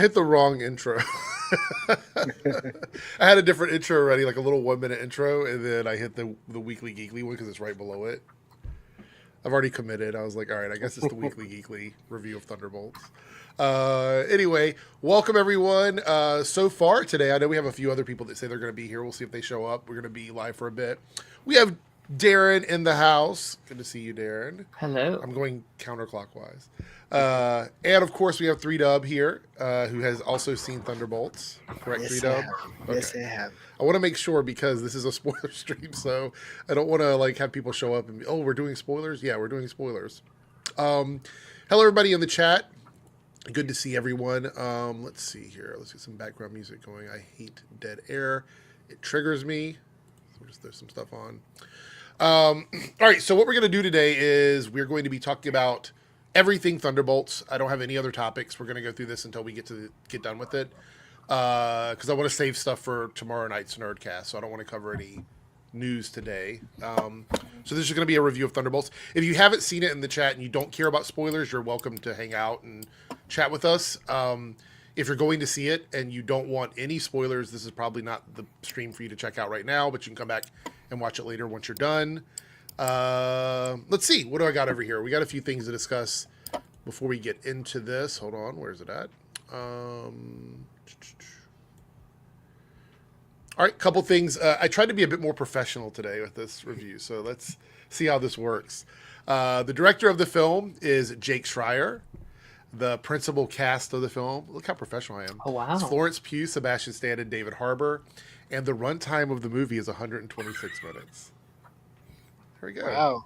hit the wrong intro. I had a different intro already, like a little 1 minute intro, and then I hit the Weekly Geekly one because it's right below it. I've already committed. I was like, all right, I guess it's the Weekly Geekly review of Thunderbolts. Anyway, welcome everyone. So far today, I know we have a few other people that say they're going to be here. We'll see if they show up. We're going to be live for a bit. We have Darren in the house. Good to see you, Darren. Hello. I'm going counterclockwise. And of course, we have 3Dub here, who has also seen Thunderbolts. Correct, Yes, 3Dub? Okay. Yes, I have. I want to make sure because this is a spoiler stream, so I don't want to like have people show up and be, oh, we're doing spoilers? Yeah, we're doing spoilers. Hello, everybody in the chat. Good to see everyone. Let's see here. Let's get some background music going. I hate dead air. It triggers me. So just there's some stuff on. All right, so what we're going to do today is we're going to be talking about everything Thunderbolts. I don't have any other topics. We're going to go through this until we get done with it. Because I want to save stuff for tomorrow night's Nerdcast, so I don't want to cover any news today. So this is going to be a review of Thunderbolts. If you haven't seen it in the chat and you don't care about spoilers, you're welcome to hang out and chat with us. If you're going to see it and you don't want any spoilers, this is probably not the stream for you to check out right now, but you can come back and watch it later once you're done. Let's see. What do I got over here? We got a few things to discuss before we get into this. Hold on. Where's it at? All right, couple things. I tried to be a bit more professional today with this review, so let's see how this works. The director of the film is Jake Schreier. The principal cast of the film, look how professional I am. Oh, wow. It's Florence Pugh, Sebastian Stan, and David Harbour. And the runtime of the movie is 126 minutes. There we go. Wow.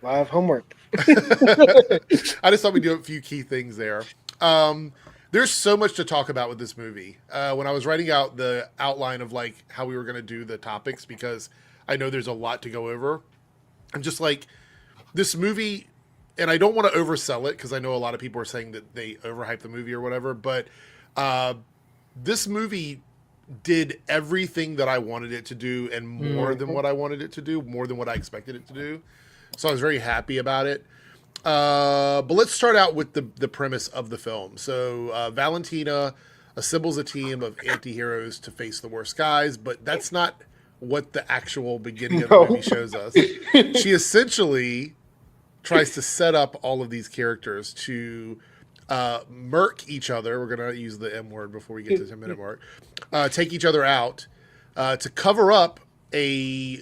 A lot of homework. I just thought we'd do a few key things there. There's so much to talk about with this movie. When I was writing out the outline of like how we were going to do the topics, because I know there's a lot to go over, I'm just like, this movie, and I don't want to oversell it because I know a lot of people are saying that they overhype the movie or whatever, but this movie did everything that I wanted it to do and more than what I wanted it to do, more than what I expected it to do. So I was very happy about it. But let's start out with the premise of the film. So Valentina assembles a team of anti-heroes to face the worst guys, but that's not what the actual beginning of the movie shows us. She essentially tries to set up all of these characters to murk each other. We're going to use the M word before we get to the 10-minute mark. Take each other out to cover up a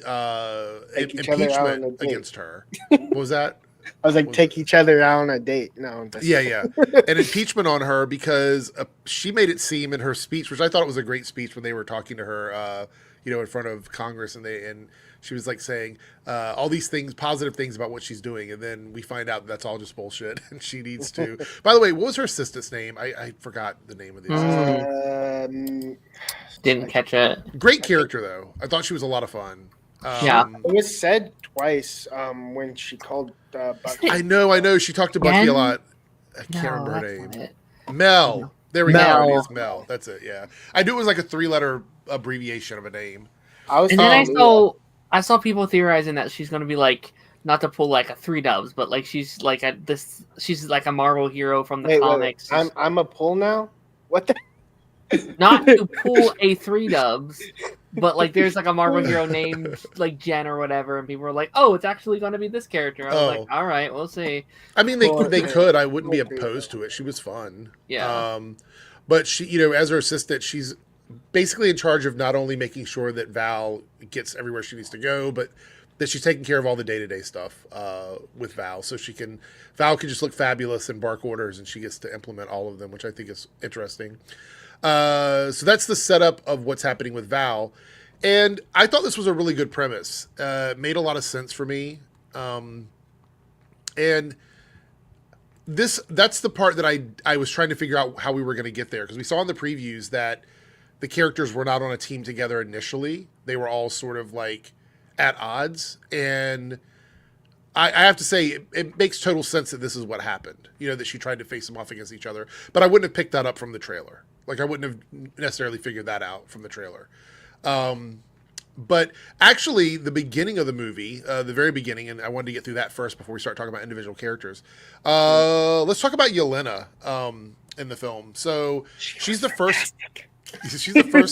impeachment against her. What was that? I was like, take each other out on a date. No. Yeah. An impeachment on her because she made it seem in her speech, which I thought was a great speech when they were talking to her, in front of Congress, and she was like saying all these things, positive things about what she's doing, and then we find out that's all just bullshit, and she needs to. By the way, what was her assistant's name? I forgot the name of the assistant. Didn't catch it. Great character though. I thought she was a lot of fun. Yeah. It was said twice when she called Bucky. I know. She talked to Bucky a lot. I can't remember her name. Mel. There we go. It is Mel. That's it. Yeah. I knew it was like a 3-letter abbreviation of a name. I saw people theorizing that she's going to be like, not to pull like a 3Dubs, but like she's like she's like a Marvel hero from the comics. I'm a pull now? What the? Not to pull a 3Dubs, but like there's like a Marvel hero named like Jen or whatever, and people were like, "Oh, it's actually going to be this character." I was like, "All right, we'll see." I mean, they could. I wouldn't be opposed to it. She was fun. Yeah. But she, as her assistant, she's basically in charge of not only making sure that Val gets everywhere she needs to go, but that she's taking care of all the day-to-day stuff with Val, so Val can just look fabulous and bark orders, and she gets to implement all of them, which I think is interesting. So that's the setup of what's happening with Val. And I thought this was a really good premise. It made a lot of sense for me. And that's the part that I was trying to figure out how we were going to get there. Because we saw in the previews that the characters were not on a team together initially. They were all sort of like at odds. And I have to say, it makes total sense that this is what happened. That she tried to face them off against each other. But I wouldn't have picked that up from the trailer. Like, I wouldn't have necessarily figured that out from the trailer. But actually, the beginning of the movie, the very beginning, and I wanted to get through that first before we start talking about individual characters. Let's talk about Yelena. in the film. So she's the first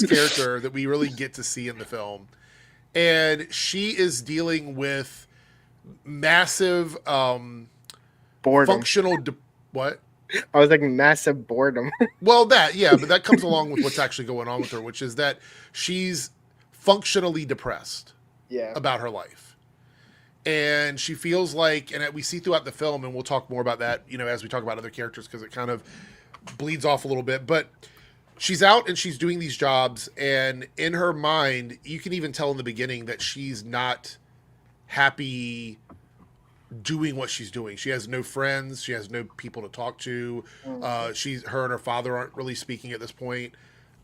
character that we really get to see in the film. And she is dealing with massive Boredom. functional what? I was like massive boredom. Well, but that comes along with what's actually going on with her, which is that she's functionally depressed about her life. And she feels like, and we see throughout the film, and we'll talk more about that, as we talk about other characters, because it kind of bleeds off a little bit, but she's out and she's doing these jobs, and in her mind, you can even tell in the beginning that she's not happy doing what she's doing. She has no friends. She has no people to talk to. Her and her father aren't really speaking at this point.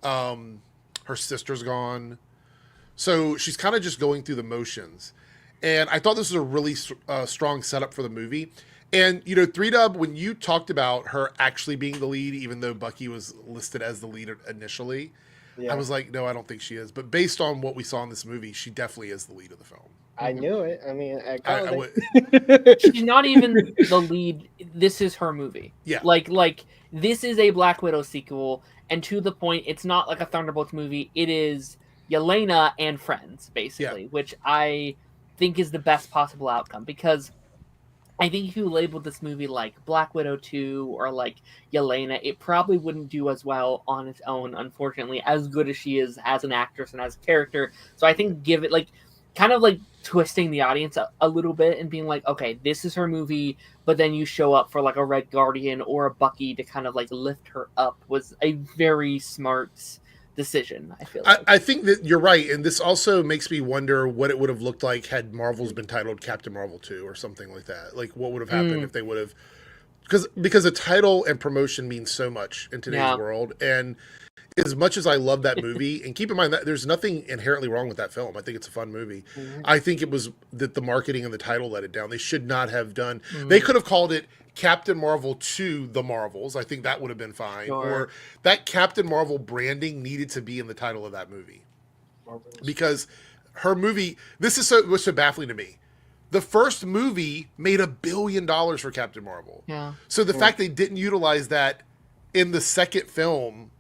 Her sister's gone. So she's kind of just going through the motions. And I thought this was a really strong setup for the movie. And, 3Dub, when you talked about her actually being the lead, even though Bucky was listed as the lead initially, I was like, no, I don't think she is. But based on what we saw in this movie, she definitely is the lead of the film. I knew it. I mean, she's not even the lead. This is her movie. Yeah. Like this is a Black Widow sequel, and to the point, it's not like a Thunderbolts movie. It is Yelena and friends, basically, which I think is the best possible outcome, because I think if you labeled this movie like Black Widow 2 or like Yelena, it probably wouldn't do as well on its own, unfortunately, as good as she is as an actress and as a character. So I think give it kind of twisting the audience a little bit and being like, okay, this is her movie, but then you show up for like a Red Guardian or a Bucky to kind of lift her up was a very smart decision, I feel like. I think that you're right, and this also makes me wonder what it would have looked like had Marvel's been titled Captain Marvel 2 or something like that. Like, what would have happened if they would have... Because a title and promotion means so much in today's world, and as much as I love that movie, and keep in mind that there's nothing inherently wrong with that film. I think it's a fun movie. I think it was that the marketing and the title let it down. They should not have done... They could have called it Captain Marvel 2 The Marvels. I think that would have been fine. Sure. Or that Captain Marvel branding needed to be in the title of that movie. Because her movie... This is what's so baffling to me. The first movie made $1 billion for Captain Marvel. Yeah. So the fact they didn't utilize that in the second film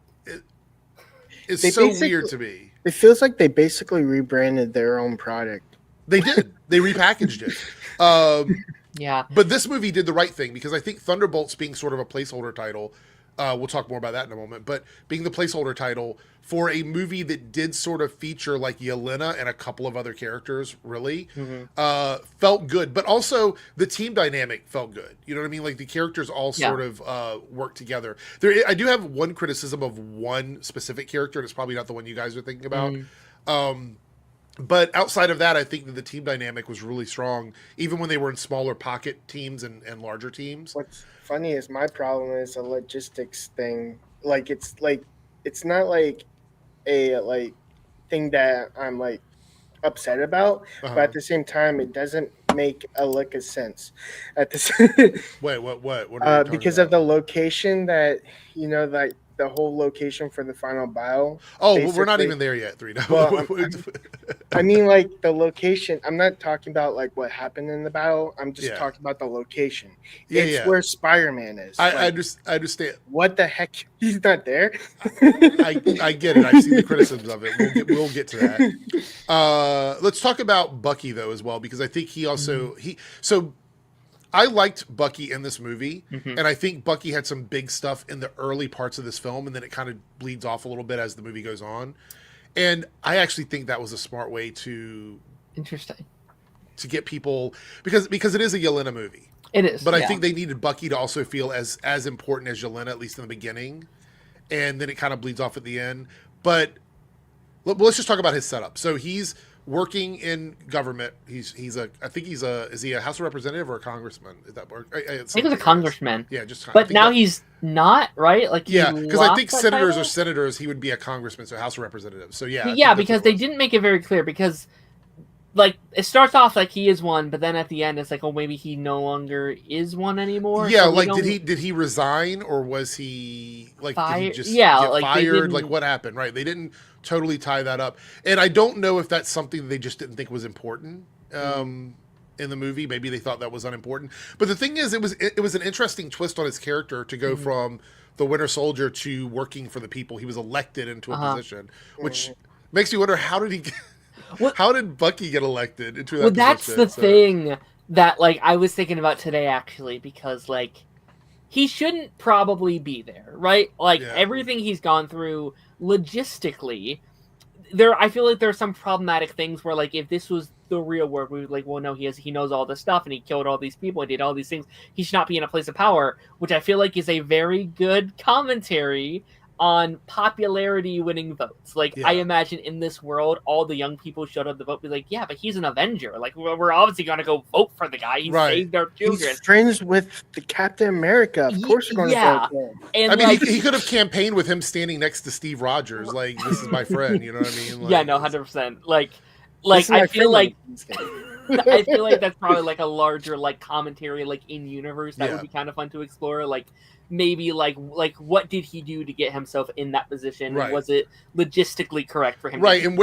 is so weird to me. It feels like they basically rebranded their own product. They did. They repackaged it. Yeah. But this movie did the right thing, because I think Thunderbolts being sort of a placeholder title, we'll talk more about that in a moment, but being the placeholder title for a movie that did sort of feature like Yelena and a couple of other characters, really, felt good. But also the team dynamic felt good. You know what I mean? Like the characters all sort of work together. I do have one criticism of one specific character, and it's probably not the one you guys are thinking about. But outside of that, I think that the team dynamic was really strong, even when they were in smaller pocket teams and larger teams. What's funny is my problem is a logistics thing. It's not like a thing that I'm upset about, but at the same time, it doesn't make a lick of sense. Wait, what? What are you because talking of the location that the whole location for the final battle. Oh, well, we're not even there yet, 3. Well, I mean, the location. I'm not talking about what happened in the battle. I'm just talking about the location. It's where Spider-Man is. I understand. What the heck? He's not there. I get it. I've seen the criticisms of it. We'll get to that. Let's talk about Bucky though as well, because I think he also I liked Bucky in this movie, and I think Bucky had some big stuff in the early parts of this film, and then it kind of bleeds off a little bit as the movie goes on. And I actually think that was a smart way to get people, because it is a Yelena movie. It is, but I think they needed Bucky to also feel as important as Yelena, at least in the beginning, and then it kind of bleeds off at the end. But let's just talk about his setup. So he's working in government. Is he a House of Representative or a congressman? Is that work? I think he's a congressman. Yeah, just. But now he's not, right? Because I think senators are senators. He would be a congressman, so House of Representatives. So yeah, because they didn't make it very clear. Because it starts off like he is one, but then at the end it's like, oh, maybe he no longer is one anymore. Yeah, so did he resign, or was he did he just get fired? What happened? Right, they didn't totally tie that up, and I don't know if that's something they just didn't think was important. in the movie. Maybe they thought that was unimportant. But the thing is, it was an interesting twist on his character to go from the Winter Soldier to working for the people. He was elected into a position, which makes me wonder, how did he get, how did Bucky get elected into that position? That's the thing that, like, I was thinking about today, actually, because, like, he shouldn't probably be there, right? Like, everything he's gone through logistically, I feel like there's some problematic things where, like, if this was the real world, we would like, well, no, he knows all this stuff and he killed all these people and did all these things. He should not be in a place of power, which I feel like is a very good commentary on popularity winning votes. Like, I imagine in this world, all the young people showed up to vote, be like, yeah, but he's an Avenger. Like, we're obviously going to go vote for the guy. He saved our children. He's friends with the Captain America. Of course you're going to vote for him. And I mean, he could have campaigned with him standing next to Steve Rogers. Like, this is my friend, you know what I mean? Like, yeah, no, 100%. Like I feel like I feel like that's probably like a larger like commentary like in universe that would be kind of fun to explore. Like, maybe like what did he do to get himself in that position? Right. Was it logistically correct for him? Right. And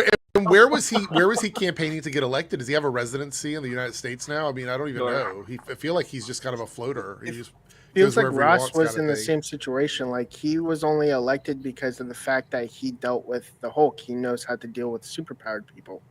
where was he campaigning to get elected? Does he have a residency in the United States now? I mean, I don't even know. I feel like he's just kind of a floater. He just feels like Ross was in the same situation. Like, he was only elected because of the fact that he dealt with the Hulk. He knows how to deal with superpowered people.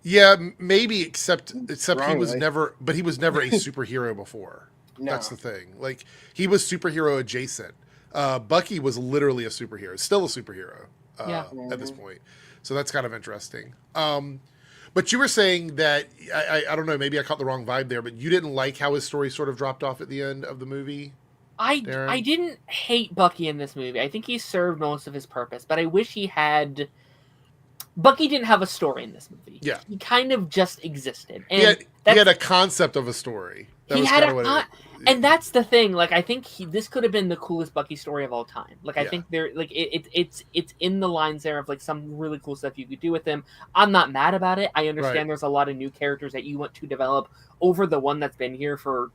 Yeah, maybe except he was never a superhero before. No. That's the thing. Like, he was superhero adjacent. Bucky was literally a superhero, still a superhero at this point. So that's kind of interesting. But you were saying that, I don't know, maybe I caught the wrong vibe there, but you didn't like how his story sort of dropped off at the end of the movie? I didn't hate Bucky in this movie. I think he served most of his purpose, but I wish he had... Bucky didn't have a story in this movie. Yeah. He kind of just existed. And he had a concept of a story. And that's the thing. Like, I think this could have been the coolest Bucky story of all time. Like, I think it's in the lines there of like some really cool stuff you could do with him. I'm not mad about it. I understand there's a lot of new characters that you want to develop over the one that's been here for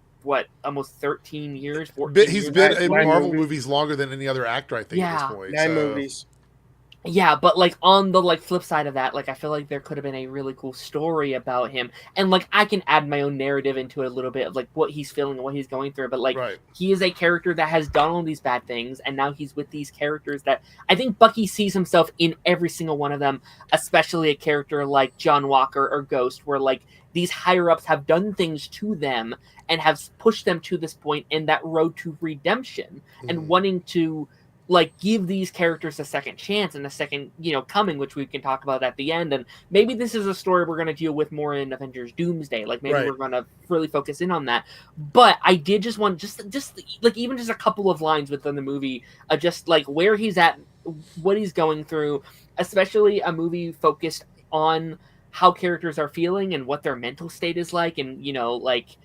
almost 13 years. 14 He's years. been in Marvel movies longer than any other actor, I think, at this point. 9 movies. Yeah, but like on the like flip side of that, like I feel like there could have been a really cool story about him, and like I can add my own narrative into it a little bit of like what he's feeling and what he's going through. But like he is a character that has done all these bad things, and now he's with these characters that I think Bucky sees himself in every single one of them, especially a character like John Walker or Ghost, where like these higher ups have done things to them and have pushed them to this point in that road to redemption and wanting to like give these characters a second chance and a second, coming, which we can talk about at the end. And maybe this is a story we're going to deal with more in Avengers Doomsday. Like maybe we're going to really focus in on that. But I did just want just like even just a couple of lines within the movie, just like where he's at, what he's going through, especially a movie focused on how characters are feeling and what their mental state is like. And, like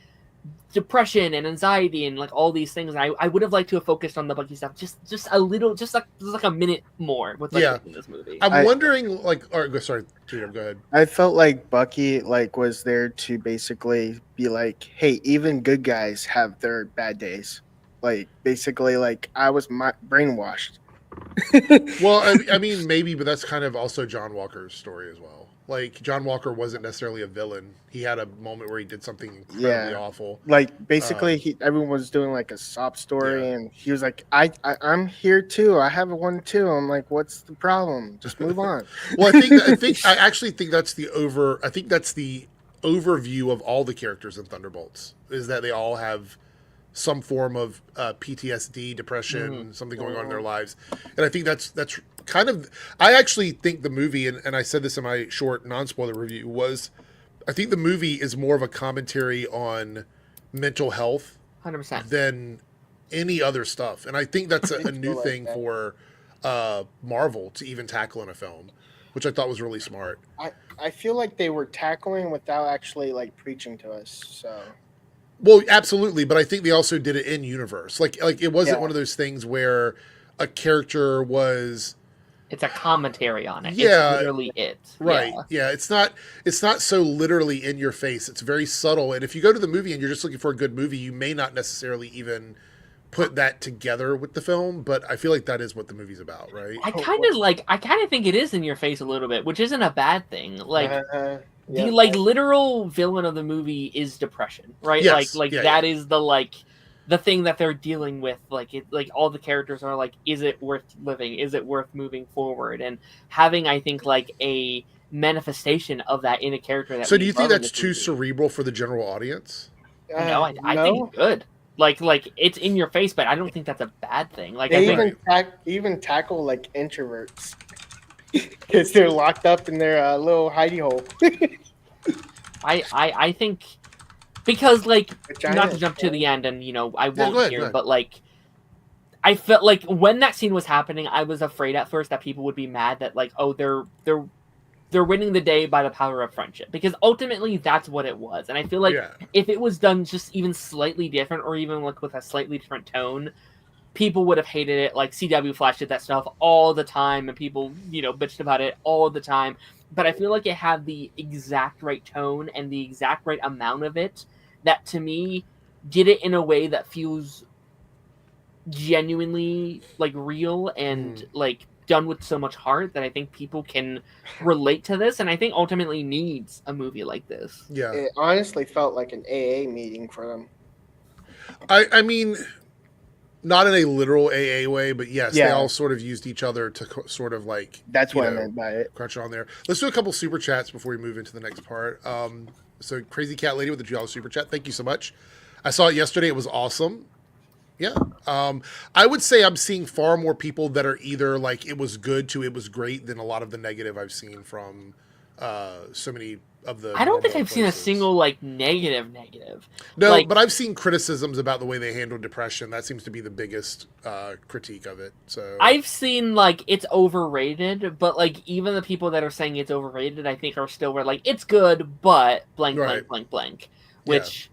depression and anxiety and like all these things. And I would have liked to have focused on the Bucky stuff just a little, just like a minute more with like in this movie. I'm wondering like, sorry, go ahead. I felt like Bucky like was there to basically be like, hey, even good guys have their bad days. Like basically like I was brainwashed. Well, I mean maybe, but that's kind of also John Walker's story as well. Like, John Walker wasn't necessarily a villain. He had a moment where he did something incredibly awful. Like, basically, everyone was doing, like, a sob story, and he was like, I'm here, too. I have one, too. I'm like, what's the problem? Just move on. Well, I actually think that's the overview of all the characters in Thunderbolts, is that they all have some form of PTSD, depression, something going on in their lives. And I think that's kind of, I actually think the movie, and I said this in my short non-spoiler review, was I think the movie is more of a commentary on mental health 100% than any other stuff. And I think that's a new thing for Marvel to even tackle in a film, which I thought was really smart. I feel like they were tackling without actually like preaching to us. So well, absolutely, but I think they also did it in universe. Like it wasn't one of those things where a character was. It's a commentary on it. Yeah, it's literally it. Right. Yeah. It's not so literally in your face. It's very subtle. And if you go to the movie and you're just looking for a good movie, you may not necessarily even put that together with the film, but I feel like that is what the movie's about, right? I kind of think it is in your face a little bit, which isn't a bad thing. Like the literal villain of the movie is depression, right? Yes. That is the thing that they're dealing with. Like all the characters are like, is it worth living? Is it worth moving forward? And having, I think, like a manifestation of that in a character that. So do you think that's too cerebral for the general audience? No, I think it's good. Like it's in your face, but I don't think that's a bad thing. Like they I even tackle like introverts because they're locked up in their little hidey hole. I think because like not to jump to the end, and I won't hear, but like I felt like when that scene was happening, I was afraid at first that people would be mad that like, oh, they're winning the day by the power of friendship, because ultimately that's what it was. And I feel like if it was done just even slightly different, or even like with a slightly different tone, people would have hated it. Like CW Flash did that stuff all the time, and people, bitched about it all the time. But I feel like it had the exact right tone and the exact right amount of it that, to me, did it in a way that feels genuinely like real and like done with so much heart that I think people can relate to this, and I think ultimately needs a movie like this. Yeah, it honestly felt like an AA meeting for them. I mean, not in a literal AA way, but yes, they all sort of used each other to sort of like. That's what I meant by it. Crunch on there. Let's do a couple super chats before we move into the next part. So Crazy Cat Lady with the $2 super chat. Thank you so much. I saw it yesterday. It was awesome. Yeah. I would say I'm seeing far more people that are either like it was good to it was great than a lot of the negative I've seen from so many of the. I don't think I've seen a single like negative. No, but I've seen criticisms about the way they handle depression. That seems to be the biggest critique of it. So I've seen like it's overrated, but like even the people that are saying it's overrated, I think are still like it's good, but blank, which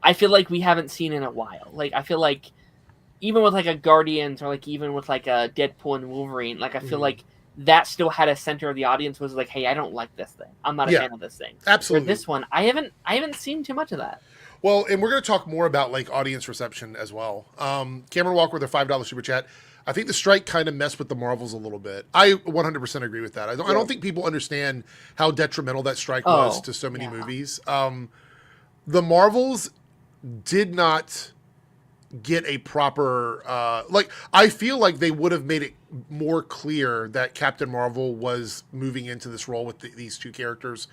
I feel like we haven't seen in a while. Like I feel like even with like a Guardians or like even with like a Deadpool and Wolverine, like I feel like that still had a center of the audience was like, hey, I don't like this thing. I'm not a fan of this thing. Absolutely. For this one, I haven't seen too much of that. Well, and we're going to talk more about like audience reception as well. Cameron Walker with a $5 super chat. I think the strike kind of messed with the Marvels a little bit. I 100% agree with that. I don't think people understand how detrimental that strike was to so many movies. The Marvels did not get a proper I feel like they would have made it more clear that Captain Marvel was moving into this role with these two characters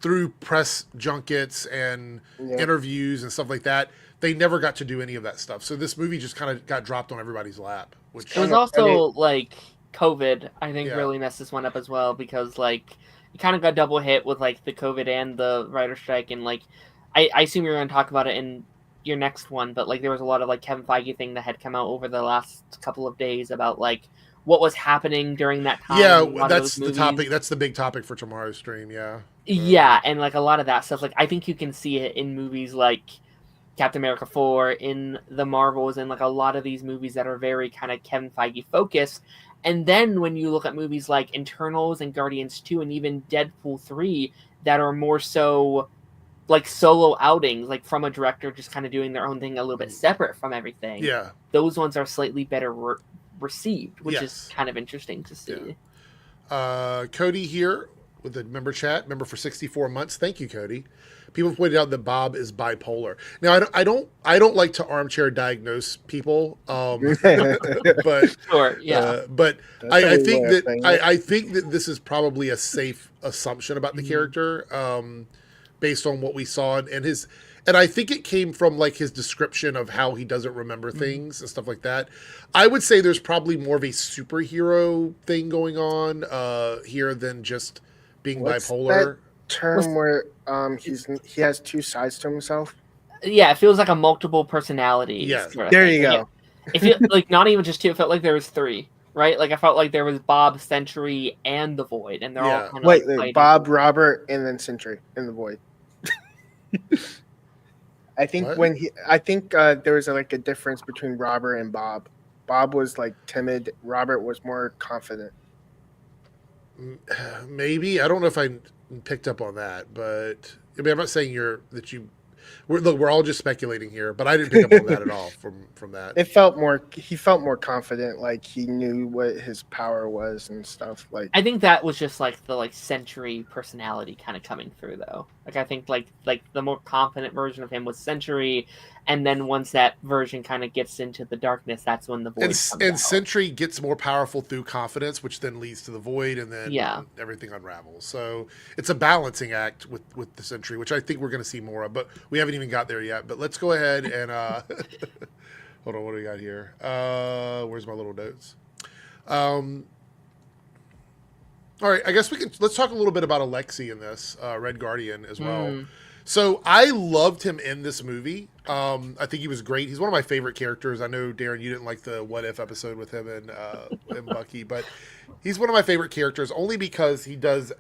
through press junkets and interviews and stuff like that. They never got to do any of that stuff, so this movie just kind of got dropped on everybody's lap, which it was also like COVID I think really messed this one up as well, because like you kind of got double hit with like the COVID and the writer strike, and like I assume you're going to talk about it in your next one, but like there was a lot of like Kevin Feige thing that had come out over the last couple of days about like what was happening during that time. Yeah, that's the topic. That's the big topic for tomorrow's stream. Yeah, and like a lot of that stuff, like I think you can see it in movies like Captain America 4, in the Marvels, and like a lot of these movies that are very kind of Kevin Feige focused. And then when you look at movies like Internals and Guardians 2 and even Deadpool 3 that are more so like solo outings, like from a director just kind of doing their own thing a little bit separate from everything. Yeah. Those ones are slightly better received, which is kind of interesting to see. Cody here with the member for 64 months. Thank you, Cody. People pointed out that Bob is bipolar. Now, I don't like to armchair diagnose people, but but I think that I think that this is probably a safe assumption about the character. Based on what we saw and I think it came from like his description of how he doesn't remember things and stuff like that. I would say there's probably more of a superhero thing going on here than just being bipolar. That term where he has two sides to himself? Yeah, it feels like a multiple personality. Yeah, there you go. It feels like not even just two. It felt like there was three. Right, like I felt like there was Bob, Sentry, and the Void, and they're all kind of wait, Bob, Robert, and then Sentry and the Void. I think there was like a difference between Robert and Bob. Bob was like timid. Robert was more confident. Maybe I don't know if I picked up on that, but I mean, I'm not saying We're all just speculating here, but I didn't pick up on that at all from that. It felt more. He felt more confident, like he knew what his power was and stuff. Like I think that was just like the Sentry personality kind of coming through, though. Like I think like the more confident version of him was Sentry, and then once that version kind of gets into the darkness, that's when the void comes out. Sentry gets more powerful through confidence, which then leads to the void, and then Yeah. everything unravels. So it's a balancing act with the Sentry, which I think we're going to see more of, but we haven't even got there yet. But let's go ahead and hold on, what do we got here? Where's my little notes? All right, I guess let's talk a little bit about Alexei in this Red Guardian as well. So I loved him in this movie. I think he was great. He's one of my favorite characters. I know, Darren, you didn't like the What If episode with him and Bucky, but he's one of my favorite characters only because he does.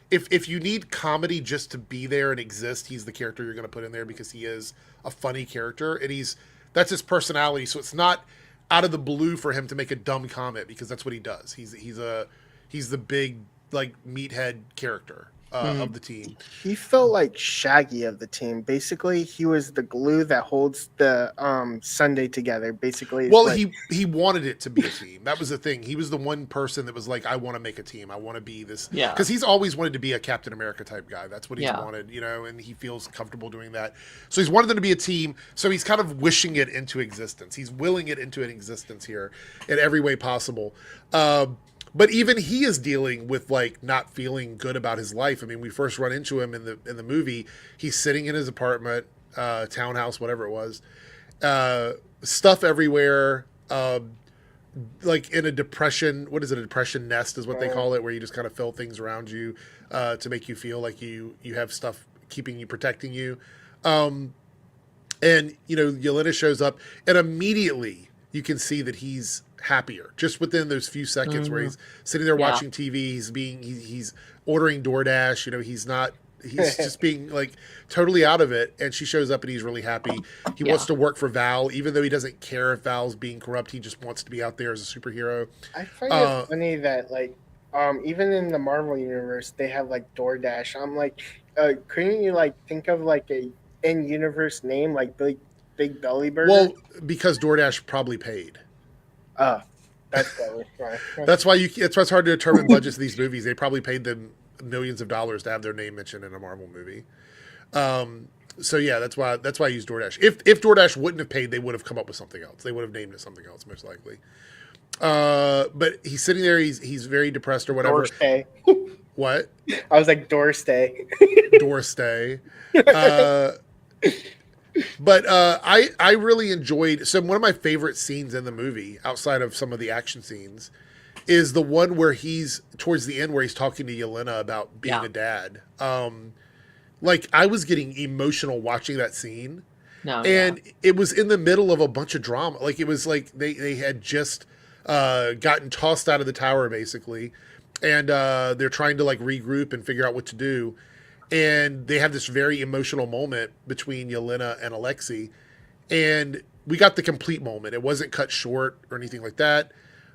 If you need comedy just to be there and exist, he's the character you're going to put in there because he is a funny character, and that's his personality. So it's not out of the blue for him to make a dumb comment because that's what he does. He's the big like meathead character of the team. He felt like Shaggy of the team. Basically, he was the glue that holds the Sunday together. Basically, well, he wanted it to be a team. That was the thing. He was the one person that was like, I want to make a team. I want to be this. Yeah. Because he's always wanted to be a Captain America type guy. That's what he's wanted, and he feels comfortable doing that. So he's wanted them to be a team. So he's kind of wishing it into existence. He's willing it into an existence here in every way possible. But even he is dealing with like not feeling good about his life. I mean, we first run into him in the movie. He's sitting in his apartment, townhouse, whatever it was, stuff everywhere, like in a depression. What is it? A depression nest is what they call it, where you just kind of fill things around you to make you feel like you have stuff keeping you, protecting you. And Yelena shows up, and immediately you can see that he's happier just within those few seconds where he's sitting there watching TV. He's ordering DoorDash. He's just being like totally out of it. And she shows up and he's really happy. He wants to work for Val, even though he doesn't care if Val's being corrupt. He just wants to be out there as a superhero. I find it funny that like even in the Marvel universe they have like DoorDash. I'm like, couldn't you like think of like a in-universe name like Big Belly Burger? Well, because DoorDash probably paid. That's probably right. That's why it's hard to determine budgets of these movies. They probably paid them millions of dollars to have their name mentioned in a Marvel movie. So yeah, that's why I use DoorDash. If DoorDash wouldn't have paid, they would have come up with something else. They would have named it something else, most likely. But he's sitting there. He's very depressed or whatever. Doorstay. What? I was like Doorstay. Doorstay. But I really enjoyed. So one of my favorite scenes in the movie, outside of some of the action scenes, is the one where he's towards the end where he's talking to Yelena about being a dad. Like I was getting emotional watching that scene, and it was in the middle of a bunch of drama. Like it was like they had just gotten tossed out of the tower basically, and they're trying to like regroup and figure out what to do. And they have this very emotional moment between Yelena and Alexei. And we got the complete moment. It wasn't cut short or anything like that.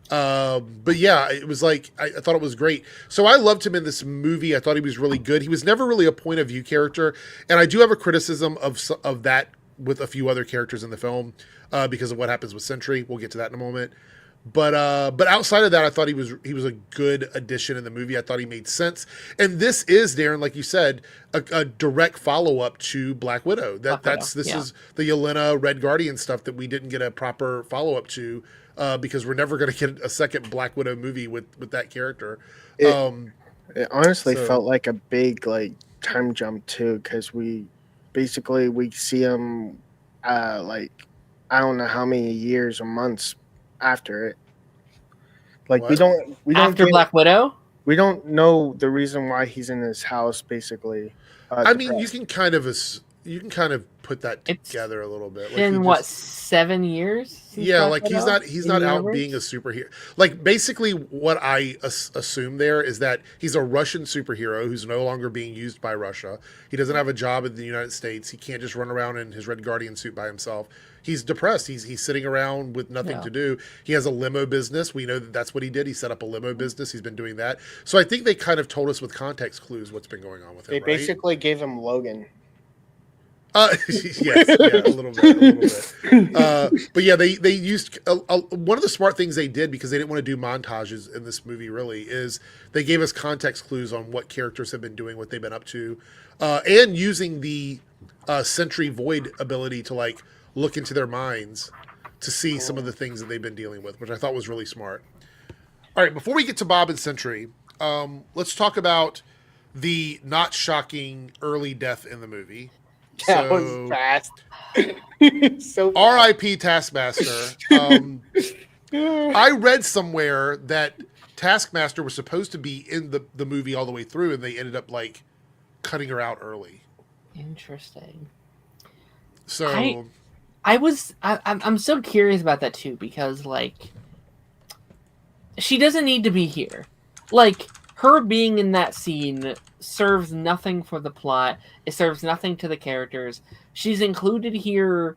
But yeah, it was like, I thought it was great. So I loved him in this movie. I thought he was really good. He was never really a point of view character. And I do have a criticism of that with a few other characters in the film because of what happens with Sentry. We'll get to that in a moment. But outside of that, I thought he was a good addition in the movie. I thought he made sense. And this is, Darren, like you said, a direct follow-up to Black Widow. This is the Yelena Red Guardian stuff that we didn't get a proper follow-up to because we're never going to get a second Black Widow movie with that character. It honestly felt like a big like time jump too, because we see him like I don't know how many years or months after it. Like what? we don't after Black Widow? We don't know the reason why he's in his house basically. I mean, you can kind of put that together a little bit. Like in 7 years? Yeah, like he's not out being a superhero. Like basically what I assume there is that he's a Russian superhero who's no longer being used by Russia. He doesn't have a job in the United States. He can't just run around in his Red Guardian suit by himself. He's depressed. He's sitting around with nothing to do. He has a limo business. We know that's what he did. He set up a limo business. He's been doing that. So I think they kind of told us with context clues what's been going on with him. They basically gave him Logan. Yes, yeah, a little bit. But yeah, they used one of the smart things they did, because they didn't want to do montages in this movie. Really, is they gave us context clues on what characters have been doing, what they've been up to, and using the Sentry Void ability to like look into their minds to see some of the things that they've been dealing with, which I thought was really smart. All right, before we get to Bob and Sentry, let's talk about the not shocking early death in the movie. That was fast. So fast. R.I.P. Taskmaster. I read somewhere that Taskmaster was supposed to be in the movie all the way through, and they ended up like cutting her out early. Interesting. So I'm so curious about that too, because like she doesn't need to be here. Like, her being in that scene serves nothing for the plot. It serves nothing to the characters. She's included here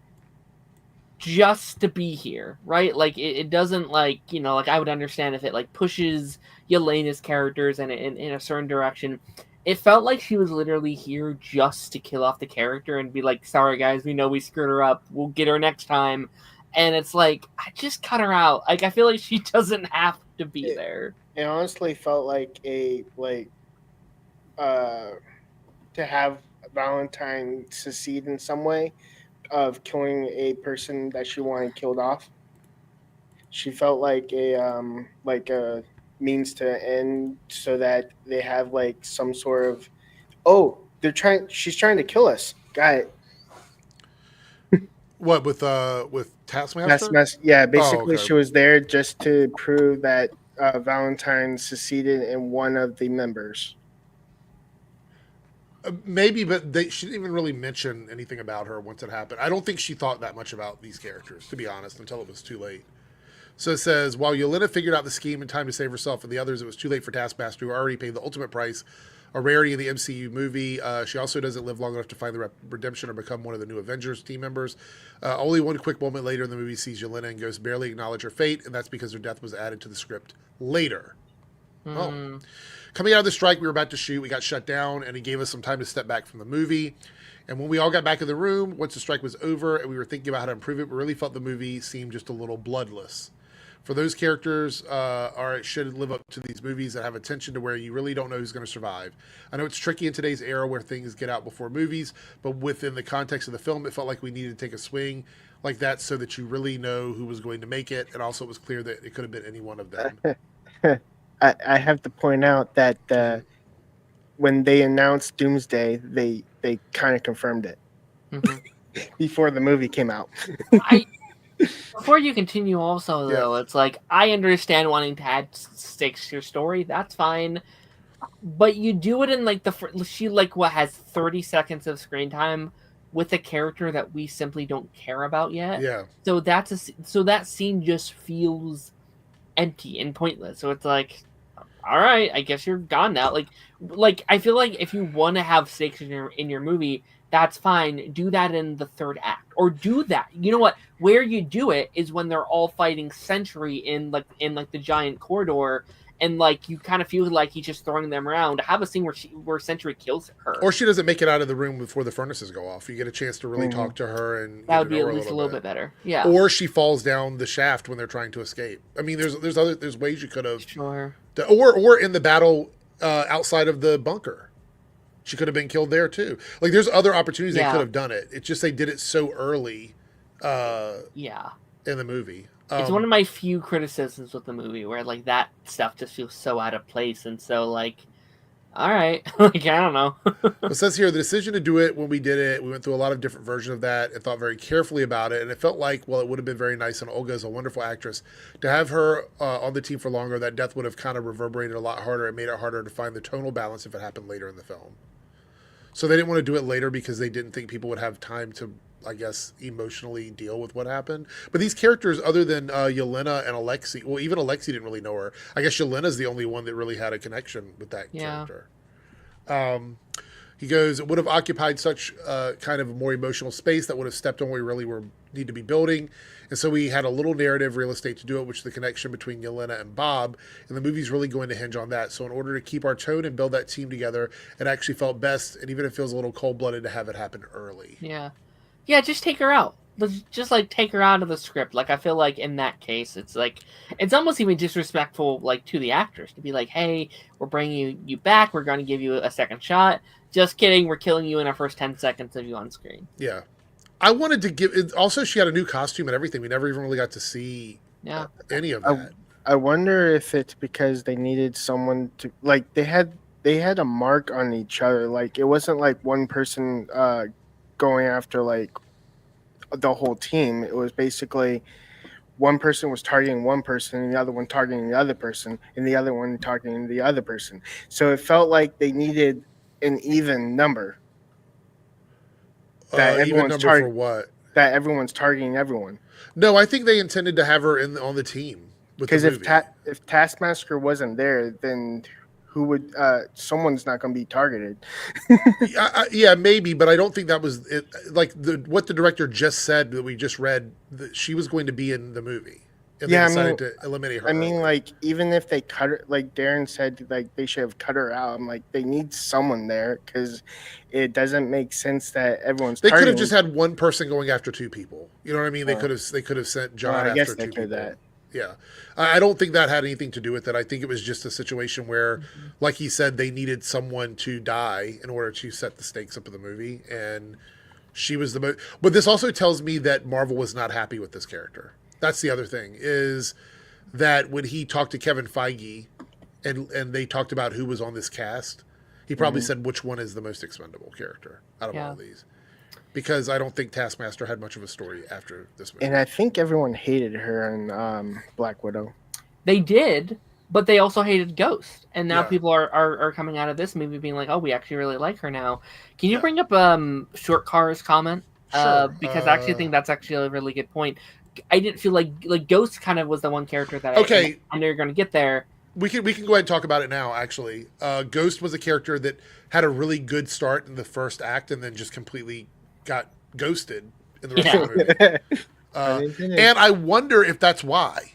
just to be here, right? Like, it doesn't, like, you know, like, I would understand if it, like, pushes Yelena's characters in a certain direction. It felt like she was literally here just to kill off the character and be like, sorry, guys, we know we screwed her up. We'll get her next time. And it's like, I just cut her out. Like, I feel like she doesn't have to be there. It honestly felt like to have Valentine succeed in some way of killing a person that she wanted killed off. She felt like a means to end, so that they have like some sort of, she's trying to kill us. Got it. what with Taskmaster? Yeah, basically okay. She was there just to prove that Valentine succeeded in one of the members. Maybe, but she didn't even really mention anything about her once it happened. I don't think she thought that much about these characters, to be honest, until it was too late. So it says, while Yelena figured out the scheme in time to save herself and the others, it was too late for Taskmaster, who already paid the ultimate price, a rarity in the MCU movie. She also doesn't live long enough to find the redemption or become one of the new Avengers team members. Only one quick moment later in the movie sees Yelena and Ghost barely acknowledge her fate, and that's because her death was added to the script later. Oh. Coming out of the strike we were about to shoot, we got shut down, and it gave us some time to step back from the movie. And when we all got back in the room, once the strike was over and we were thinking about how to improve it, we really felt the movie seemed just a little bloodless. For those characters, it should live up to these movies that have attention to where you really don't know who's going to survive. I know it's tricky in today's era where things get out before movies, but within the context of the film, it felt like we needed to take a swing like that so that you really know who was going to make it, and also it was clear that it could have been any one of them. I have to point out that when they announced Doomsday, they kind of confirmed it before the movie came out. Before you continue, also though, it's like, I understand wanting to add stakes to your story. That's fine, but you do it in like she like what has 30 seconds of screen time with a character that we simply don't care about yet. Yeah. So that scene just feels empty and pointless. So it's like, all right, I guess you're gone now. Like I feel like if you want to have stakes in your movie, that's fine. Do that in the third act, or do that. You know what? Where you do it is when they're all fighting Sentry in the giant corridor, and like you kind of feel like he's just throwing them around. Have a scene where Sentry kills her, or she doesn't make it out of the room before the furnaces go off. You get a chance to really talk to her, and that would be at least a little bit better. Yeah. Or she falls down the shaft when they're trying to escape. I mean, there's ways you could have. Sure. Or in the battle outside of the bunker. She could have been killed there too. Like, there's other opportunities they could have done it. It's just they did it so early. In the movie, it's one of my few criticisms with the movie, where like that stuff just feels so out of place, and so like, all right, like I don't know. It says here the decision to do it when we did it. We went through a lot of different versions of that and thought very carefully about it. And it felt like, well, it would have been very nice. And Olga is a wonderful actress. To have her on the team for longer, that death would have kind of reverberated a lot harder. It made it harder to find the tonal balance if it happened later in the film. So they didn't want to do it later because they didn't think people would have time to, I guess, emotionally deal with what happened. But these characters, other than Yelena and Alexei, well, even Alexei didn't really know her. I guess Yelena's the only one that really had a connection with that character. He goes, it would have occupied such kind of a more emotional space that would have stepped on where we really need to be building. And so we had a little narrative real estate to do it, which is the connection between Yelena and Bob. And the movie's really going to hinge on that. So in order to keep our tone and build that team together, it actually felt best, and even if it feels a little cold-blooded, to have it happen early. Yeah. Yeah, just take her out. Just like take her out of the script. Like I feel like in that case, it's like it's almost even disrespectful, like to the actors, to be like, "Hey, we're bringing you back. We're going to give you a second shot." Just kidding. We're killing you in our first 10 seconds of you on screen. Yeah, I wanted to give. Also, she had a new costume and everything. We never even really got to see any of that. I wonder if it's because they needed someone to like they had a mark on each other. Like it wasn't like one person going after like the whole team. It was basically one person was targeting one person and the other one targeting the other person and the other one targeting the other person. So it felt like they needed an even number. That even number for what? That everyone's targeting everyone. No, I think they intended to have her on the team. Because if Taskmaster wasn't there, then who would? Someone's not going to be targeted. Yeah, maybe, but I don't think that was it. Like what the director just said that we just read. That she was going to be in the movie, and they decided to eliminate her. I mean, like even if they cut her, like Darren said, like they should have cut her out. I'm like, they need someone there because it doesn't make sense that everyone's. They could have just had one person going after two people. You know what I mean? They could have sent John after I guess two people. That. Yeah. I don't think that had anything to do with it. I think it was just a situation where, like he said, they needed someone to die in order to set the stakes up of the movie. And she was the most... But this also tells me that Marvel was not happy with this character. That's the other thing, is that when he talked to Kevin Feige and they talked about who was on this cast, he probably said which one is the most expendable character out of all of these. Because I don't think Taskmaster had much of a story after this movie. And I think everyone hated her in Black Widow. They did, but they also hated Ghost. And now people are coming out of this movie being like, oh, we actually really like her now. Can you bring up Short Car's comment? Sure. Because I actually think that's actually a really good point. I didn't feel like Ghost kind of was the one character that I knew you're going to get there. We can go ahead and talk about it now, actually. Ghost was a character that had a really good start in the first act and then just completely got ghosted in the rest of the movie. And I wonder if that's why.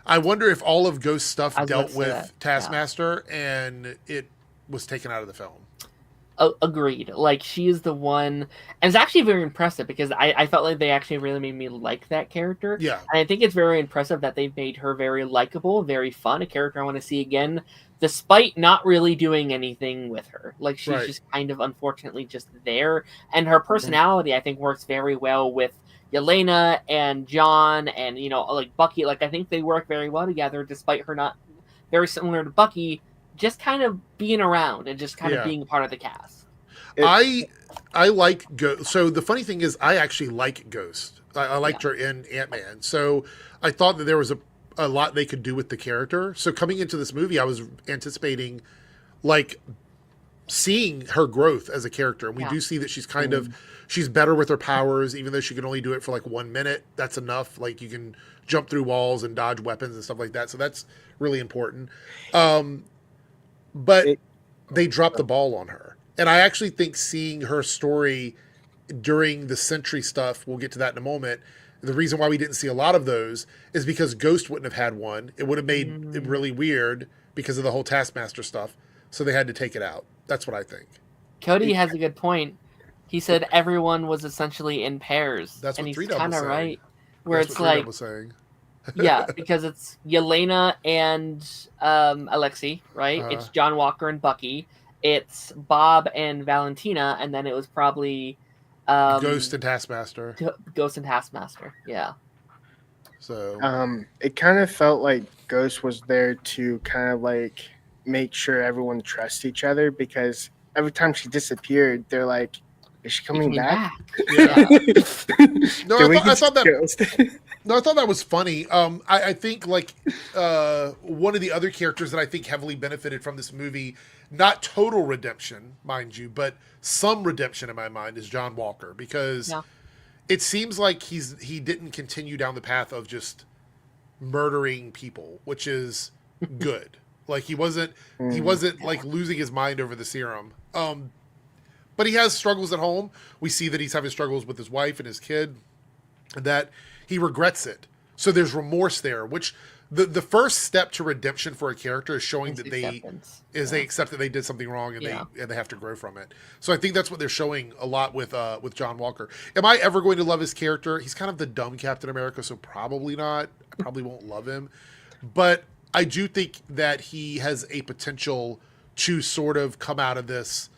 I wonder if all of Ghost stuff dealt with Taskmaster and it was taken out of the film. Agreed. Like, she is the one... And it's actually very impressive because I felt like they actually really made me like that character. Yeah. And I think it's very impressive that they've made her very likable, very fun, a character I want to see again, despite not really doing anything with her. Like, she's just kind of, unfortunately, just there. And her personality, I think, works very well with Yelena and John and, like, Bucky. Like, I think they work very well together, despite her not very similar to Bucky, just kind of being around and just kind of being a part of the cast. I like Ghost. So the funny thing is, I actually like Ghost. I liked her in Ant-Man. So I thought that there was a lot they could do with the character. So coming into this movie, I was anticipating, like, seeing her growth as a character. And we do see that she's kind of, she's better with her powers, even though she can only do it for like 1 minute. That's enough. Like, you can jump through walls and dodge weapons and stuff like that. So that's really important. But they dropped the ball on her. And I actually think seeing her story during the Sentry stuff, we'll get to that in a moment, the reason why we didn't see a lot of those is because Ghost wouldn't have had one. It would have made it really weird because of the whole Taskmaster stuff. So they had to take it out. That's what I think. Cody has a good point. He said everyone was essentially in pairs. That's and what he's 3Dub kind was of saying. right. Where That's it's what 3Dub like... was saying. Yeah, because it's Yelena and Alexei, right? It's John Walker and Bucky. It's Bob and Valentina, and then it was probably Ghost and Taskmaster. Ghost and Taskmaster, yeah. So it kind of felt like Ghost was there to kind of like make sure everyone trusts each other, because every time she disappeared, they're like, is she coming back? Yeah. No, I thought that was funny. I think like one of the other characters that I think heavily benefited from this movie, not total redemption, mind you, but some redemption in my mind, is John Walker, because it seems like he didn't continue down the path of just murdering people, which is good. Like he wasn't like losing his mind over the serum. But he has struggles at home. We see that he's having struggles with his wife and his kid, that he regrets it. So there's remorse there, which the first step to redemption for a character is showing that they accept that they did something wrong and they have to grow from it. So I think that's what they're showing a lot with John Walker. Am I ever going to love his character? He's kind of the dumb Captain America, so probably not. I probably won't love him, but I do think that he has a potential to sort of come out of this,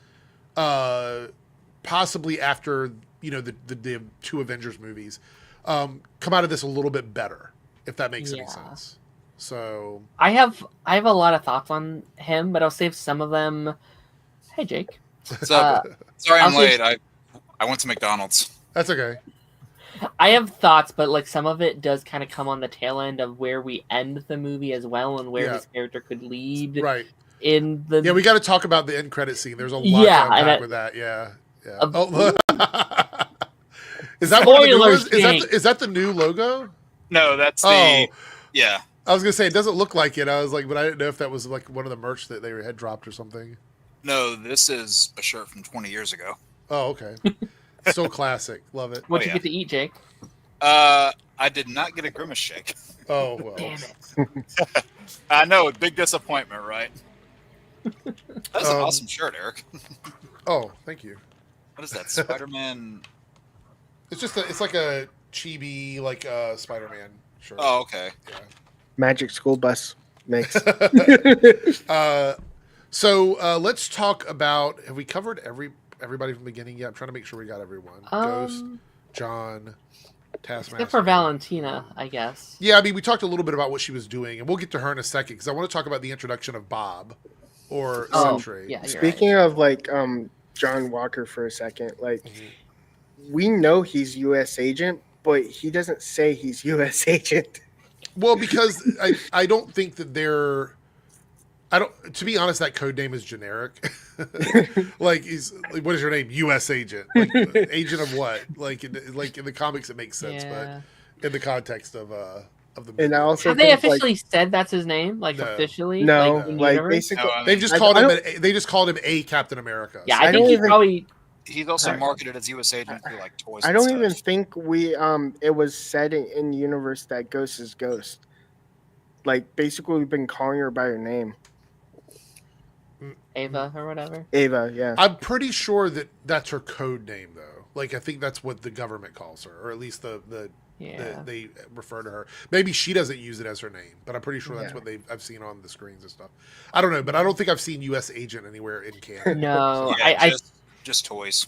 possibly after the two Avengers movies, come out of this a little bit better, if that makes any sense. So I have a lot of thoughts on him, but I'll save some of them. Hey, Jake. Sorry I'm late. I went to McDonald's. That's okay. I have thoughts, but like some of it does kind of come on the tail end of where we end the movie as well, and where his character could lead. Right. In the we got to talk about the end credit scene. There's a lot to unpack with that. Yeah. Is that one of the new ones? Is that the new logo? No, that's the yeah. I was gonna say it doesn't look like it. I was like, but I didn't know if that was like one of the merch that they had dropped or something. No, this is a shirt from 20 years ago. Oh, okay. So classic. Love it. What'd you get to eat, Jake? I did not get a Grimace shake. Oh, well. Damn it. I know, big disappointment, right? That's an awesome shirt, Eric. Oh, thank you. What is that, Spider-Man? It's just it's like a chibi Spider-Man shirt. Oh, okay. Yeah. Magic School Bus mix. So let's talk about. Have we covered everybody from the beginning yet? I'm trying to make sure we got everyone. Ghost, John, Taskmaster. Except for Valentina, I guess. Yeah, I mean, we talked a little bit about what she was doing, and we'll get to her in a second because I want to talk about the introduction of Bob or Sentry. Yeah, speaking of John Walker for a second, we know he's U.S. agent, but he doesn't say he's U.S. agent. Well, because I don't think that they're. To be honest, that code name is generic. What is your name? U.S. agent. Agent of what? In the comics, it makes sense, but in the context of the movie. And I also have they officially said that's his name? Officially? No, basically, they've just called him. They just called him a Captain America. Yeah, I think he probably. He's also marketed as U.S. agent for toys. I don't even think it was said in the universe that Ghost is Ghost. Basically, we've been calling her by her name. Ava or whatever. Ava, yeah. I'm pretty sure that's her code name, though. I think that's what the government calls her, or at least they refer to her. Maybe she doesn't use it as her name, but I'm pretty sure that's what I've seen on the screens and stuff. I don't know, but I don't think I've seen U.S. agent anywhere in canon. No, just toys.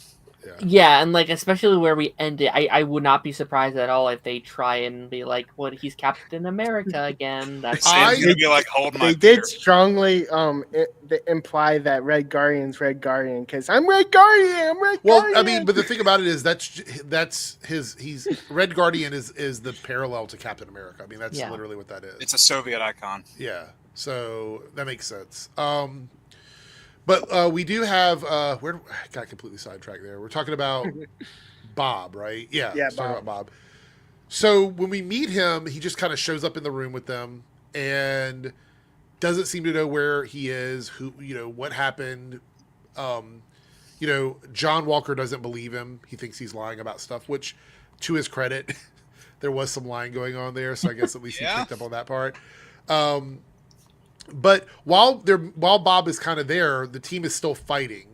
Yeah, and especially where we end it, I would not be surprised at all if they try and be like, "What? He's Captain America again." That's gonna be like, "Hold my." They did strongly imply that Red Guardian's Red Guardian because I'm Red Guardian. Well, I mean, but the thing about it is that's his. He's Red Guardian is the parallel to Captain America. I mean, that's literally what that is. It's a Soviet icon. Yeah, so that makes sense. But we do have I got completely sidetracked there. We're talking about Bob, right? Yeah, talking about Bob. So when we meet him, he just kind of shows up in the room with them and doesn't seem to know where he is, what happened. John Walker doesn't believe him. He thinks he's lying about stuff, which, to his credit, there was some lying going on there. So I guess at least he picked up on that part. But while Bob is kind of there, the team is still fighting,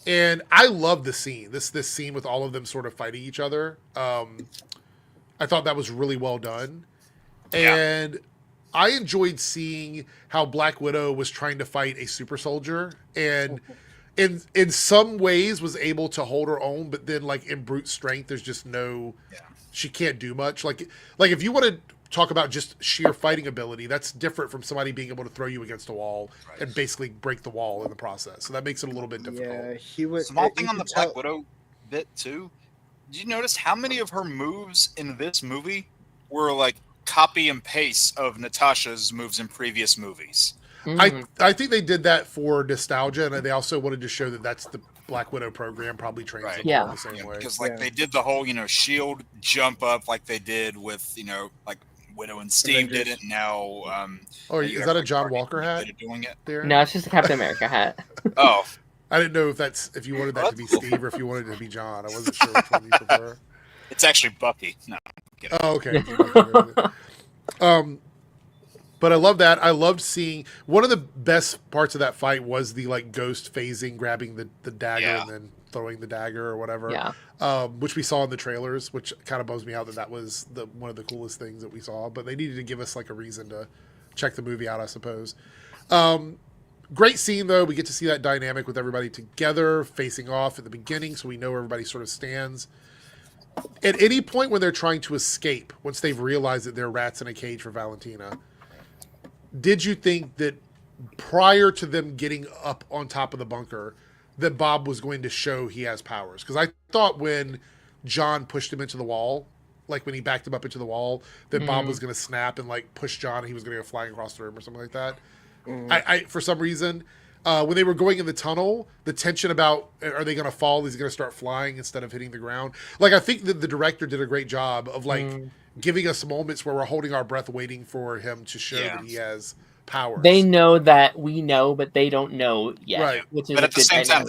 and I love the scene. This scene with all of them sort of fighting each other. I thought that was really well done, and I enjoyed seeing how Black Widow was trying to fight a super soldier, and in some ways was able to hold her own, but then in brute strength, there's just she can't do much. Like if you want to talk about just sheer fighting ability, that's different from somebody being able to throw you against a wall and basically break the wall in the process. So that makes it a little bit difficult. Yeah, he was. Small thing on the Black Widow bit too. Did you notice how many of her moves in this movie were copy and paste of Natasha's moves in previous movies? Mm-hmm. I think they did that for nostalgia, and they also wanted to show that that's the Black Widow program probably trains them all the same way. Because they did the whole shield jump up like they did with Widow and Steve did it. Now, is that a John Walker hat? Doing it there? No, it's just a Captain America hat. Oh, I didn't know if you wanted that to be Steve or if you wanted it to be John. I wasn't sure which one you prefer. It's actually Bucky. No, Oh, okay. But I love that. I loved seeing one of the best parts of that fight was the like ghost phasing, grabbing the dagger and then throwing the dagger or whatever. Yeah. Which we saw in the trailers, which kind of bums me out that was one of the coolest things that we saw. But they needed to give us like a reason to check the movie out, I suppose. Great scene though. We get to see that dynamic with everybody together facing off at the beginning, so we know where everybody sort of stands. At any point when they're trying to escape, once they've realized that they're rats in a cage for Valentina, did you think that prior to them getting up on top of the bunker that Bob was going to show he has powers? Because I thought when John pushed him into the wall, like when he backed him up into the wall, that Bob was going to snap and like push John and he was going to go flying across the room or something like that. I for some reason, when they were going in the tunnel, the tension about are they going to fall? Is he going to start flying instead of hitting the ground? Like I think that the director did a great job of like giving us moments where we're holding our breath, waiting for him to show that he has powers. They know that we know, but they don't know yet. Right. Which is but at the same time,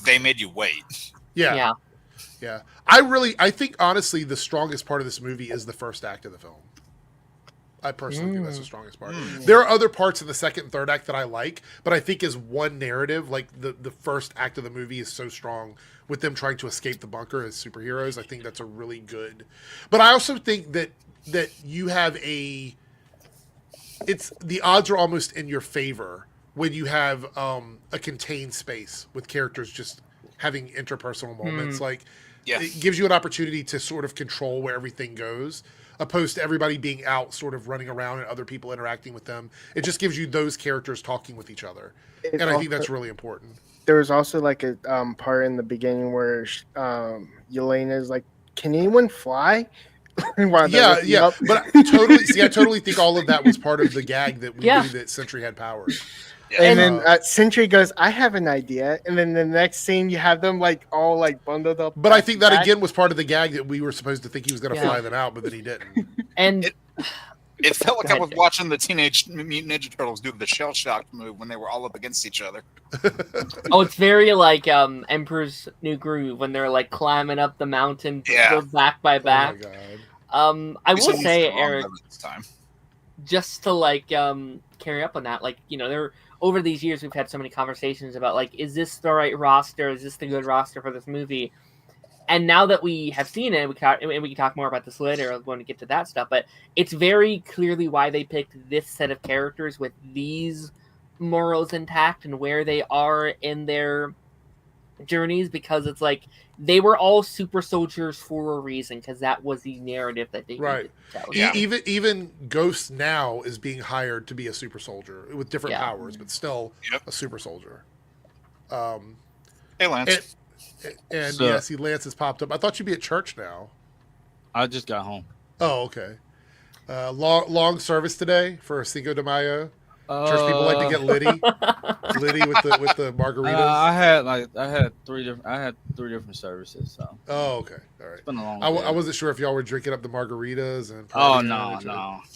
they made you wait. Yeah. I think honestly, the strongest part of this movie is the first act of the film. I personally think that's the strongest part. There are other parts in the second and third act that I like, but I think as one narrative, like the first act of the movie is so strong with them trying to escape the bunker as superheroes. I think that's a really good. But I also think that you have the odds are almost in your favor when you have a contained space with characters just having interpersonal moments. Like it gives you an opportunity to sort of control where everything goes, opposed to everybody being out sort of running around and other people interacting with them. It just gives you those characters talking with each other. And I think that's really important. There was also like a part in the beginning where Yelena is like, can anyone fly? But I totally think all of that was part of the gag that we knew that Sentry had powers. And then Sentry goes, I have an idea. And then the next scene, you have them like all like bundled up. But I think that again was part of the gag that we were supposed to think he was going to fly them out, but then he didn't. And it felt like I was watching the Teenage Mutant Ninja Turtles do the shell shock move when they were all up against each other. It's very like Emperor's New Groove when they're like climbing up the mountain, go back by back. Oh my God. I will say, Eric, just to like carry up on that, like over these years we've had so many conversations about like, is this the right roster? Is this the good roster for this movie? And now that we have seen it, we can talk more about this later when we get to that stuff, but it's very clearly why they picked this set of characters with these morals intact and where they are in their journeys, because it's like they were all super soldiers for a reason, because that was the narrative that they needed to tell. Even Ghost now is being hired to be a super soldier with different powers, but still a super soldier. Hey, Lance. And see, Lance has popped up. I thought you'd be at church now. I just got home. Oh, okay. Long service today for Cinco de Mayo. Church people like to get litty with the margaritas. I had three different services. So. Oh, okay, all right. It's been a long I wasn't sure if y'all were drinking up the margaritas and. No.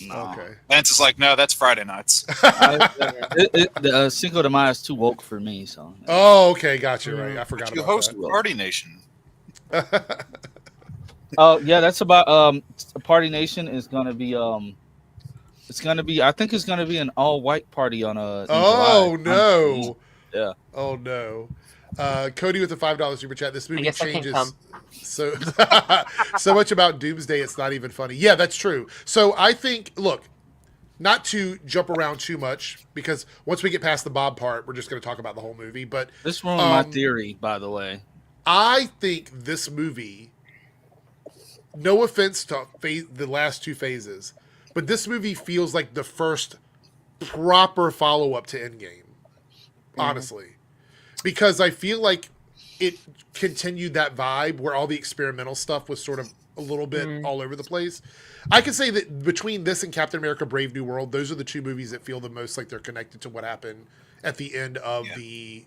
Okay. Lance is like, no, that's Friday nights. The Cinco de Mayo is too woke for me. So. Oh, okay, gotcha. Right, I forgot about that. You host Party Nation. That's about Party Nation is gonna be It's gonna be. I think it's gonna be an all-white party on a. Oh July. no! Yeah. Oh no! Cody with the $5 super chat. This movie changes so so much about Doomsday. It's not even funny. Yeah, that's true. So I think, look, not to jump around too much, because once we get past the Bob part, we're just going to talk about the whole movie. But this ruined my theory, by the way. I think this movie. No offense to the last two phases. But this movie feels like the first proper follow-up to Endgame, honestly. Because I feel like it continued that vibe where all the experimental stuff was sort of a little bit all over the place. I can say that between this and Captain America Brave New World, those are the two movies that feel the most like they're connected to what happened at the end of the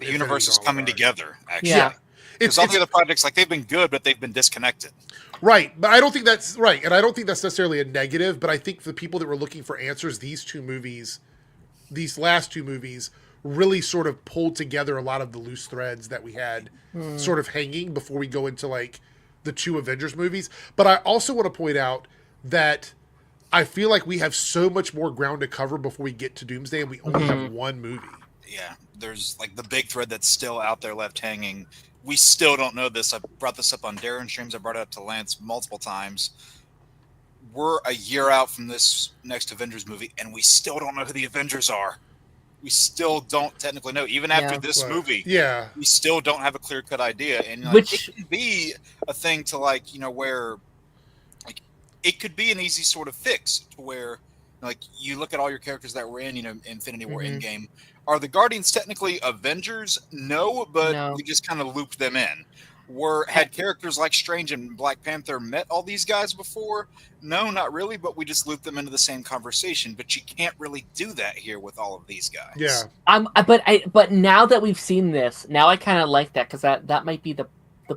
universe is coming together, actually. Yeah. Because all the other projects, like, they've been good, but they've been disconnected. Right, but I don't think that's right, and I don't think that's necessarily a negative, but I think for the people that were looking for answers, these last two movies, really sort of pulled together a lot of the loose threads that we had sort of hanging before we go into, like, the 2 Avengers movies. But I also want to point out that I feel like we have so much more ground to cover before we get to Doomsday, and we only have 1 movie. Yeah, there's like the big thread that's still out there left hanging. We still don't know this. I brought this up on Darren streams. I brought it up to Lance multiple times. We're a year out from this next Avengers movie, and we still don't know who the Avengers are. We still don't technically know. Even after this movie, we still don't have a clear-cut idea. And like, it can be a thing to like, you know, where like it could be an easy sort of fix to where like you look at all your characters that were in, you know, Infinity War, Endgame. Are the Guardians technically Avengers? No, but we just kind of looped them in. Had characters like Strange and Black Panther met all these guys before? No, not really, but we just looped them into the same conversation. But you can't really do that here with all of these guys. Yeah. But now that we've seen this, now I kind of like that because that might be the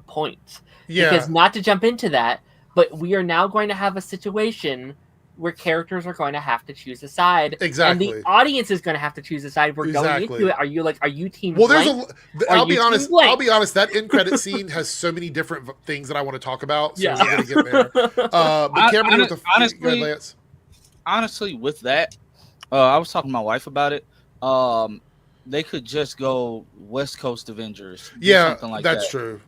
point. Yeah. Because not to jump into that, but we are now going to have a situation where characters are going to have to choose a side. Exactly. And the audience is going to have to choose a side. We're going into it. Are you team Well, blank? I'll be honest, that end credit scene has so many different things that I want to talk about. So we're going to get there. But Cameron, honestly, with that, I was talking to my wife about it. They could just go West Coast Avengers. Something like that's true.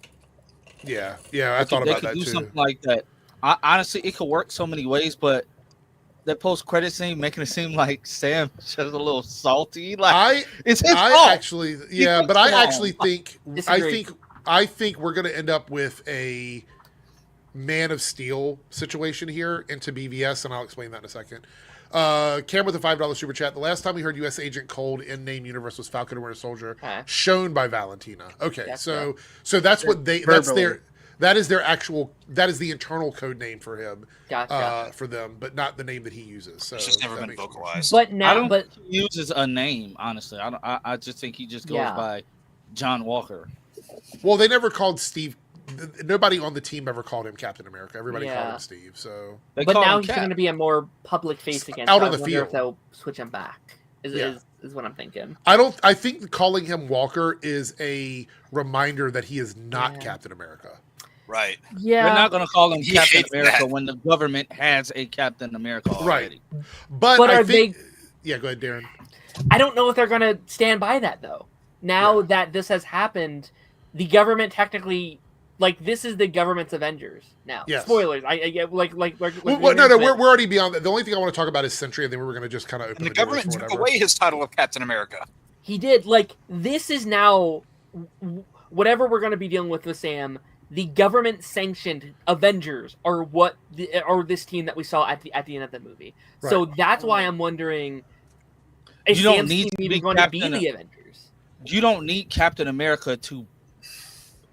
Yeah, I thought about that too. Something like that. Honestly, it could work so many ways, but that post-credit scene making it seem like Sam just a little salty. Like it's his fault. I actually think we're going to end up with a Man of Steel situation here into BVS, and I'll explain that in a second. Cam with a $5 super chat. The last time we heard U.S. Agent Cold in name universe was Falcon and Winter Soldier, shown by Valentina. Okay, so that's what that is the internal code name for him, for them, but not the name that he uses. So it's just never been vocalized. But now, I don't think he uses a name. Honestly, I just think he just goes by John Walker. Well, they never called Steve. Nobody on the team ever called him Captain America. Everybody called him Steve. So, but now he's going to be a more public face again. Out on the field. If they'll switch him back. Is what I'm thinking. I think calling him Walker is a reminder that he is not Captain America. Right. Yeah. They're not going to call him Captain America when the government has a Captain America already. Right. But I think. Yeah, go ahead, Darren. I don't know if they're going to stand by that though. Now that this has happened, the government technically. Like this is the government's Avengers now. Yes. Spoilers. We're already beyond that. The only thing I want to talk about is Sentry, and then we were going to just kind of open the government took away his title of Captain America. He did. Like this is now whatever we're going to be dealing with Sam. The government sanctioned Avengers are what or this team that we saw at the end of the movie. Right. So that's why I'm wondering. Is Sam's team even going to be the Avengers? You don't need Captain America to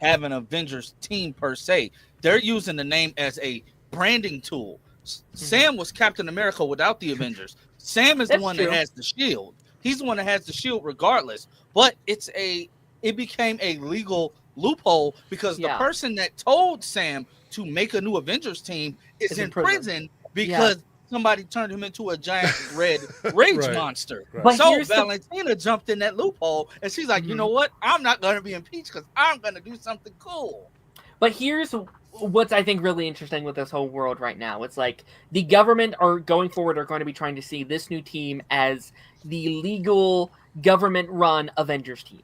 have an Avengers team per se. They're using the name as a branding tool. Sam was Captain America without the Avengers. Sam is the one that has the shield. He's the one that has the shield regardless. But it became a legal loophole because the person that told Sam to make a new Avengers team is in prison because somebody turned him into a giant red rage monster. Right. So Valentina jumped in that loophole, and she's like, you know what? I'm not going to be impeached because I'm going to do something cool. But here's what's, I think, really interesting with this whole world right now. It's like the government are going forward are going to be trying to see this new team as the legal government-run Avengers team.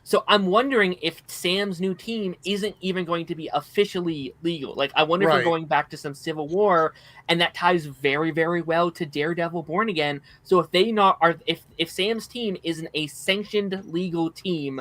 So I'm wondering if Sam's new team isn't even going to be officially legal. Like, I wonder if we're going back to some Civil War, and that ties very, very well to Daredevil Born Again. So if Sam's team isn't a sanctioned legal team,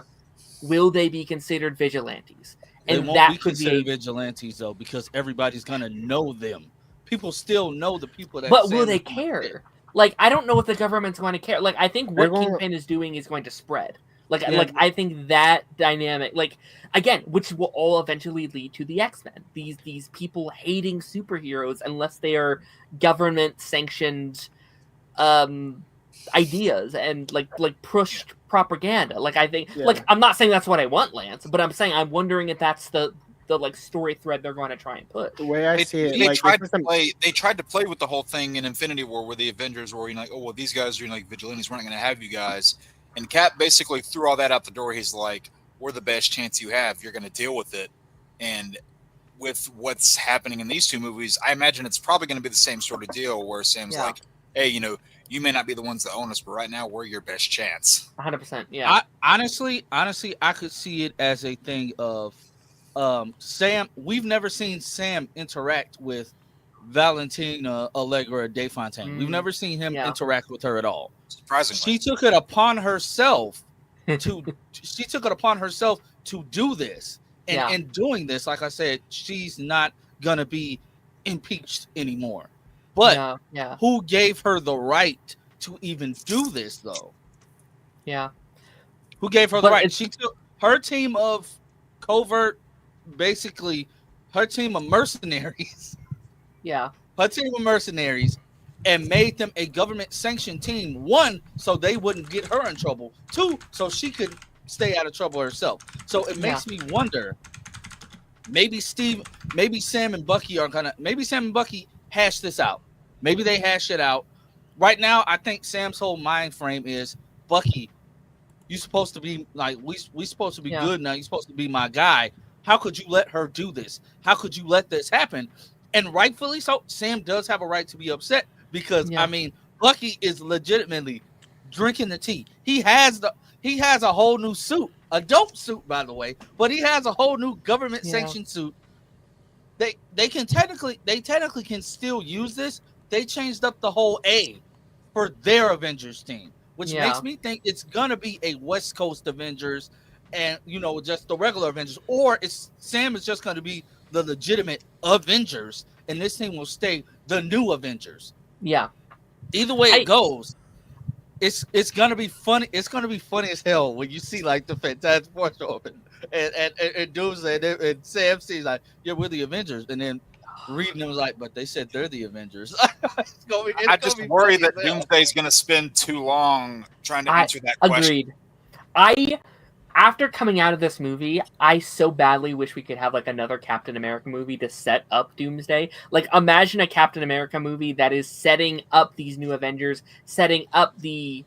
will they be considered vigilantes? And they won't be considered vigilantes though, because everybody's gonna know them. People still know the people that. But will they care? Like, I don't know if the government's going to care. Like, I think what Kingpin is doing is going to spread. Like I think that dynamic, like, again, which will all eventually lead to the X-Men. These people hating superheroes unless they are government sanctioned ideas and like pushed propaganda. Like, I think like, I'm not saying that's what I want, Lance, but I'm saying I'm wondering if that's the like story thread they're going to try and put. The way I see it, they tried to play with the whole thing in Infinity War where the Avengers were like, oh well, these guys are like vigilantes, we're not going to have you guys. And Cap basically threw all that out the door. He's like, we're the best chance you have. You're going to deal with it. And with what's happening in these two movies, I imagine it's probably going to be the same sort of deal where Sam's like, hey, you may not be the ones that own us, but right now we're your best chance. 100%. Yeah. Honestly, I could see it as a thing of Sam. We've never seen Sam interact with Valentina, Allegra, DeFontaine. We've never seen him interact with her at all. Surprisingly, she took it upon herself to do this, and in doing this, like I said, she's not gonna be impeached anymore. But who gave her the right to even do this, though? Yeah. Who gave her the right? She took her team of covert, basically her team of mercenaries. Yeah. Her team of mercenaries, and made them a government-sanctioned team. 1, so they wouldn't get her in trouble. 2, so she could stay out of trouble herself. So it makes me wonder. Maybe Sam and Bucky hash this out. Maybe they hash it out. Right now, I think Sam's whole mind frame is, Bucky, you're supposed to be like, we supposed to be good now. You're supposed to be my guy. How could you let her do this? How could you let this happen? And rightfully so, Sam does have a right to be upset because I mean, Bucky is legitimately drinking the tea. He has a whole new suit, a dope suit, by the way, but he has a whole new government sanctioned suit. They technically can still use this. They changed up the whole A for their Avengers team, which makes me think it's gonna be a West Coast Avengers, and just the regular Avengers, or Sam is just gonna be the legitimate Avengers, and this thing will stay the new Avengers. Yeah. Either way it goes, it's gonna be funny. It's gonna be funny as hell when you see like the Fantastic Four show up and Doomsday and Sam sees like, yeah, we're the Avengers, and then reading it was like, but they said they're the Avengers. I just worry that Doomsday's gonna spend too long trying to answer that question. Agreed. After coming out of this movie, I so badly wish we could have like another Captain America movie to set up Doomsday. Like, imagine a Captain America movie that is setting up these new Avengers, setting up the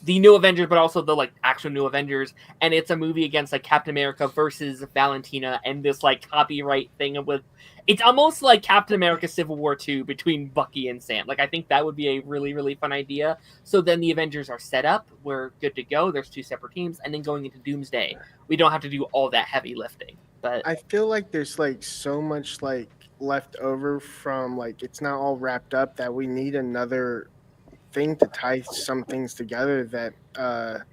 new Avengers, but also the like actual new Avengers, and it's a movie against like Captain America versus Valentina, and this like copyright thing with. It's almost like Captain America Civil War 2 between Bucky and Sam. Like, I think that would be a really, really fun idea. So then the Avengers are set up. We're good to go. There's 2 separate teams. And then going into Doomsday, we don't have to do all that heavy lifting. But I feel like there's like so much like left over from like it's not all wrapped up that we need another thing to tie some things together that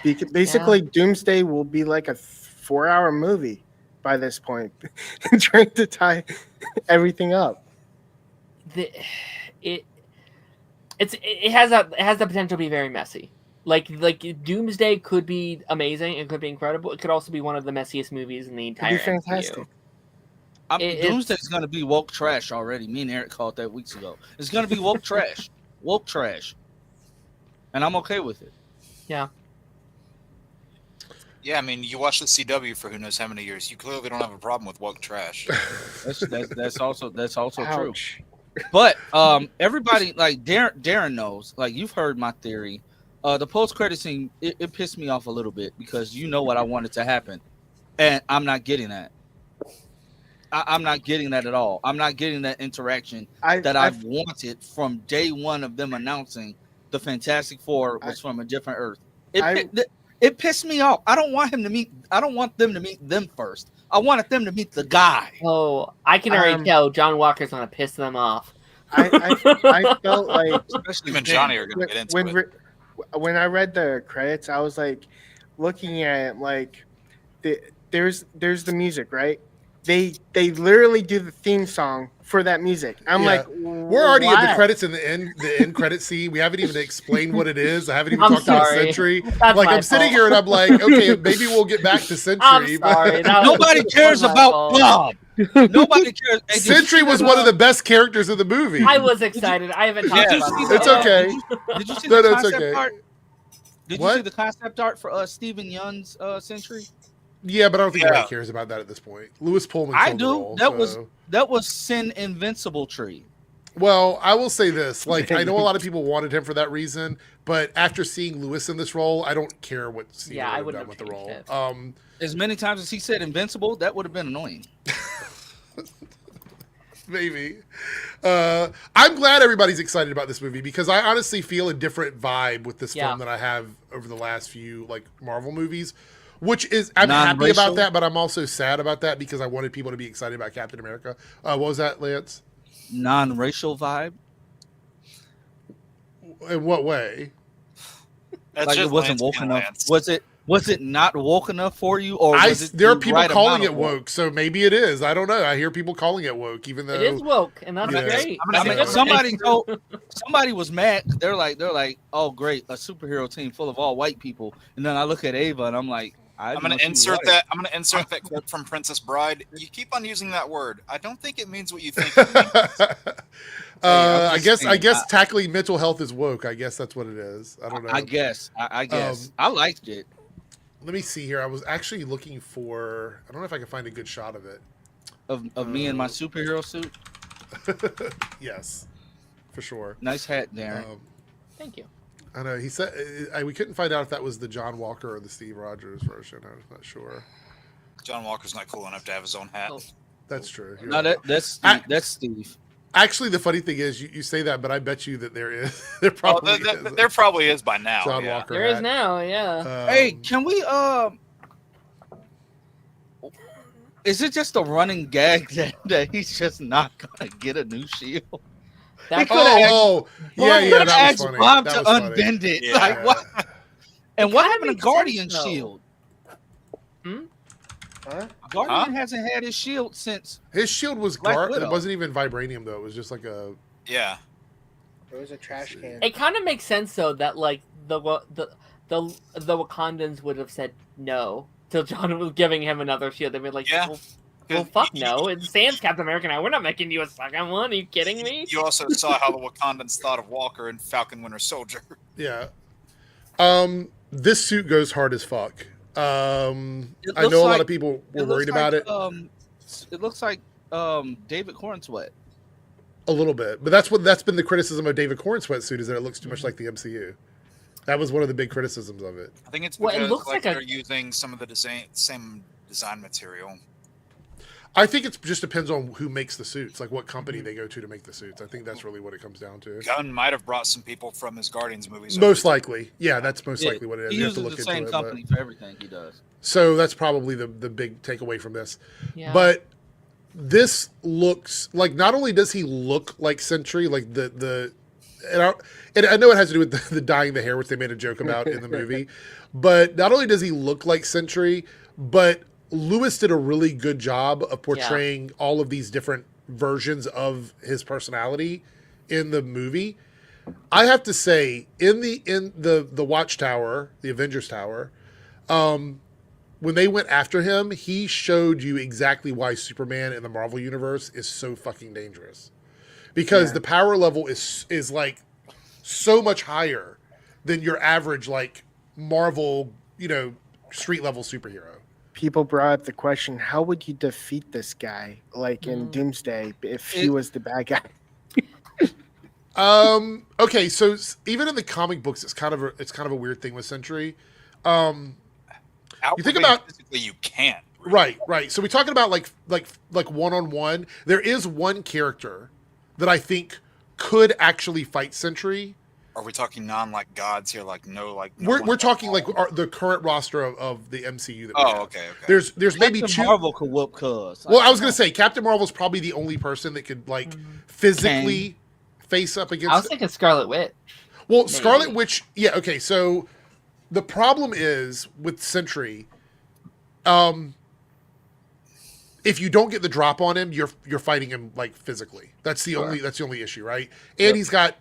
basically Doomsday will be like a 4-hour movie by this point, trying to tie everything up. It has the potential to be very messy. Like Doomsday could be amazing. It could be incredible. It could also be one of the messiest movies in the entire MCU. Fantastic. Doomsday's going to be woke trash already. Me and Eric called that weeks ago. It's going to be woke trash. Woke trash. And I'm okay with it. Yeah. Yeah, I mean, you watch the CW for who knows how many years. You clearly don't have a problem with woke trash. That's also true. But everybody, like Darren knows. Like, you've heard my theory. The post-credit scene, it pissed me off a little bit because you know what I wanted to happen, and I'm not getting that. I'm not getting that at all. I'm not getting that interaction that I've wanted from day one of them announcing the Fantastic Four was from a different Earth. It pissed me off. I don't want them to meet them first. I wanted them to meet the guy. Oh, I can already tell John Walker's gonna piss them off. I felt like, especially when Johnny are gonna get into it. When I read the credits, I was like looking at it, like there's the music, right? They literally do the theme song for that music. I'm like, we're already at the credits in the end credit scene. We haven't even explained what it is. I haven't even talked about Sentry. Like, I'm sitting here and I'm like, okay, maybe we'll get back to Sentry. I'm sorry. Nobody cares about Bob. Nobody cares. Hey, Sentry was one of the best characters of the movie. I was excited. I haven't talked about it. It's okay. Did you see the concept okay. art? Did you see the concept art for Stephen Yeun's Sentry? Yeah, but I don't think anybody cares about that at this point. Lewis Pullman. I do. That was Sin Invincible Tree. Well, I will say this: like, I know a lot of people wanted him for that reason, but after seeing Lewis in this role, I don't care what Stephen would have done with the role. As many times as he said "invincible," that would have been annoying. Maybe. I'm glad everybody's excited about this movie because I honestly feel a different vibe with this film than I have over the last few like Marvel movies, which is I'm happy about that, but I'm also sad about that because I wanted people to be excited about Captain America. What was that, Lance? Non-racial vibe. In what way? That's Like just it wasn't woke enough. Was it not woke enough for you, or was it there are people right calling it woke? woke, so maybe it is. I don't know. I hear people calling it woke, even though it is woke, and that's great. I mean, somebody was mad. They're like, oh great, a superhero team full of all white people, and then I look at Ava and I'm like, I'm going to insert that. I'm going to insert that quote from Princess Bride. You keep on using that word. I don't think it means what you think it means. I guess tackling mental health is woke. I guess that's what it is. I don't know. I guess. I liked it. Let me see here. I was actually looking for. I don't know if I can find a good shot of it. Of me in my superhero suit. Yes, for sure. Nice hat, Darren. Thank you. I know he said we couldn't find out if that was the John Walker or the Steve Rogers version. I was not sure. John Walker's not cool enough to have his own hat. Oh. That's true. No, that's Steve. That's Steve. Actually, the funny thing is, you say that, but I bet you that there is. There probably is. There probably is by now. John Walker. There is now, yeah. Hey, can we? Is it just a running gag that he's just not gonna get a new shield? Yeah, that was funny. Bob that to was funny. unbend it. Yeah. Like what? And what happened to makes Guardian sense, though. shield? Huh? Guardian hasn't had his shield since. His shield was Black it Widow. wasn't even vibranium though. It was just like a. Yeah. It was a trash can. It kind of makes sense though that like the Wakandans would have said no till John was giving him another shield. They'd be like, Yeah. well, fuck no. It's Sam's Captain America now. We're not making you a second one. Are you kidding me? You also saw how the Wakandans thought of Walker and Falcon Winter Soldier. Yeah. This suit goes hard as fuck. I know a lot of people were worried about it. It looks like David Cornsweet. A little bit, but that's been the criticism of David Corn's sweatsuit is that it looks too much like the MCU. That was one of the big criticisms of it. I think it's because it looks like they're using some of the same design material. I think it just depends on who makes the suits, like what company they go to make the suits. I think that's really what it comes down to. Gunn might have brought some people from his Guardians movies. Most likely, yeah, that's most likely what it is. He You have to uses look the into same it, company for everything he does. so that's probably the big takeaway from this. Yeah. But this looks like not only does he look like Sentry, like and I know it has to do with the dyeing the hair, which they made a joke about in the movie, but not only does he look like Sentry, but Lewis did a really good job of portraying all of these different versions of his personality in the movie. I have to say, in the Watchtower, the Avengers Tower, when they went after him, he showed you exactly why Superman in the Marvel universe is so fucking dangerous. Because the power level is like so much higher than your average like Marvel, street level superhero. People brought up the question, how would you defeat this guy like in Doomsday if he was the bad guy? Okay, so even in the comic books it's kind of a weird thing with Sentry. You think about physically, you can't. Right. So we're talking about like one-on-one. There is one character that I think could actually fight Sentry. Are we talking non-like gods here? Like no, like We're talking like the current roster of the MCU. That we have. Okay. There's maybe Captain two. Marvel could whoop Cuz. Well, I was gonna say Captain Marvel's probably the only person that could like physically face up against. I was thinking Scarlet Witch. Well, maybe. Scarlet Witch. Yeah. Okay. So the problem is with Sentry. If you don't get the drop on him, you're fighting him like physically. That's the only issue, right? And he's got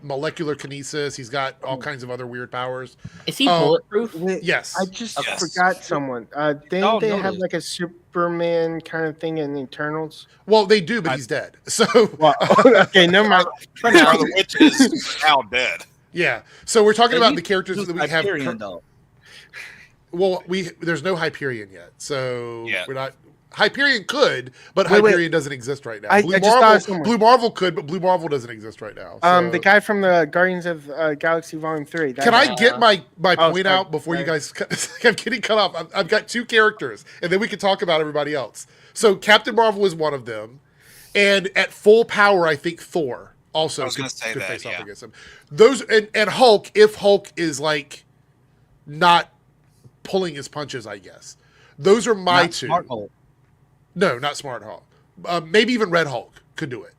molecular kinesis. He's got all kinds of other weird powers. Is he bulletproof? Yes. I just forgot someone. Didn't they have like a Superman kind of thing in Eternals? Well, they do, but he's dead. So okay, never mind. Scarlet Witch is now dead. Yeah. So we're talking about the characters that we have. Hyperion, though. Well, there's no Hyperion yet, so we're not. Hyperion could, but Wait. Hyperion doesn't exist right now. I just thought of someone. Blue Marvel could, but Blue Marvel doesn't exist right now. The guy from the Guardians of Galaxy Volume 3. Can I get my point sorry, out before you guys? I'm getting cut off. I've got 2 characters, and then we can talk about everybody else. So Captain Marvel is one of them, and at full power, I think Thor also could face off against him. Those and Hulk, if Hulk is like not pulling his punches, I guess. Those are my Not 2. Smart Hulk. No, not Smart Hulk. Maybe even Red Hulk could do it.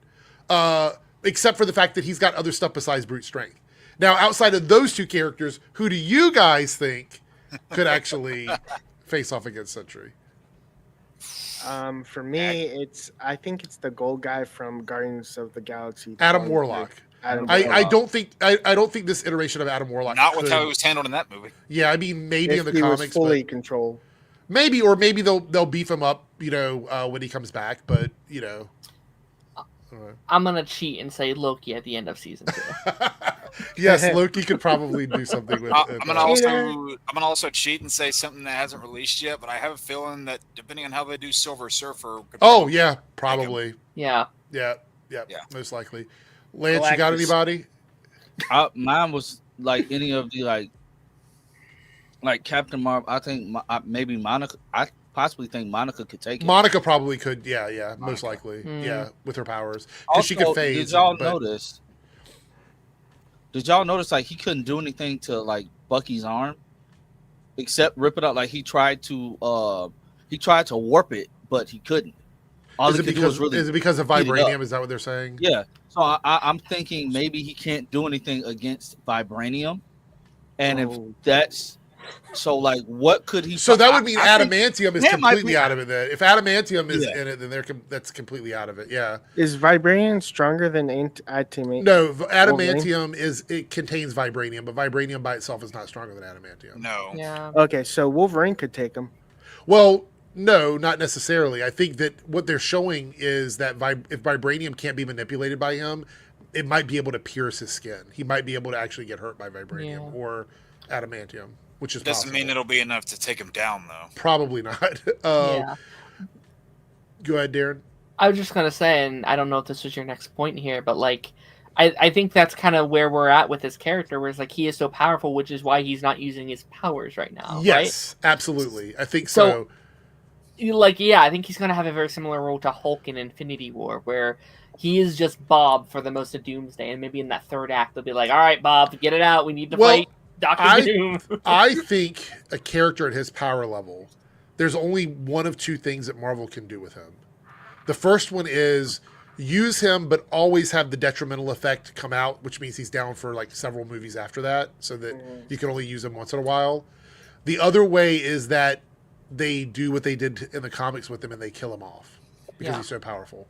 Except for the fact that he's got other stuff besides brute strength. Now, outside of those 2 characters, who do you guys think could actually face off against Sentry? For me, I think it's the gold guy from Guardians of the Galaxy. Adam Warlock. I don't think this iteration of Adam Warlock. Not with how he was handled in that movie. Yeah, I mean maybe if in the he comics, was fully controlled. Maybe they'll beef him up, when he comes back. But I'm gonna cheat and say Loki at the end of season 2. Yes, Loki could probably do something with. I'm gonna also cheat and say something that hasn't released yet, but I have a feeling that depending on how they do Silver Surfer. Yeah, probably. Yeah, most likely. Lance, you got anybody? Mine was like any of the like Captain Marvel. I think maybe Monica. I possibly think Monica could take it. Monica probably could. Yeah, most likely. Yeah, with her powers, because she could phase. Did y'all notice? Did y'all notice like he couldn't do anything to like Bucky's arm, except rip it out? Like he tried to warp it, but he couldn't. Is it because of vibranium? Is that what they're saying? Yeah. So I'm thinking maybe he can't do anything against vibranium, and if that's so, like, what could he? So that would mean adamantium is completely out of it. Then, if adamantium is in it, then that's completely out of it. Yeah. Is vibranium stronger than adamantium? No, adamantium it contains vibranium, but vibranium by itself is not stronger than adamantium. No. Yeah. Okay, so Wolverine could take him. Well, no, not necessarily. I think that what they're showing is that if vibranium can't be manipulated by him, it might be able to pierce his skin. He might be able to actually get hurt by vibranium or adamantium, which is doesn't mean it'll be enough to take him down, though. Probably not. Yeah. Go ahead, Darren. I was just gonna say, and I don't know if this was your next point here, but like, I think that's kind of where we're at with this character, where it's like he is so powerful, which is why he's not using his powers right now. Yes, right? Absolutely. I think so. I think he's gonna have a very similar role to Hulk in Infinity War, where he is just Bob for the most of Doomsday, and maybe in that 3rd act they'll be like, "All right, Bob, get it out. We need to fight Doctor Doom." I think a character at his power level, there's only one of 2 things that Marvel can do with him. The first one is use him, but always have the detrimental effect come out, which means he's down for like several movies after that, so that you can only use him once in a while. The other way is that they do what they did in the comics with him and they kill him off because he's so powerful.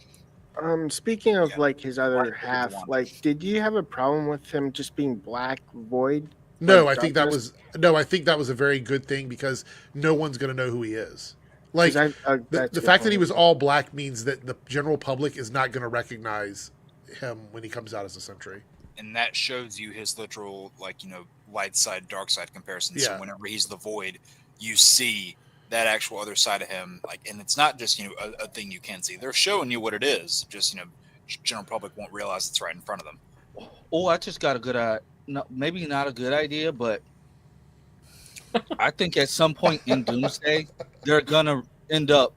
Speaking of like his other half, like, did you have a problem with him just being Black Void? No, I think that was a very good thing because no one's going to know who he is. Like the fact that he was all black means that the general public is not going to recognize him when he comes out as a Sentry. And that shows you his literal, light side, dark side comparison. So whenever he's the Void, you see that actual other side of him, and it's not just a thing you can see. They're showing you what it is. Just general public won't realize it's right in front of them. Oh, I just got a good idea. No, maybe not a good idea, but I think at some point in Doomsday, they're gonna end up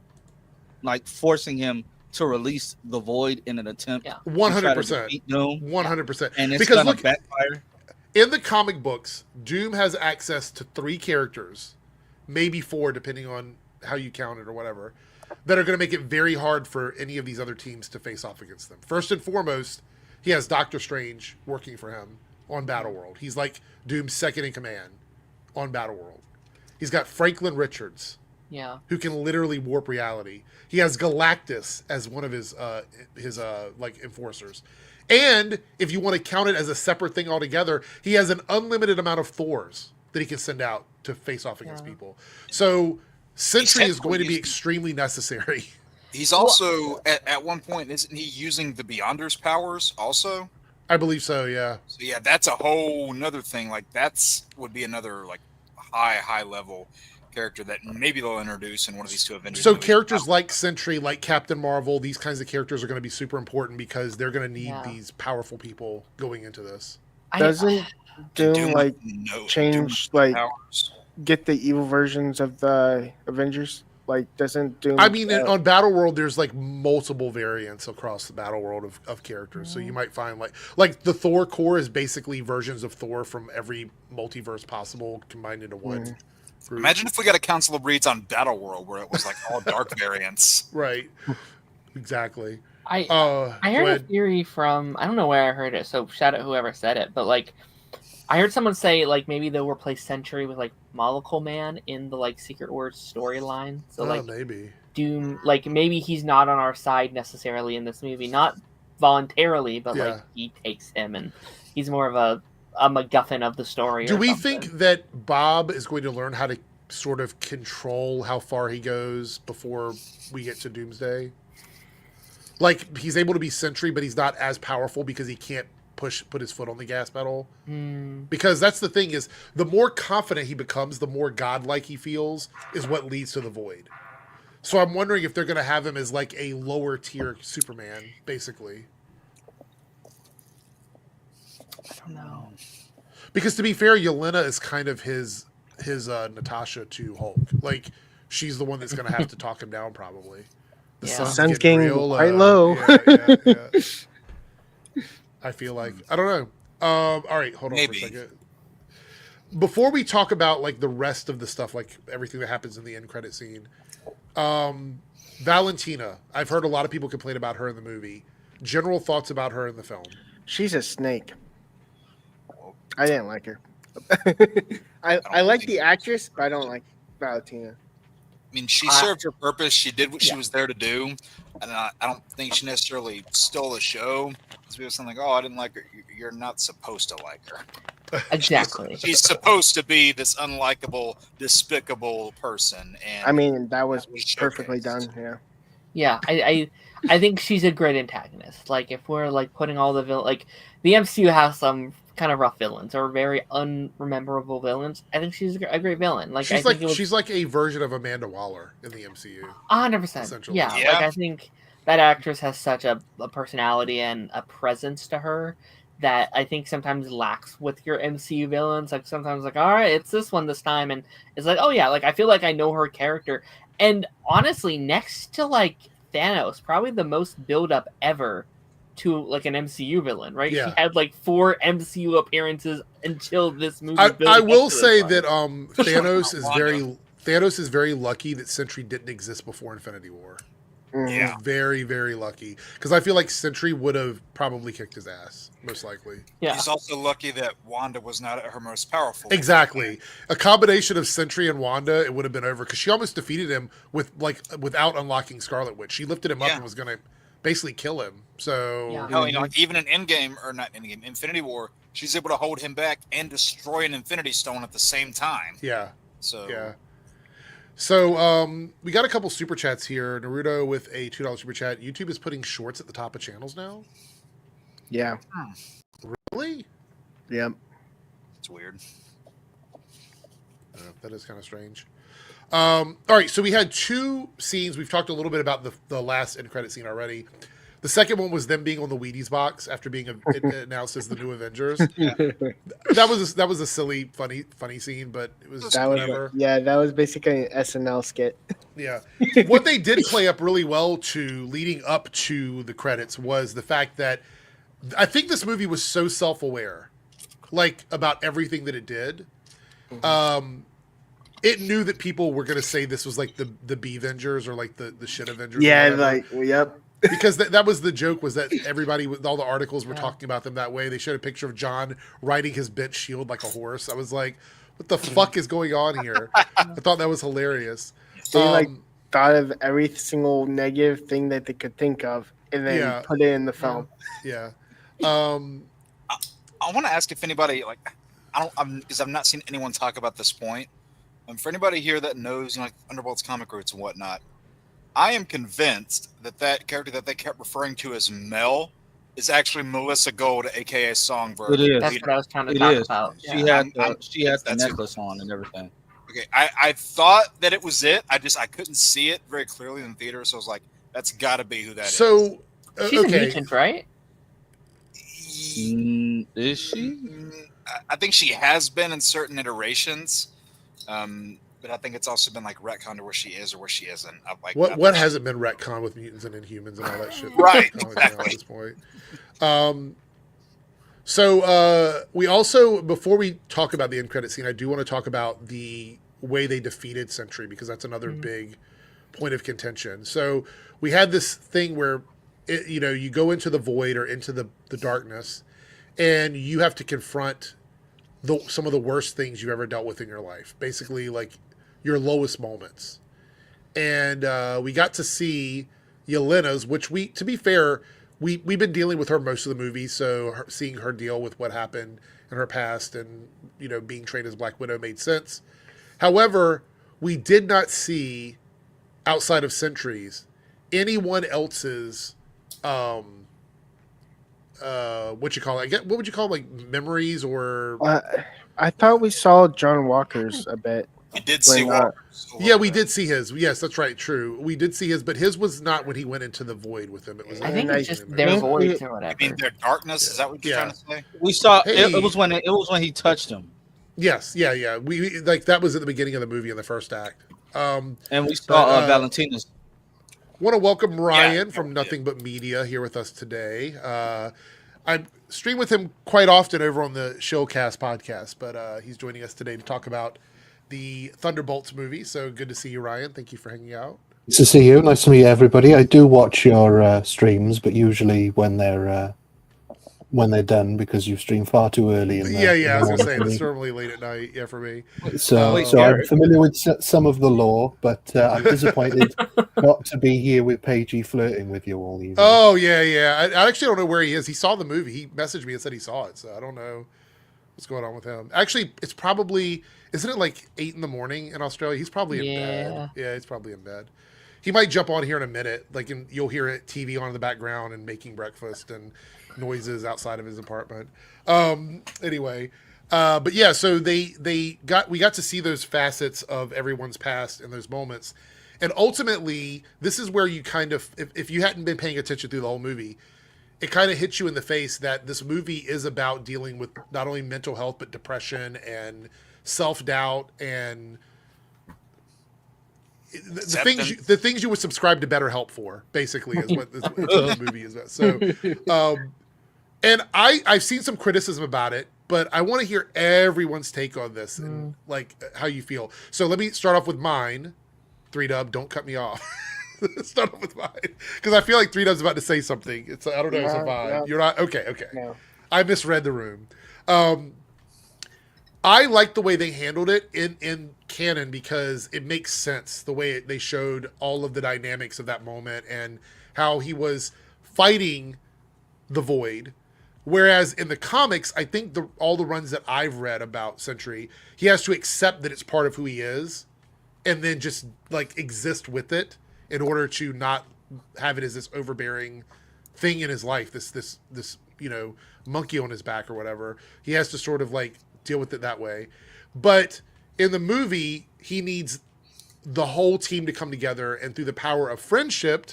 forcing him to release the Void in an attempt. 100%. 100%. And it's gonna backfire. In the comic books, Doom has access to 3 characters, maybe 4, depending on how you count it or whatever, that are going to make it very hard for any of these other teams to face off against them. First and foremost, he has Doctor Strange working for him on Battleworld. He's like Doom's second in command on Battleworld. He's got Franklin Richards, who can literally warp reality. He has Galactus as one of his enforcers. And if you want to count it as a separate thing altogether, he has an unlimited amount of Thors that he can send out to face off against people. So Sentry is going to be extremely necessary. He's also, at one point, isn't he using the Beyonders' powers also? I believe so, yeah. So yeah, that's a whole nother thing. Would be another high level. character that maybe they'll introduce in one of these two Avengers So movies. characters like Sentry, like Captain Marvel, these kinds of characters are going to be super important because they're going to need these powerful people going into this. Doesn't Doom like no, change Doom like powers. get the evil versions of the Avengers? Like, doesn't Doom? I mean, on Battle World, there's like multiple variants across the Battle World of characters. So you might find like the Thor core is basically versions of Thor from every multiverse possible combined into one. Group. Imagine if we got a Council of Reeds on Battle World where it was like all dark variants. Right. Exactly. I heard a theory from, I don't know where I heard it, so shout out whoever said it, but like I heard someone say like maybe they'll replace Sentry with like Molecule Man in the like Secret Wars storyline. So like maybe Doom, like maybe he's not on our side necessarily in this movie, not voluntarily, but like he takes him and he's more of a MacGuffin of the story. Do we think that Bob is going to learn how to sort of control how far he goes before we get to Doomsday? Like he's able to be Sentry, but he's not as powerful because he can't put his foot on the gas pedal. Because that's the thing is the more confident he becomes, the more godlike he feels is what leads to the Void. So I'm wondering if they're going to have him as like a lower tier Superman, basically. I don't know. Because to be fair, Yelena is kind of his Natasha to Hulk. Like she's the one that's going to have to talk him down probably. The sun's getting real, quite low. Yeah. I feel like I don't know. All right, hold on for a second. Before we talk about like the rest of the stuff, like everything that happens in the end credit scene, Valentina. I've heard a lot of people complain about her in the movie. General thoughts about her in the film? She's a snake. I didn't like her. I like the actress, but I don't like Valentina. I mean, she served her purpose. She did what she was there to do, and I don't think she necessarily stole the show. Because people something like, "Oh, I didn't like her." You're not supposed to like her. Exactly. She's supposed to be this unlikable, despicable person, and I mean, that was perfectly done. Yeah. I think she's a great antagonist. Like if we're like putting all the like the MCU has some kind of rough villains or very unrememberable villains. I think she's a great villain. Like she's like a version of Amanda Waller in the MCU. 100%. Yeah. Like I think that actress has such a personality and a presence to her that I think sometimes lacks with your MCU villains. Like sometimes like, all right, it's this one this time, and it's like, oh yeah, like I feel like I know her character. And honestly, next to like Thanos, probably the most build up ever to like an MCU villain, right? Yeah. She had like 4 MCU appearances until this movie. I will say that Thanos is very lucky that Sentry didn't exist before Infinity War. Yeah, very, very lucky. Because I feel like Sentry would have probably kicked his ass, most likely. Yeah. He's also lucky that Wanda was not at her most powerful. Exactly. A combination of Sentry and Wanda, it would have been over. Because she almost defeated him without unlocking Scarlet Witch. She lifted him up and was going to basically kill him. So hell, like even in Infinity War, she's able to hold him back and destroy an Infinity Stone at the same time. Yeah. So So we got a couple super chats here. Naruto with a $2 super chat. YouTube is putting shorts at the top of channels now. Yeah. Really? Yep. It's weird. That is kind of strange. All right, so we had 2 scenes. We've talked a little bit about the last end credit scene already. The second one was them being on the Wheaties box after being announced as the new Avengers. Yeah. That was a silly, funny scene, but it was whatever. That was basically an SNL skit. Yeah. What they did play up really well to leading up to the credits was the fact that I think this movie was so self-aware, like about everything that it did. It knew that people were going to say this was like the B-Vengers or like the shit Avengers. Yeah, like, yep. Because that was the joke, was that everybody, all the articles were talking about them that way. They showed a picture of John riding his bent shield like a horse. I was like, what the fuck is going on here? I thought that was hilarious. They thought of every single negative thing that they could think of and then put it in the film. Yeah. I want to ask if anybody, because I've not seen anyone talk about this point. For anybody here that knows, Thunderbolts comic roots and whatnot, I am convinced that character that they kept referring to as Mel is actually Melissa Gold, aka Songbird. It is. That's what I was trying to talk about. She had the necklace on and everything. Okay, I thought that it was it. I couldn't see it very clearly in the theater, so I was like, that's got to be who that is. So, She's a okay. mutant, right? Is she? I think she has been in certain iterations, but I think it's also been like retconned to where she is or where she isn't. What hasn't been retconned with mutants and Inhumans and all that shit? Right, At this point. So we also, before we talk about the end credit scene, I do want to talk about the way they defeated Sentry, because that's another big point of contention. So we had this thing where, you go into the void or into the darkness, and you have to confront some of the worst things you've ever dealt with in your life. Basically, like your lowest moments. And we got to see Yelena's, which to be fair, we've been dealing with her most of the movie, so seeing her deal with what happened in her past and, being trained as Black Widow made sense. However, we did not see, outside of Sentry's, anyone else's, what would you call like memories or... I thought we saw John Walker's a bit. We did see Walker's. Yeah, we did see his. Yes, that's right. True. We did see his, but his was not when he went into the void with him. It was. I think it's just their voids or whatever. I mean, their darkness. Is that what you're trying to say? We saw it was when he touched him. Yes. Yeah. We like that was at the beginning of the movie in the first act. And we saw Valentina's. Want to welcome Ryan from Nothing But Media here with us today. I stream with him quite often over on the Showcast podcast, but he's joining us today to talk about the Thunderbolts movie. So good to see you, Ryan. Thank you for hanging out. Nice to see you. Nice to meet everybody. I do watch your streams, but usually when they're done, because you stream far too early. I was going to say, it's normally late at night, for me. So I'm familiar with some of the lore, but I'm disappointed not to be here with Paigey flirting with you all evening. Oh, yeah. I actually don't know where he is. He saw the movie. He messaged me and said he saw it, so I don't know what's going on with him. Actually, it's probably... Isn't it like 8 a.m. in Australia? He's probably in bed. Yeah, he's probably in bed. He might jump on here in a minute. You'll hear it TV on in the background and making breakfast and noises outside of his apartment. Anyway, but yeah, so we got to see those facets of everyone's past and those moments. And ultimately, this is where you kind of, if you hadn't been paying attention through the whole movie, it kind of hits you in the face that this movie is about dealing with not only mental health, but depression and self-doubt and the things you would subscribe to BetterHelp for, basically, is what the movie is about. So, and I've seen some criticism about it, but I want to hear everyone's take on this and like how you feel. So let me start off with mine. 3Dub, don't cut me off. Start off with mine, because I feel like 3Dub's about to say something. I don't know. It's a vibe. No. You're not okay. No. I misread the room. I like the way they handled it in canon, because it makes sense the way they showed all of the dynamics of that moment and how he was fighting the void. Whereas in the comics, I think all the runs that I've read about Sentry, he has to accept that it's part of who he is and then just like exist with it in order to not have it as this overbearing thing in his life, this monkey on his back or whatever. He has to sort of like deal with it that way. But in the movie, he needs the whole team to come together, and through the power of friendship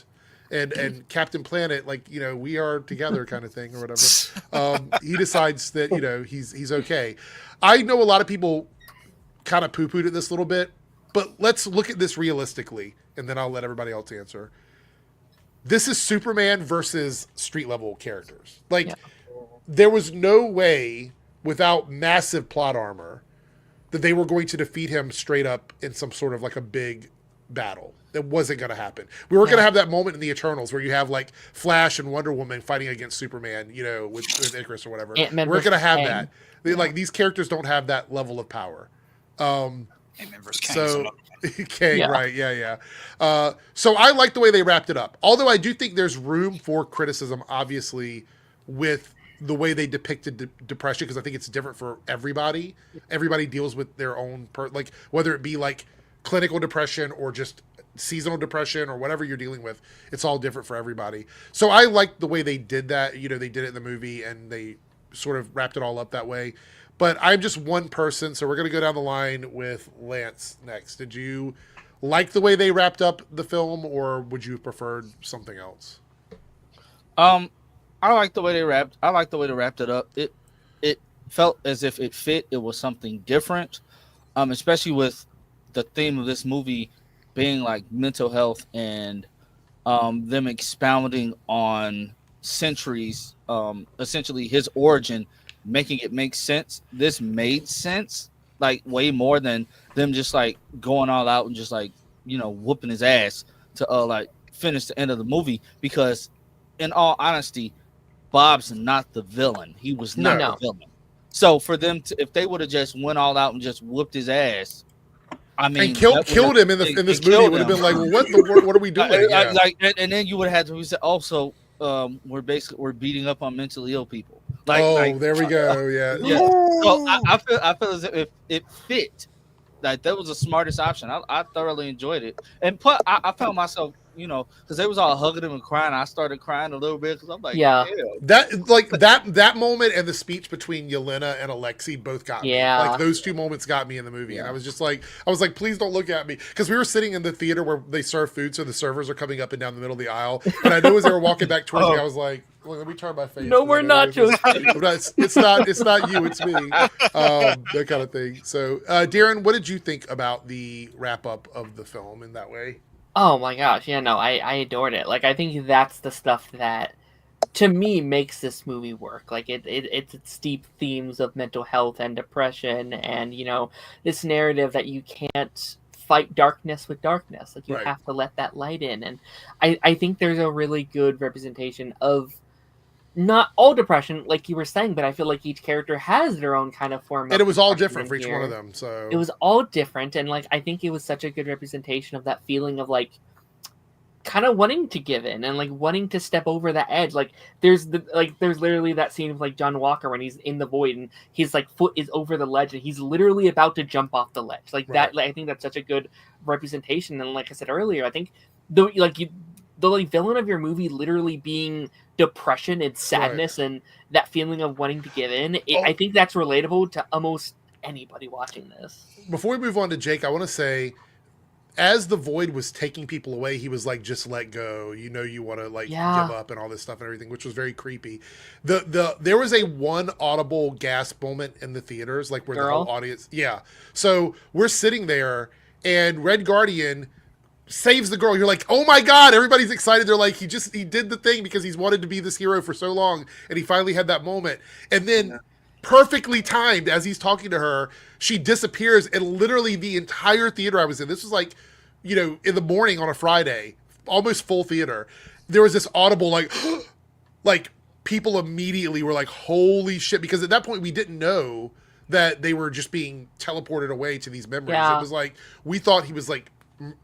and Captain Planet, like, we are together kind of thing or whatever, he decides that, he's okay. I know a lot of people kind of poo-pooed at this a little bit, but let's look at this realistically, and then I'll let everybody else answer. This is Superman versus street level characters. There was no way, without massive plot armor, that they were going to defeat him straight up in some sort of like a big battle. That wasn't going to happen. We were going to have that moment in the Eternals where you have like Flash and Wonder Woman fighting against Superman, with Icarus or whatever. We're going to have that. Like, these characters don't have that level of power. Ant-Man versus Kang. Kang, right? Yeah. So I like the way they wrapped it up. Although I do think there's room for criticism, obviously, with the way they depicted depression, because I think it's different for everybody. Everybody deals with their own, whether it be like clinical depression or just seasonal depression or whatever you're dealing with, it's all different for everybody. So I like the way they did that. They did it in the movie and they sort of wrapped it all up that way. But I'm just one person, so we're going to go down the line with Lance next. Did you like the way they wrapped up the film, or would you have preferred something else? I like the way they wrapped. I like the way they wrapped it up. It felt as if it fit. It was something different. Especially with the theme of this movie being like mental health and them expounding on Sentry's essentially his origin, making it make sense. This made sense like way more than them just like going all out and just like, you know, whooping his ass to like finish the end of the movie, because in all honesty, Bob's not the villain. He was not No. the villain. So for them to, if they would have just went all out and just whooped his ass, I mean, and killed him in this movie, it would have been like, well, what are we doing? Yeah. And then you would have had to say, also, we're beating up on mentally ill people. There we go. Yeah. So I feel as if it fit. Like that was the smartest option. I thoroughly enjoyed it, and I found myself, you know, because they was all hugging him and crying. I started crying a little bit because I'm like, Yeah. that moment and the speech between Yelena and Alexei both got me. Yeah. Like those two moments got me in the movie, and I was just like, please don't look at me, because we were sitting in the theater where they serve food, so the servers are coming up and down the middle of the aisle, and I knew as they were walking back towards me, I was like, well, let me turn my face. No, we're not just. It's not you, it's me. That kind of thing. So, Darren, what did you think about the wrap up of the film in that way? Oh my gosh, yeah, no, I adored it. Like, I think that's the stuff that, to me, makes this movie work. Like, it's deep themes of mental health and depression, and, you know, this narrative that you can't fight darkness with darkness. Like, you Right. have to let that light in. And I think there's a really good representation of not all depression, like you were saying, but I feel like each character has their own kind of form. And it was all depression different for each here. one of them. So It was all different, and like I think it was such a good representation of that feeling of like kind of wanting to give in and like wanting to step over the edge. Like there's literally that scene of like John Walker when he's in the void and his like foot is over the ledge and he's literally about to jump off the ledge. Like that, like, I think that's such a good representation. And like I said earlier, I think the villain of your movie literally being depression and sadness and that feeling of wanting to give in. I think that's relatable to almost anybody watching this. Before we move on to Jake, I want to say, as the void was taking people away, he was like, just let go. You know, you want to like give up and all this stuff and everything, which was very creepy. There was a one audible gasp moment in the theaters, like where the whole audience. Yeah. So we're sitting there and Red Guardian saves the girl. You're like, oh my God, everybody's excited. They're like, he did the thing because he's wanted to be this hero for so long. And he finally had that moment. And then perfectly timed, as he's talking to her, she disappears, and literally the entire theater I was in, this was like, you know, in the morning on a Friday, almost full theater, there was this audible like like people immediately were like, holy shit, because at that point we didn't know that they were just being teleported away to these memories. It was like, we thought he was like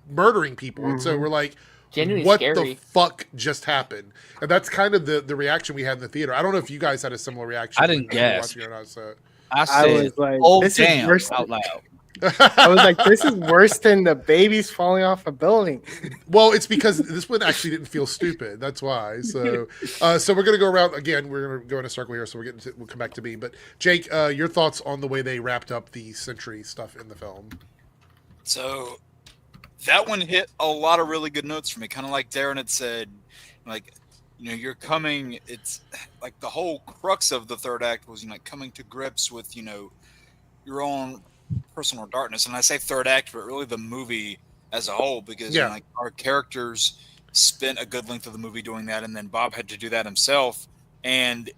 murdering people, and so we're like, genuinely what scary. the fuck just happened? And that's kind of the reaction we had in the theater. I don't know if you guys had a similar reaction. I didn't gasp. Or not, so. I said, was like, "Oh this is damn!" worse out loud. I was like, this is worse than the babies falling off a building. Well, it's because this one actually didn't feel stupid. That's why. So, so we're gonna go around again. We're gonna go in a circle here. So we'll come back to me. But Jake, your thoughts on the way they wrapped up the Sentry stuff in the film? So that one hit a lot of really good notes for me. Kind of like Darren had said, like, you know, you're coming. It's like the whole crux of the third act was, you know, like coming to grips with, you know, your own personal darkness. And I say third act, but really the movie as a whole, because you know, like our characters spent a good length of the movie doing that, and then Bob had to do that himself. And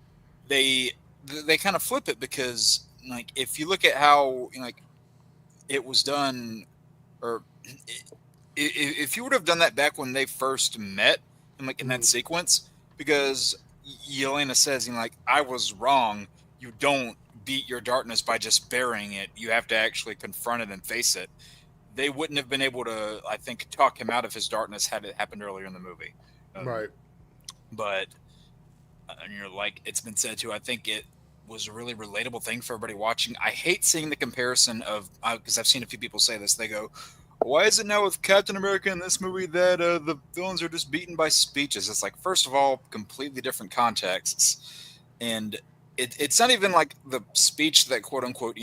they kind of flip it, because like if you look at how, you know, like it was done, or if you would have done that back when they first met, and like in that sequence, because Yelena says, you know, like, I was wrong. You don't beat your darkness by just burying it. You have to actually confront it and face it. They wouldn't have been able to, I think, talk him out of his darkness had it happened earlier in the movie. Right. But you know, like it's been said too, I think it was a really relatable thing for everybody watching. I hate seeing the comparison of, because I've seen a few people say this. They go, why is it now with Captain America in this movie that the villains are just beaten by speeches? It's like, first of all, completely different contexts. And it's not even like the speech that quote unquote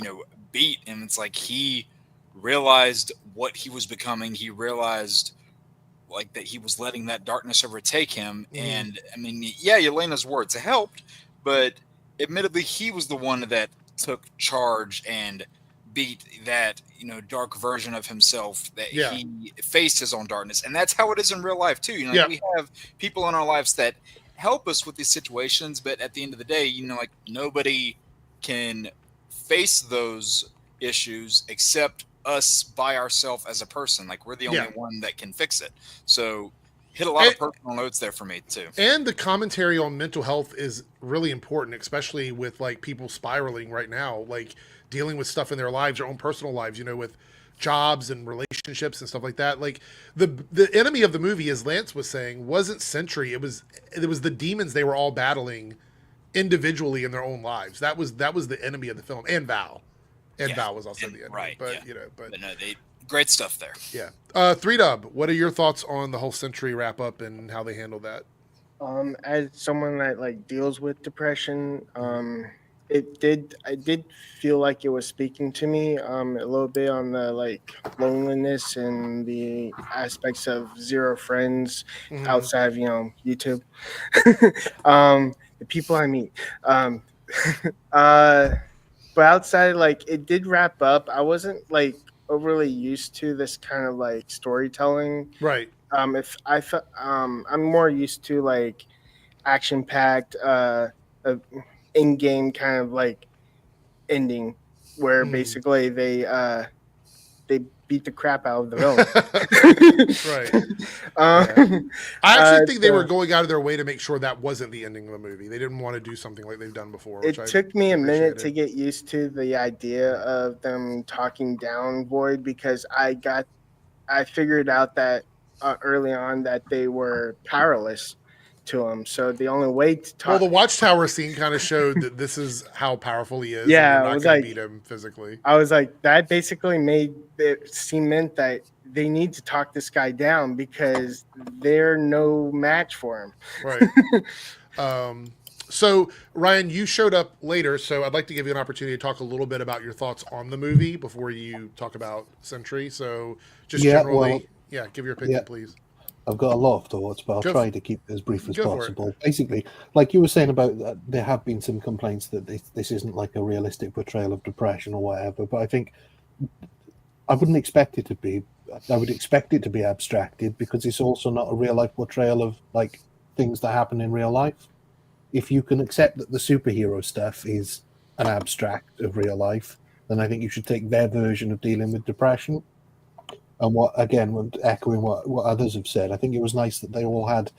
beat him. It's like he realized what he was becoming. He realized like that he was letting that darkness overtake him. And I mean, yeah, Yelena's words helped, but admittedly, he was the one that took charge and beat that dark version of himself that he faced his own darkness. And that's how it is in real life too. We have people in our lives that help us with these situations, but at the end of the day, like nobody can face those issues except us by ourselves as a person. Like we're the only one that can fix it. So hit a lot of personal notes there for me too. And the commentary on mental health is really important, especially with like people spiraling right now, like dealing with stuff in their lives, their own personal lives, with jobs and relationships and stuff like that. Like the enemy of the movie, as Lance was saying, wasn't Sentry. It was the demons they were all battling individually in their own lives. That was the enemy of the film, and Val. And Val was also the enemy. Right. But but no, great stuff there. Yeah. 3Dub, what are your thoughts on the whole Sentry wrap up and how they handled that? As someone that like deals with depression, I did feel like it was speaking to me a little bit on the like loneliness and the aspects of zero friends outside of YouTube. The people I meet. But outside, like it did wrap up. I wasn't like overly used to this kind of like storytelling. Right. If I I'm more used to like action packed, in-game kind of like ending where basically they beat the crap out of the villain. Right. I actually think they were going out of their way to make sure that wasn't the ending of the movie. They didn't want to do something like they've done before. It took me a minute to get used to the idea of them talking down Void because I figured out that early on that they were powerless to him. So the only way to talk. Well, the Watchtower scene kind of showed that this is how powerful he is. Yeah, and I was not like, beat him physically. I was like, that basically made it cement that they need to talk this guy down because they're no match for him. Right. So Ryan, you showed up later, so I'd like to give you an opportunity to talk a little bit about your thoughts on the movie before you talk about Sentry. So just generally, give your opinion, please. I've got a lot of thoughts, but I'll try to keep it as brief as possible. Basically, like you were saying about that, there have been some complaints that this isn't like a realistic portrayal of depression or whatever, but I think I wouldn't expect it to be. I would expect it to be abstracted because it's also not a real-life portrayal of like things that happen in real life. If you can accept that the superhero stuff is an abstract of real life, then I think you should take their version of dealing with depression. And echoing what others have said, I think it was nice that they all had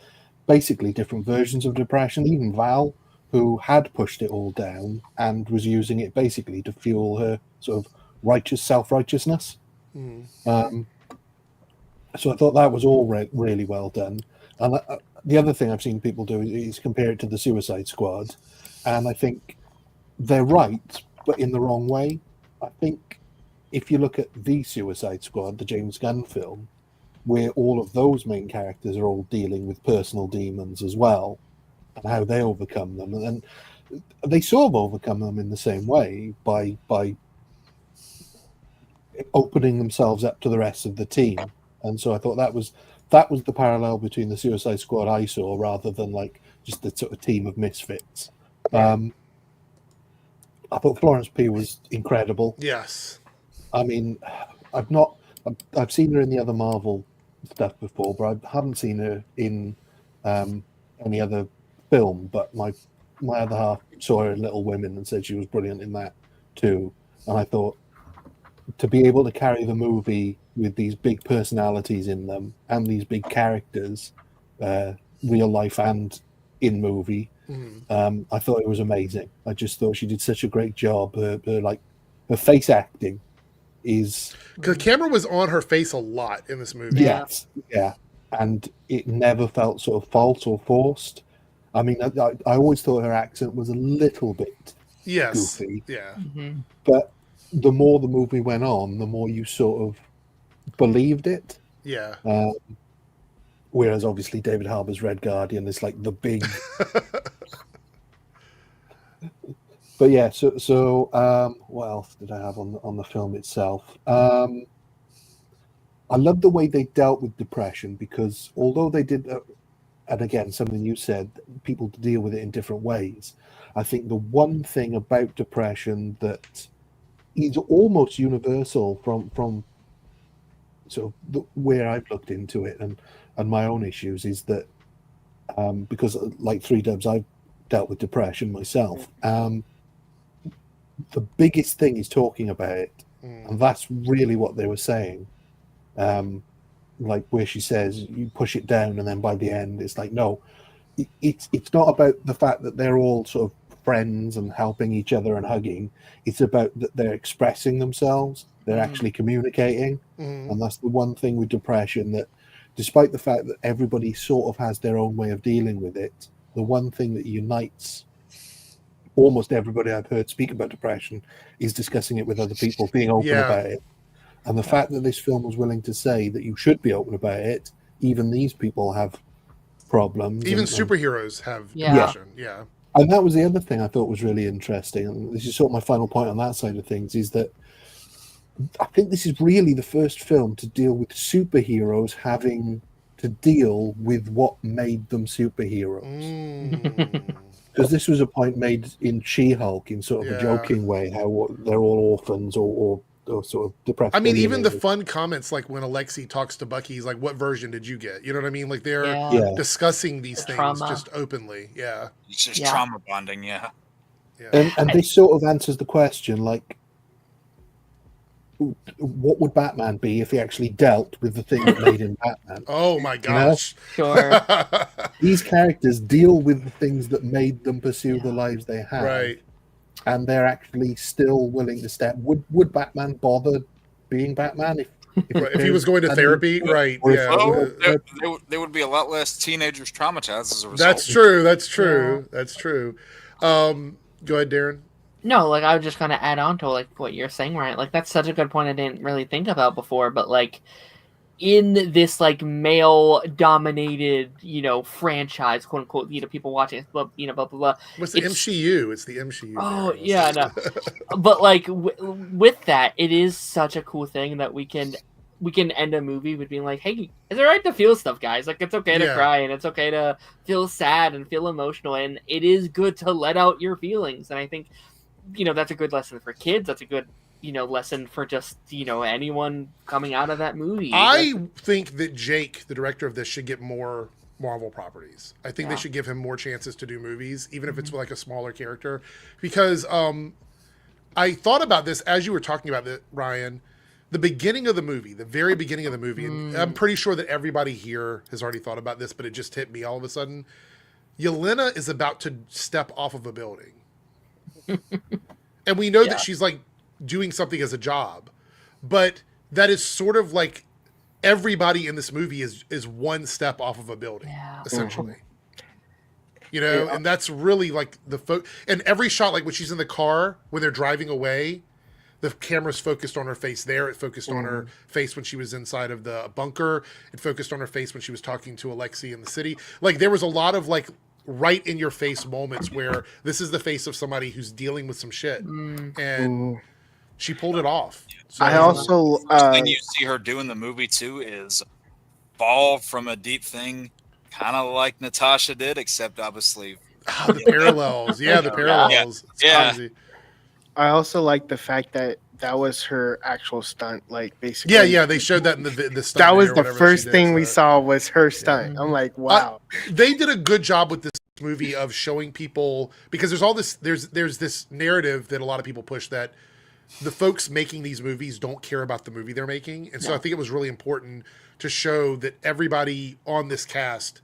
basically different versions of depression. Even Val, who had pushed it all down and was using it basically to fuel her sort of self-righteousness. So I thought that was all really well done. And the other thing I've seen people do is compare it to the Suicide Squad. And I think they're right, but in the wrong way. I think if you look at the Suicide Squad, the James Gunn film, where all of those main characters are all dealing with personal demons as well, and how they overcome them, and they sort of overcome them in the same way by opening themselves up to the rest of the team. And so I thought that was the parallel between the Suicide Squad I saw, rather than like just the sort of team of misfits. I thought Florence Pugh was incredible. Yes. I mean, I've seen her in the other Marvel stuff before, but I haven't seen her in any other film. But my other half saw her in Little Women and said she was brilliant in that too. And I thought to be able to carry the movie with these big personalities in them and these big characters, real life and in movie, I thought it was amazing. I just thought she did such a great job. Her face acting is, because the camera was on her face a lot in this movie. Yes, yeah, and it never felt sort of false or forced. I mean, I always thought her accent was a little bit goofy. Yeah. But the more the movie went on, the more you sort of believed it. Yeah. Whereas obviously David Harbour's Red Guardian is like the big But yeah, so what else did I have on the film itself? I love the way they dealt with depression, because although they did, and again, something you said, people deal with it in different ways. I think the one thing about depression that is almost universal from sort of where I've looked into it and my own issues is that because like 3Dubs, I've dealt with depression myself. The biggest thing is talking about it, and that's really what they were saying. Like where she says you push it down, and then by the end it's like, no, it's not about the fact that they're all sort of friends and helping each other and hugging. It's about that they're expressing themselves, they're actually communicating. And that's the one thing with depression, that despite the fact that everybody sort of has their own way of dealing with it, the one thing that unites almost everybody I've heard speak about depression is discussing it with other people, being open about it. And the fact that this film was willing to say that you should be open about it, even these people have problems. Even superheroes have depression. Yeah. And that was the other thing I thought was really interesting. And this is sort of my final point on that side of things, is that I think this is really the first film to deal with superheroes having to deal with what made them superheroes. Because this was a point made in She-Hulk in sort of a joking way, how they're all orphans or sort of depressed. I mean, even the fun comments, like when Alexei talks to Bucky, he's like, what version did you get? You know what I mean? Like they're discussing these things just openly. Yeah. It's just trauma bonding. Yeah. And this sort of answers the question, like, what would Batman be if he actually dealt with the thing that made him Batman? Oh my gosh. Sure. These characters deal with the things that made them pursue the lives they have. Right. And they're actually still willing to step. Would Batman bother being Batman if he was going to therapy? Right. Yeah. Well, there would be a lot less teenagers traumatized as a result. That's true. That's true. Yeah. That's true. Go ahead, Darren. No, like I would just kind of add on to like what you're saying, right? Like that's such a good point I didn't really think about before, but like in this like male dominated, franchise, quote unquote, people watching, blah blah blah. What's the MCU? It's the MCU. Oh yeah, no. But like with that, it is such a cool thing that we can end a movie with being like, hey, it's all right to feel stuff, guys. Like it's okay to cry, and it's okay to feel sad and feel emotional, and it is good to let out your feelings. And I think that's a good lesson for kids. That's a good lesson for just anyone coming out of that movie. I think that Jake, the director of this, should get more Marvel properties. I think they should give him more chances to do movies, even if it's like a smaller character, because I thought about this as you were talking about it, Ryan. The beginning of the movie, the very beginning of the movie, and I'm pretty sure that everybody here has already thought about this, but it just hit me all of a sudden. Yelena is about to step off of a building. And we know that she's like doing something as a job, but that is sort of like everybody in this movie is one step off of a building, essentially. And that's really like and every shot, like when she's in the car, when they're driving away, the camera's focused on her face there. It focused on her face when she was inside of the bunker. It focused on her face when she was talking to Alexei in the city. Like there was a lot of like right in your face moments where this is the face of somebody who's dealing with some shit, and she pulled it off. So, I also first thing you see her do in the movie too is fall from a deep thing, kind of like Natasha did, except obviously the parallels. Yeah, the parallels. Yeah. Crazy. I also like the fact that was her actual stunt, like basically. Yeah, they showed that in the stunt. That was the first thing we saw was her stunt. I'm like, wow. They did a good job with this movie of showing people, because there's all this there's this narrative that a lot of people push that the folks making these movies don't care about the movie they're making, and so I think it was really important to show that everybody on this cast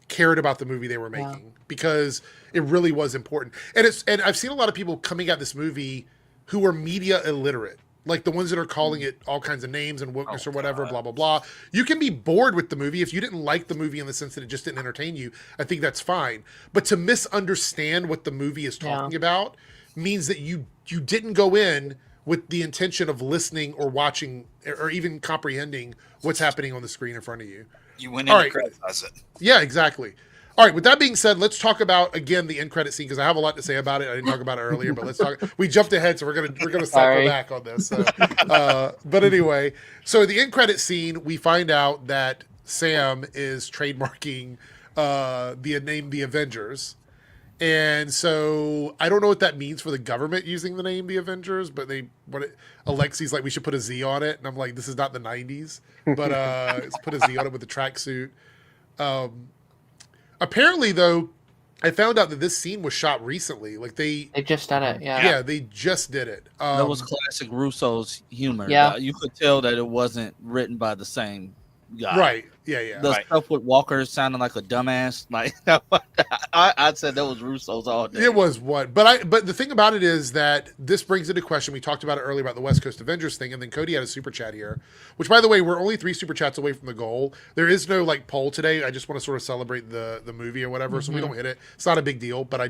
cared about the movie they were making, because it really was important. And I've seen a lot of people coming at this movie who are media illiterate, like the ones that are calling it all kinds of names and wokeness or whatever, blah, blah, blah. You can be bored with the movie. If you didn't like the movie in the sense that it just didn't entertain you, I think that's fine. But to misunderstand what the movie is talking about means that you didn't go in with the intention of listening or watching or even comprehending what's happening on the screen in front of you. You went in to criticize it. Yeah, exactly. All right, with that being said, let's talk about again the end credit scene because I have a lot to say about it. I didn't talk about it earlier, but let's talk. We jumped ahead, so we're gonna cycle back on this. So, but anyway, so in the end credit scene, we find out that Sam is trademarking the name the Avengers, and so I don't know what that means for the government using the name the Avengers, but Alexi's like we should put a Z on it, and I'm like this is not the '90s, but let's put a Z on it with the tracksuit. Apparently, though, I found out that this scene was shot recently. Like they just done it. Yeah. Yeah, they just did it. That was classic Russo's humor. Yeah. You could tell that it wasn't written by the same guy. Right. Yeah. The stuff with Walker sounding like a dumbass. Like I said, that was Russo's all day. It was what, but the thing about it is that this brings into question. We talked about it earlier about the West Coast Avengers thing, and then Cody had a super chat here, which by the way, we're only 3 super chats away from the goal. There is no like poll today. I just want to sort of celebrate the movie or whatever, so we don't hit it. It's not a big deal, but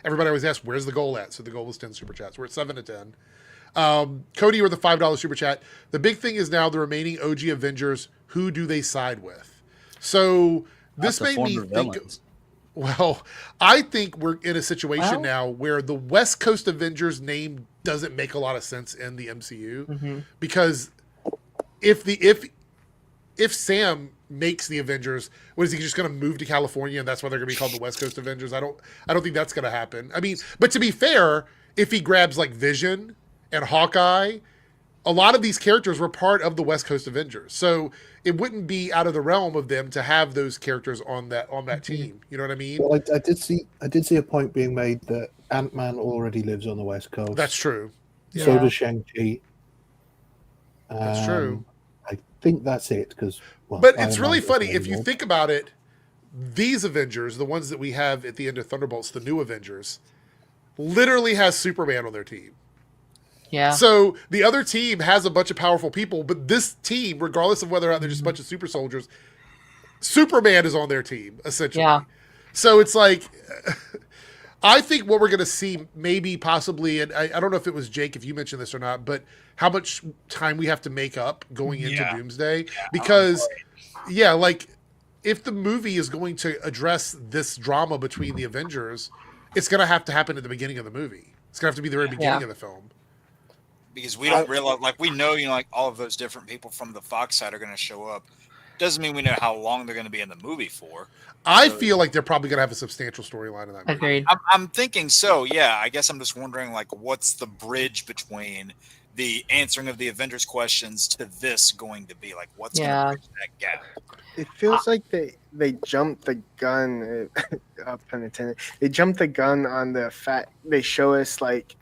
everybody always asks where's the goal at. So the goal is 10 super chats. We're at 7 to 10. Cody with the $5 super chat. The big thing is now the remaining OG Avengers. Who do they side with? So this made me think. Well, I think we're in a situation now where the West Coast Avengers name doesn't make a lot of sense in the MCU because if Sam makes the Avengers, what is he just going to move to California and that's why they're going to be called the West Coast Avengers? I don't think that's going to happen. I mean, but to be fair, if he grabs like Vision and Hawkeye, a lot of these characters were part of the West Coast Avengers. So it wouldn't be out of the realm of them to have those characters on that team. You know what I mean? Well, I did see a point being made that Ant-Man already lives on the West Coast. That's true. So does Shang-Chi. That's true. I think that's it because. But it's really funny if you think about it. These Avengers, the ones that we have at the end of Thunderbolts, the new Avengers, literally has Superman on their team. Yeah. So the other team has a bunch of powerful people, but this team, regardless of whether or not they're just a bunch of super soldiers, Superman is on their team, essentially. Yeah. So it's like, I think what we're going to see maybe possibly, and I don't know if it was Jake, if you mentioned this or not, but how much time we have to make up going into Doomsday. Because, like, if the movie is going to address this drama between the Avengers, it's going to have to happen at the beginning of the movie. It's going to have to be the very beginning of the film. Because we don't realize, like, we know, like all of those different people from the Fox side are going to show up. Doesn't mean we know how long they're going to be in the movie for. I feel like they're probably going to have a substantial storyline in that movie. Agreed. I'm thinking so, yeah. I guess I'm just wondering, like, what's the bridge between the answering of the Avengers questions to this going to be? Like, what's going to bridge that gap? It feels like they jumped the gun. Pun intended. They jumped the gun on the fact they show us, like,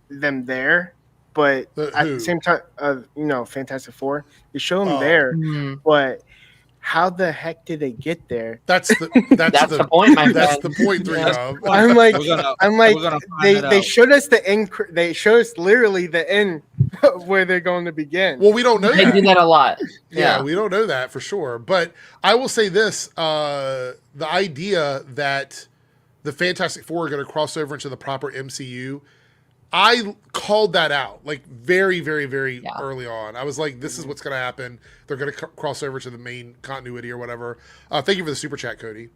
them there. But at the same time, Fantastic Four, they show them there. But how the heck did they get there? That's the point, my friend. That's the point. I'm like, they showed us the end. They showed us literally the end where they're going to begin. Well, we don't know. They do that a lot. Yeah, we don't know that for sure. But I will say this: the idea that the Fantastic Four are going to cross over into the proper MCU. I called that out like very, very, very early on. I was like, this is what's going to happen. They're going to cross over to the main continuity or whatever. Thank you for the super chat, Cody.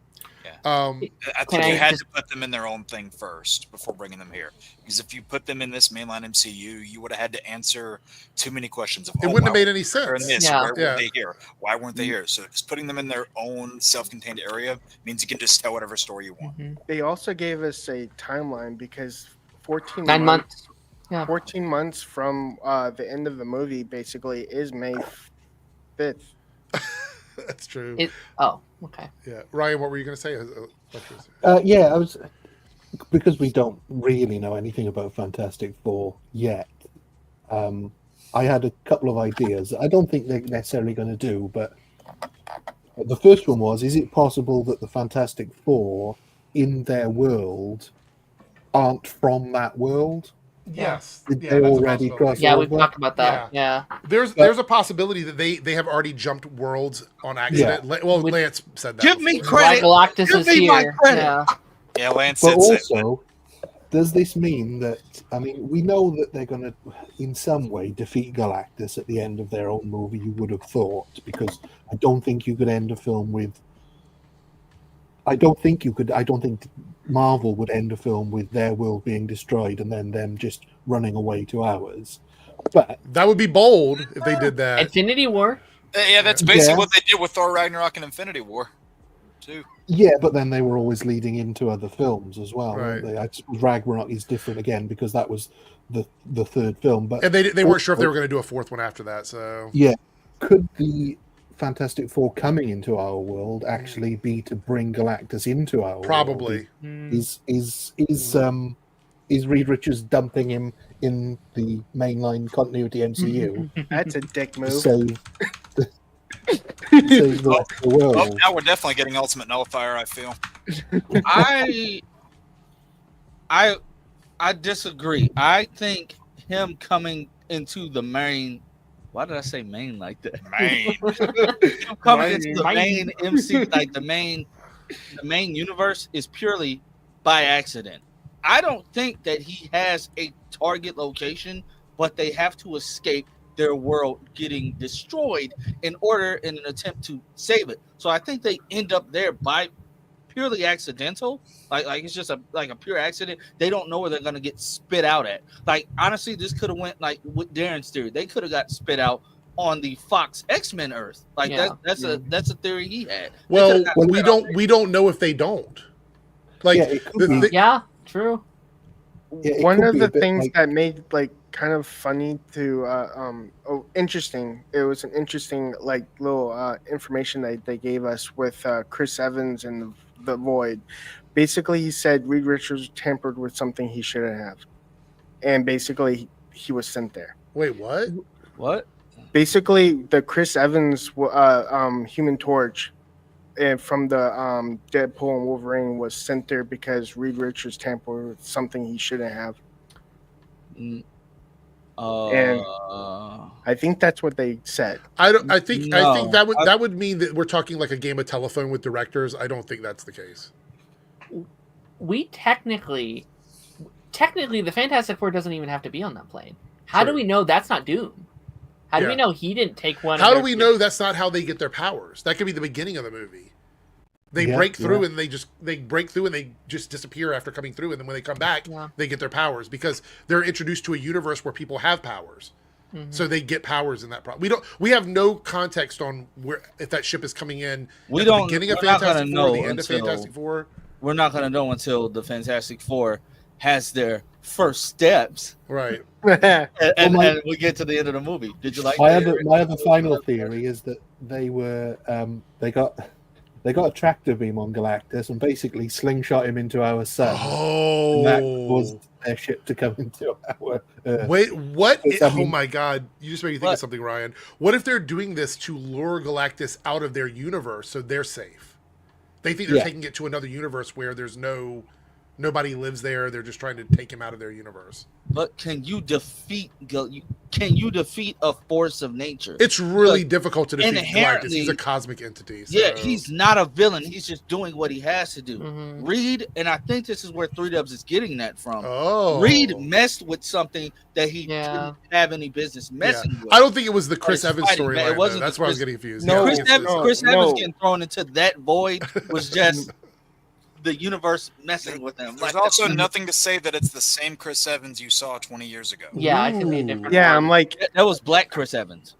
Yeah. I think you had to put them in their own thing first before bringing them here. Because if you put them in this mainline MCU, you would have had to answer too many questions. It wouldn't have made any sense. Where were they here? Why weren't they here? So just putting them in their own self-contained area means you can just tell whatever story you want. They also gave us a timeline because 9 months. Yeah. 14 months from the end of the movie basically is May 5th. That's true. Okay. Yeah. Ryan, what were you going to say? I was, because we don't really know anything about Fantastic Four yet. I had a couple of ideas. I don't think they're necessarily going to do, but the first one was, is it possible that the Fantastic Four in their world aren't from that world? Yes. They already crossed over? We've talked about that. Yeah. There's a possibility that they have already jumped worlds on accident. Yeah. Well, Lance said that. Give me credit. Galactus Give is me here. my credit. Yeah, Lance said so. But also, does this mean that, I mean, we know that they're going to, in some way, defeat Galactus at the end of their own movie, you would have thought, because I don't think you could end a film with I don't think Marvel would end a film with their world being destroyed and then them just running away to ours. But that would be bold if they did that. Infinity War. Yeah, that's basically what they did with Thor Ragnarok and Infinity War, too. Yeah, but then they were always leading into other films as well, Right. weren't they? I suppose Ragnarok is different again because that was the third film. But And they weren't sure if they were going to do a fourth one after that. So yeah, could the Fantastic Four coming into our world actually be to bring Galactus into our probably world? Is Reed Richards dumping him in the mainline continuity MCU? That's a dick move. Save the world. Well, now we're definitely getting Ultimate Nullifier, I feel. I disagree. I think him coming into the main. Why did I say main like that? Main. Him coming into the main MC, like the main universe, is purely by accident. I don't think that he has a target location, but they have to escape their world getting destroyed in an attempt to save it. So I think they end up there by purely accidental. Like it's just a pure accident. They don't know where they're gonna get spit out at. Like honestly, this could have went like with Darren's theory. They could have got spit out on the Fox X-Men Earth. Like that's a theory he had. Well, we don't know if they don't. Like True. One of the things that made like kind of funny to interesting. It was an interesting like little information that they gave us with Chris Evans and the Void. Basically, he said Reed Richards tampered with something he shouldn't have, and basically he was sent there. Wait, what? What? Basically, the Chris Evans Human Torch and from the Deadpool and Wolverine was sent there because Reed Richards tampered with something he shouldn't have. And I think that's what they said. I think that would mean that we're talking like a game of telephone with directors. I don't think that's the case. We technically the Fantastic Four doesn't even have to be on that plane. How do we know that's not Doom? How do we know he didn't take one? How do we know that's not how they get their powers? That could be the beginning of the movie. They break through and they just disappear after coming through, and then when they come back, they get their powers because they're introduced to a universe where people have powers, so they get powers in that. We have no context on where if that ship is coming in. The beginning of Fantastic Four, the end of Fantastic Four. We're not going to know until the Fantastic Four has their first steps, right? and we get to the end of the movie. Did you like my other final theory is that they were they got a tractor beam on Galactus and basically slingshot him into our sun. Oh, and that caused their ship to come into our Earth. Wait, what? Oh my God! You just made me think of something, Ryan. What if they're doing this to lure Galactus out of their universe so they're safe? They think they're taking it to another universe where there's nobody lives there. They're just trying to take him out of their universe. But can you defeat a force of nature? It's really difficult to defeat Galactus. He's a cosmic entity. So. Yeah, he's not a villain. He's just doing what he has to do. Reed, and I think this is where 3Dubs is getting that from. Oh, Reed messed with something that he didn't have any business messing with. I don't think it was the Chris Evans storyline. That's why I was getting confused. No, Chris Evans getting thrown into that void was just the universe messing with him. There's also nothing to say that it's the same Chris Evans you saw 20 years ago. Yeah, it could be a different. Yeah, one. I'm like that was Black Chris Evans.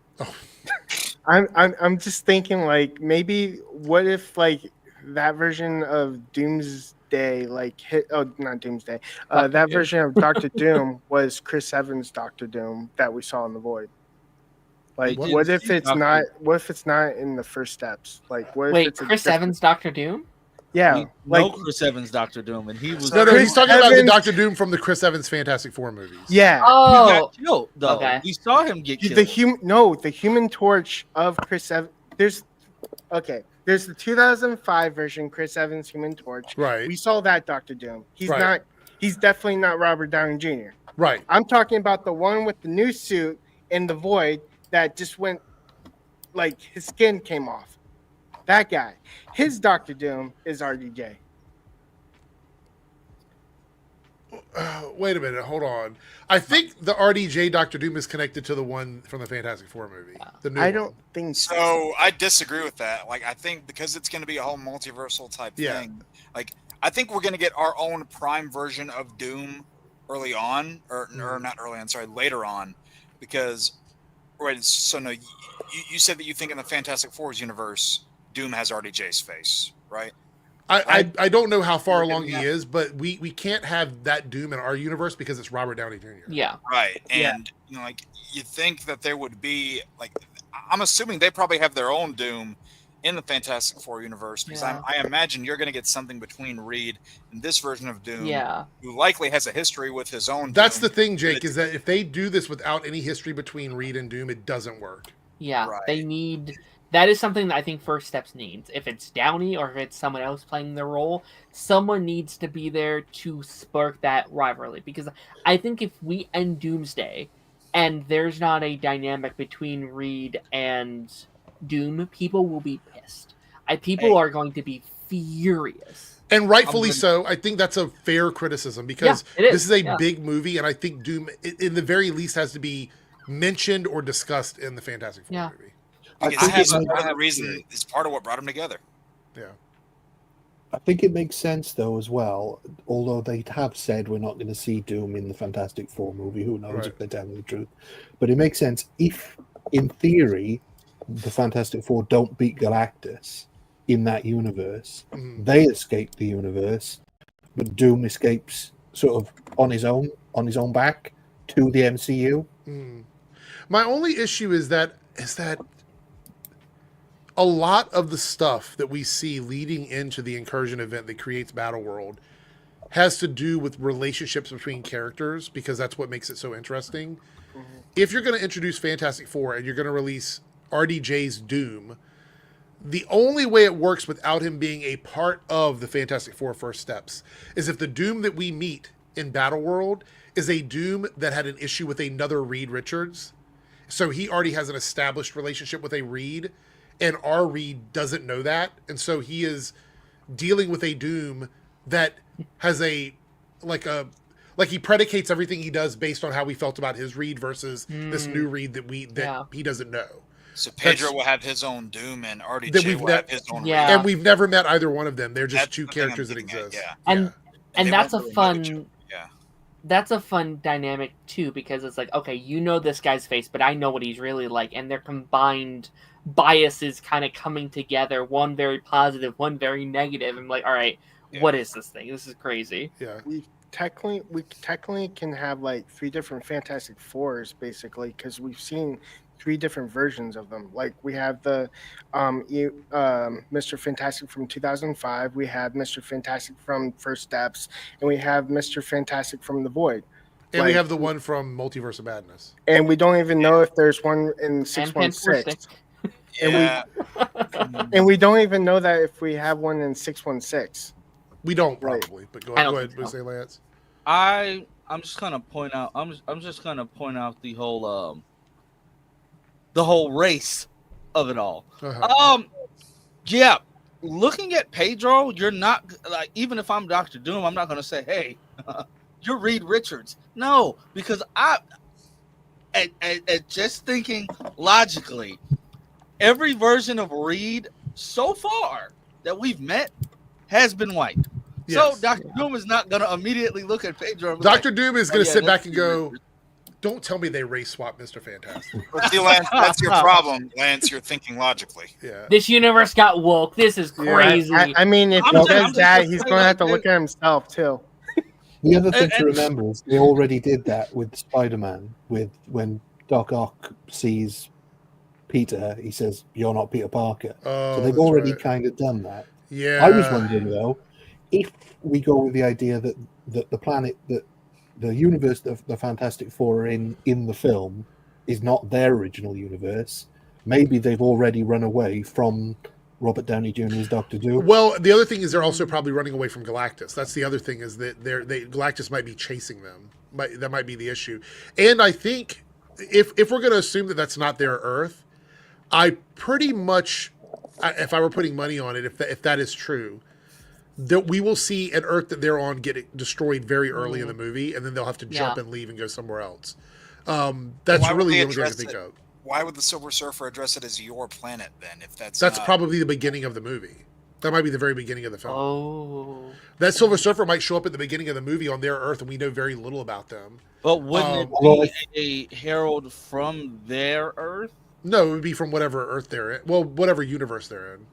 I'm just thinking like maybe what if like that version of Doomsday not Doomsday that version of Doctor Doom was Chris Evans Doctor Doom that we saw in the Void. Like what if it's not in the first steps? Like what if it's Chris Evans Doctor Doom? Yeah, Chris Evans Doctor Doom, and he was no. He's talking about the Doctor Doom from the Chris Evans Fantastic Four movies. Yeah. Oh, he got killed, though. Okay. We saw him get killed. The Human Torch of Chris Evans. There's the 2005 version, Chris Evans Human Torch. Right. We saw that Doctor Doom. He's definitely not Robert Downey Jr. Right. I'm talking about the one with the new suit in the Void that just went like his skin came off. That guy. His Doctor Doom is RDJ. Wait a minute, hold on. I think the RDJ Doctor Doom is connected to the one from the Fantastic Four movie. The new I one. don't think so. So I disagree with that. Like, I think because it's going to be a whole multiversal type thing. Like, I think we're going to get our own prime version of Doom early on, or not early on. Sorry, later on, because right. So no, you said that you think in the Fantastic Four's universe, Doom has RDJ's face, right? I don't know how far along he is, but we can't have that Doom in our universe because it's Robert Downey Jr. Yeah. Right. And you know, like, you think that there would be, like, I'm assuming they probably have their own Doom in the Fantastic Four universe, because I imagine you're going to get something between Reed and this version of Doom, who likely has a history with his own That's Doom. the thing, Jake, is that if they do this without any history between Reed and Doom, it doesn't work. Yeah, they need... That is something that I think First Steps needs. If it's Downey or if it's someone else playing the role, someone needs to be there to spark that rivalry. Because I think if we end Doomsday and there's not a dynamic between Reed and Doom, people will be pissed. People are going to be furious. And rightfully so. I think that's a fair criticism because this is a big movie, and I think Doom, in the very least, has to be mentioned or discussed in the Fantastic Four movie. Because that's part of the reason, it's part of what brought them together. Yeah. I think it makes sense, though, as well, although they have said we're not going to see Doom in the Fantastic Four movie. Who knows if they're telling the truth. But it makes sense if, in theory, the Fantastic Four don't beat Galactus in that universe. They escape the universe, but Doom escapes sort of on his own back to the MCU. My only issue is that a lot of the stuff that we see leading into the incursion event that creates Battleworld has to do with relationships between characters, because that's what makes it so interesting. If you're going to introduce Fantastic Four and you're going to release RDJ's Doom, the only way it works without him being a part of the Fantastic Four First Steps is if the Doom that we meet in Battleworld is a Doom that had an issue with another Reed Richards. So he already has an established relationship with a Reed, and our Reed doesn't know that. And so he is dealing with a Doom that has he predicates everything he does based on how we felt about his Reed versus this new Reed that he doesn't know. So Pedro will have his own Doom, and RDJ will have his own Reed. And we've never met either one of them. They're just two characters that exist. And that's a fun... That's a fun dynamic, too, because it's like, okay, you know this guy's face, but I know what he's really like, and their combined biases kind of coming together, one very positive, one very negative. I'm like, all right, what is this thing? This is crazy. Yeah. We technically can have like 3 different Fantastic Fours, basically, because we've seen 3 different versions of them. Like, we have the Mr. Fantastic from 2005, we have Mr. Fantastic from First Steps, and we have Mr. Fantastic from The Void. And we have the one from Multiverse of Madness. And we don't even know if there's one in 616. And we don't even know that if we have one in 616. We don't probably, but go ahead, say Lance. I'm just gonna point out. I'm just gonna point out the whole race of it all. Yeah, looking at Pedro, you're not like, even if I'm Dr. Doom, I'm not gonna say, hey, you're Reed Richards. No, because just thinking logically, every version of Reed so far that we've met has been white. Yes. So Dr. Doom is not going to immediately look at Pedro. And Dr. Doom is going to sit back and go, don't tell me they race swap Mr. Fantastic. See, Lance, that's your problem, Lance. You're thinking logically. Yeah. This universe got woke. This is crazy. I mean, if he does that, he's going to have to look at himself, too. The other thing to remember is they already did that with Spider-Man. When Doc Ock sees Peter, he says, "You're not Peter Parker." So they've already kind of done that. Yeah. I was wondering, though, if we go with the idea that the planet, that the universe that the Fantastic Four are in the film is not their original universe, maybe they've already run away from Robert Downey Jr.'s Dr. Doom. Well, the other thing is they're also probably running away from Galactus. That's the other thing, is that Galactus might be chasing them. That might be the issue. And I think if we're going to assume that that's not their Earth, I pretty much, if I were putting money on it, if that is true, we will see an Earth that they're on get destroyed very early in the movie, and then they'll have to jump and leave and go somewhere else. That's really the only thing I can think of. Why would the Silver Surfer address it as your planet then? If that's probably the beginning of the movie. That might be the very beginning of the film. Oh, that Silver Surfer might show up at the beginning of the movie on their Earth, and we know very little about them. But wouldn't it be a herald from their Earth? No, it would be from whatever Earth they're in. Well, whatever universe they're in.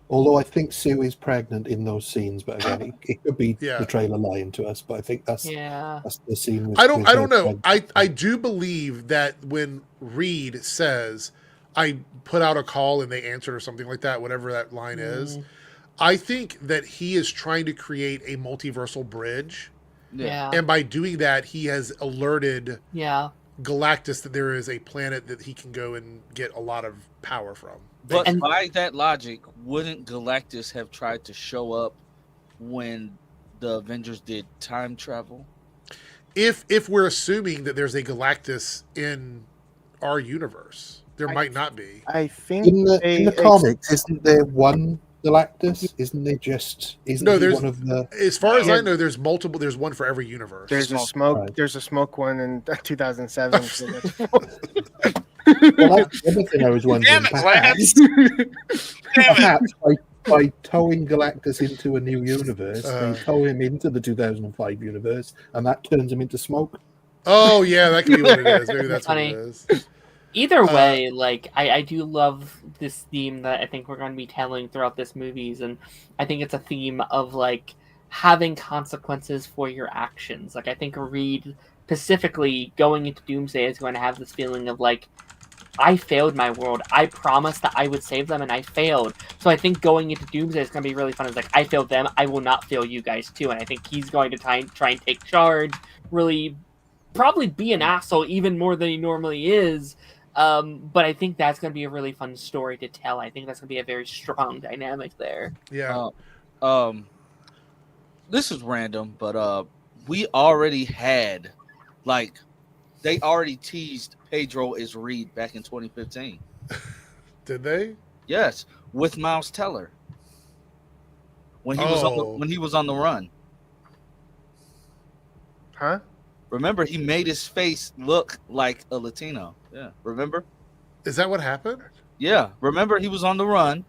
Although I think Sue is pregnant in those scenes, but again, it could be the trailer lying to us. But I think that's the scene. I don't know. I do believe that when Reed says, "I put out a call and they answered," or something like that, whatever that line is, I think that he is trying to create a multiversal bridge. Yeah. And by doing that, he has alerted Galactus that there is a planet that he can go and get a lot of power from. But by that logic, wouldn't Galactus have tried to show up when the Avengers did time travel? If we're assuming that there's a Galactus in our universe, there might not be. I think in the comics, isn't there one Galactus? Isn't there just? There's one of the. As far as I know, there's multiple. There's one for every universe. There's a smoke. Right. There's a smoke one in 2007. So well, that's the other thing I was wondering. Perhaps by towing Galactus into a new universe, they tow him into the 2005 universe, and that turns him into smoke. Oh yeah, that could be what it is. Maybe that's funny. What it is. Either way, I do love this theme that I think we're going to be telling throughout this movies, and I think it's a theme of having consequences for your actions. I think Reed specifically going into Doomsday is going to have this feeling of I failed my world. I promised that I would save them, and I failed. So I think going into Doomsday is going to be really fun. It's I failed them. I will not fail you guys too. And I think he's going to try and take charge. Really, probably be an asshole even more than he normally is. But I think that's going to be a really fun story to tell. I think that's going to be a very strong dynamic there. Yeah. This is random, but we already had they already teased Pedro as Reed back in 2015. Did they? Yes, with Miles Teller when he was on the run. Huh? Remember, he made his face look like a Latino. Yeah, remember? Is that what happened? Yeah, remember he was on the run.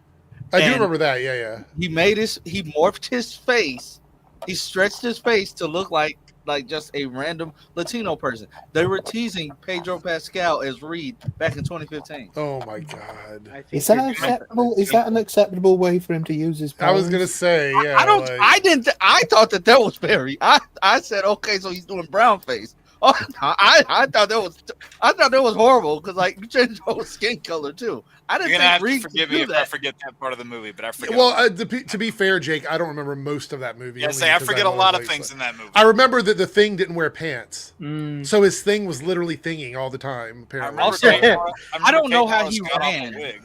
I do remember that. Yeah. He morphed his face. He stretched his face to look like just a random Latino person. They were teasing Pedro Pascal as Reed back in 2015. Oh my God! Is that acceptable? Is that an acceptable way for him to use his powers? I was gonna say, yeah. I thought that was very. I said, okay, so he's doing brown face. Oh, I thought that was horrible because you changed the whole skin color too. I didn't think Reed forgive me if I forget that part of the movie, but I forget. Well, to be fair, Jake, I don't remember most of that movie. Yeah, I forget a lot of things in that movie. I remember that the Thing didn't wear pants, so his thing was literally thinging all the time. Apparently, I don't know how he ran.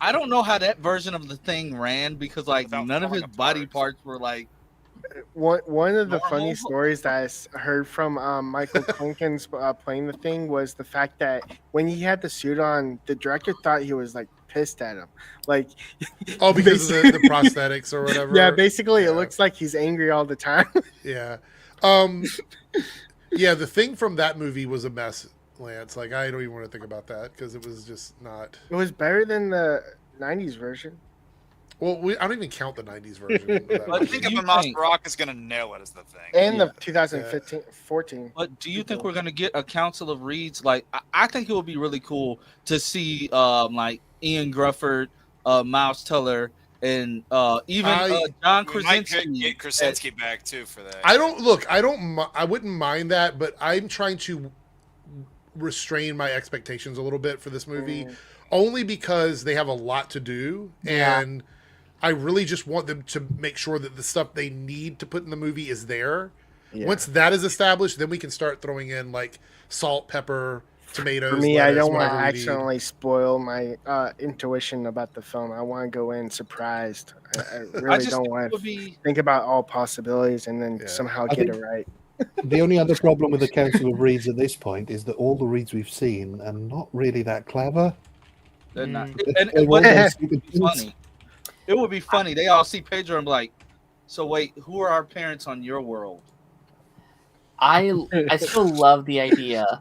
I don't know how that version of the Thing ran because none of his body parts were One of the funny stories that I heard from Michael Clinton's playing the Thing was the fact that when he had the suit on, the director thought he was pissed at him, because of the prosthetics or whatever. Yeah, basically, it looks like he's angry all the time. Yeah, yeah. The Thing from that movie was a mess, Lance. I don't even want to think about that because it was just not. It was better than the '90s version. Well, I don't even count the 90s version. I think Miles Barack is going to nail it as the Thing. And the 2014. But do you think we're going to get a council of Reeds? I think it would be really cool to see Ian Grufford, Miles Teller, and even John Krasinski. Might get Krasinski back too for that. I wouldn't mind that, but I'm trying to restrain my expectations a little bit for this movie, only because they have a lot to do, and I really just want them to make sure that the stuff they need to put in the movie is there. Yeah. Once that is established, then we can start throwing in salt, pepper, tomatoes. For me, lettuce, I don't want to accidentally spoil my intuition about the film. I want to go in surprised. I really don't want to think about all possibilities and then somehow get it right. The only other problem with the Council of Reeds at this point is that all the Reeds we've seen are not really that clever. They're not. And what's funny It would be funny. They all see Pedro and be like, so wait, who are our parents on your world? I still love the idea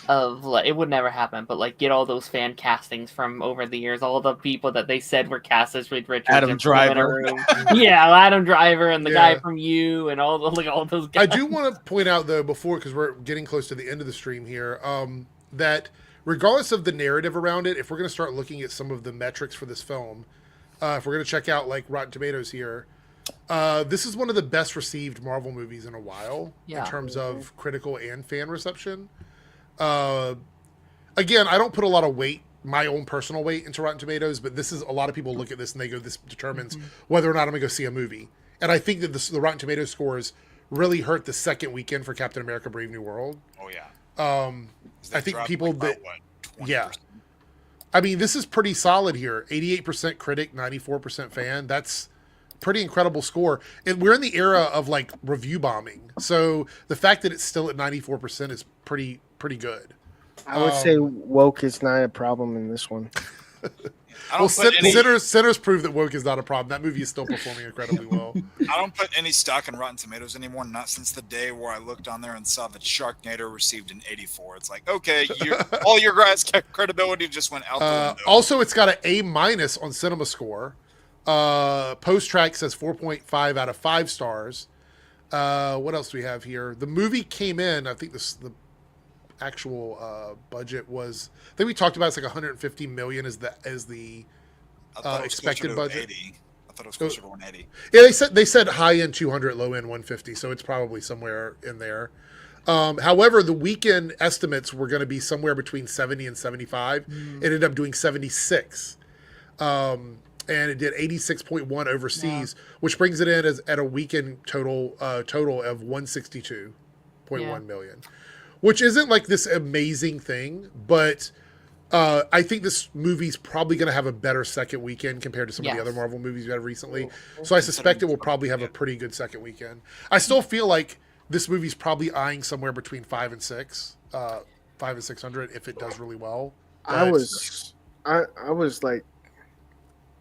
of, like, it would never happen, but like get all those fan castings from over the years, all the people that they said were cast as Reed Richards, Adam Driver. Yeah, Adam Driver and the guy from You and all those guys. I do want to point out though, before, because we're getting close to the end of the stream here, that regardless of the narrative around it, if we're going to start looking at some of the metrics for this film, if we're going to check out like Rotten Tomatoes here, this is one of the best received Marvel movies in a while in terms of critical and fan reception. Again, I don't put a lot of weight, my own personal weight, into Rotten Tomatoes, but this is, a lot of people look at this and they go, this determines whether or not I'm going to go see a movie. And I think that the Rotten Tomatoes scores really hurt the second weekend for Captain America: Brave New World. Oh yeah. I think people like that, yeah. I mean, this is pretty solid here. 88% critic, 94% fan. That's pretty incredible score. And we're in the era of like review bombing. So the fact that it's still at 94% is pretty good. I would say woke is not a problem in this one. Well, Sinners prove that woke is not a problem. That movie is still performing incredibly well. I don't put any stock in Rotten Tomatoes anymore, not since the day where I looked on there and saw that Sharknado received an 84. It's like, okay, all your guys' credibility just went out the window. Also, it's got an A- on Cinema Score. Post Track says 4.5 out of 5 stars. What else do we have here? The movie came in, I think the actual budget was, I think we talked about, it's like 150 million as the expected budget. I thought it was closer to 180. Yeah, they said high end 200, low end 150, so it's probably somewhere in there. However, the weekend estimates were going to be somewhere between 70 and 75. It ended up doing 76. And it did 86.1 overseas, which brings it in at a weekend total of 162.1 million, which isn't like this amazing thing, but I think this movie's probably going to have a better second weekend compared to some of the other Marvel movies we had recently. So I suspect it will probably have a pretty good second weekend. I still feel like this movie's probably eyeing somewhere between 5 and 600 if it does really well. I was like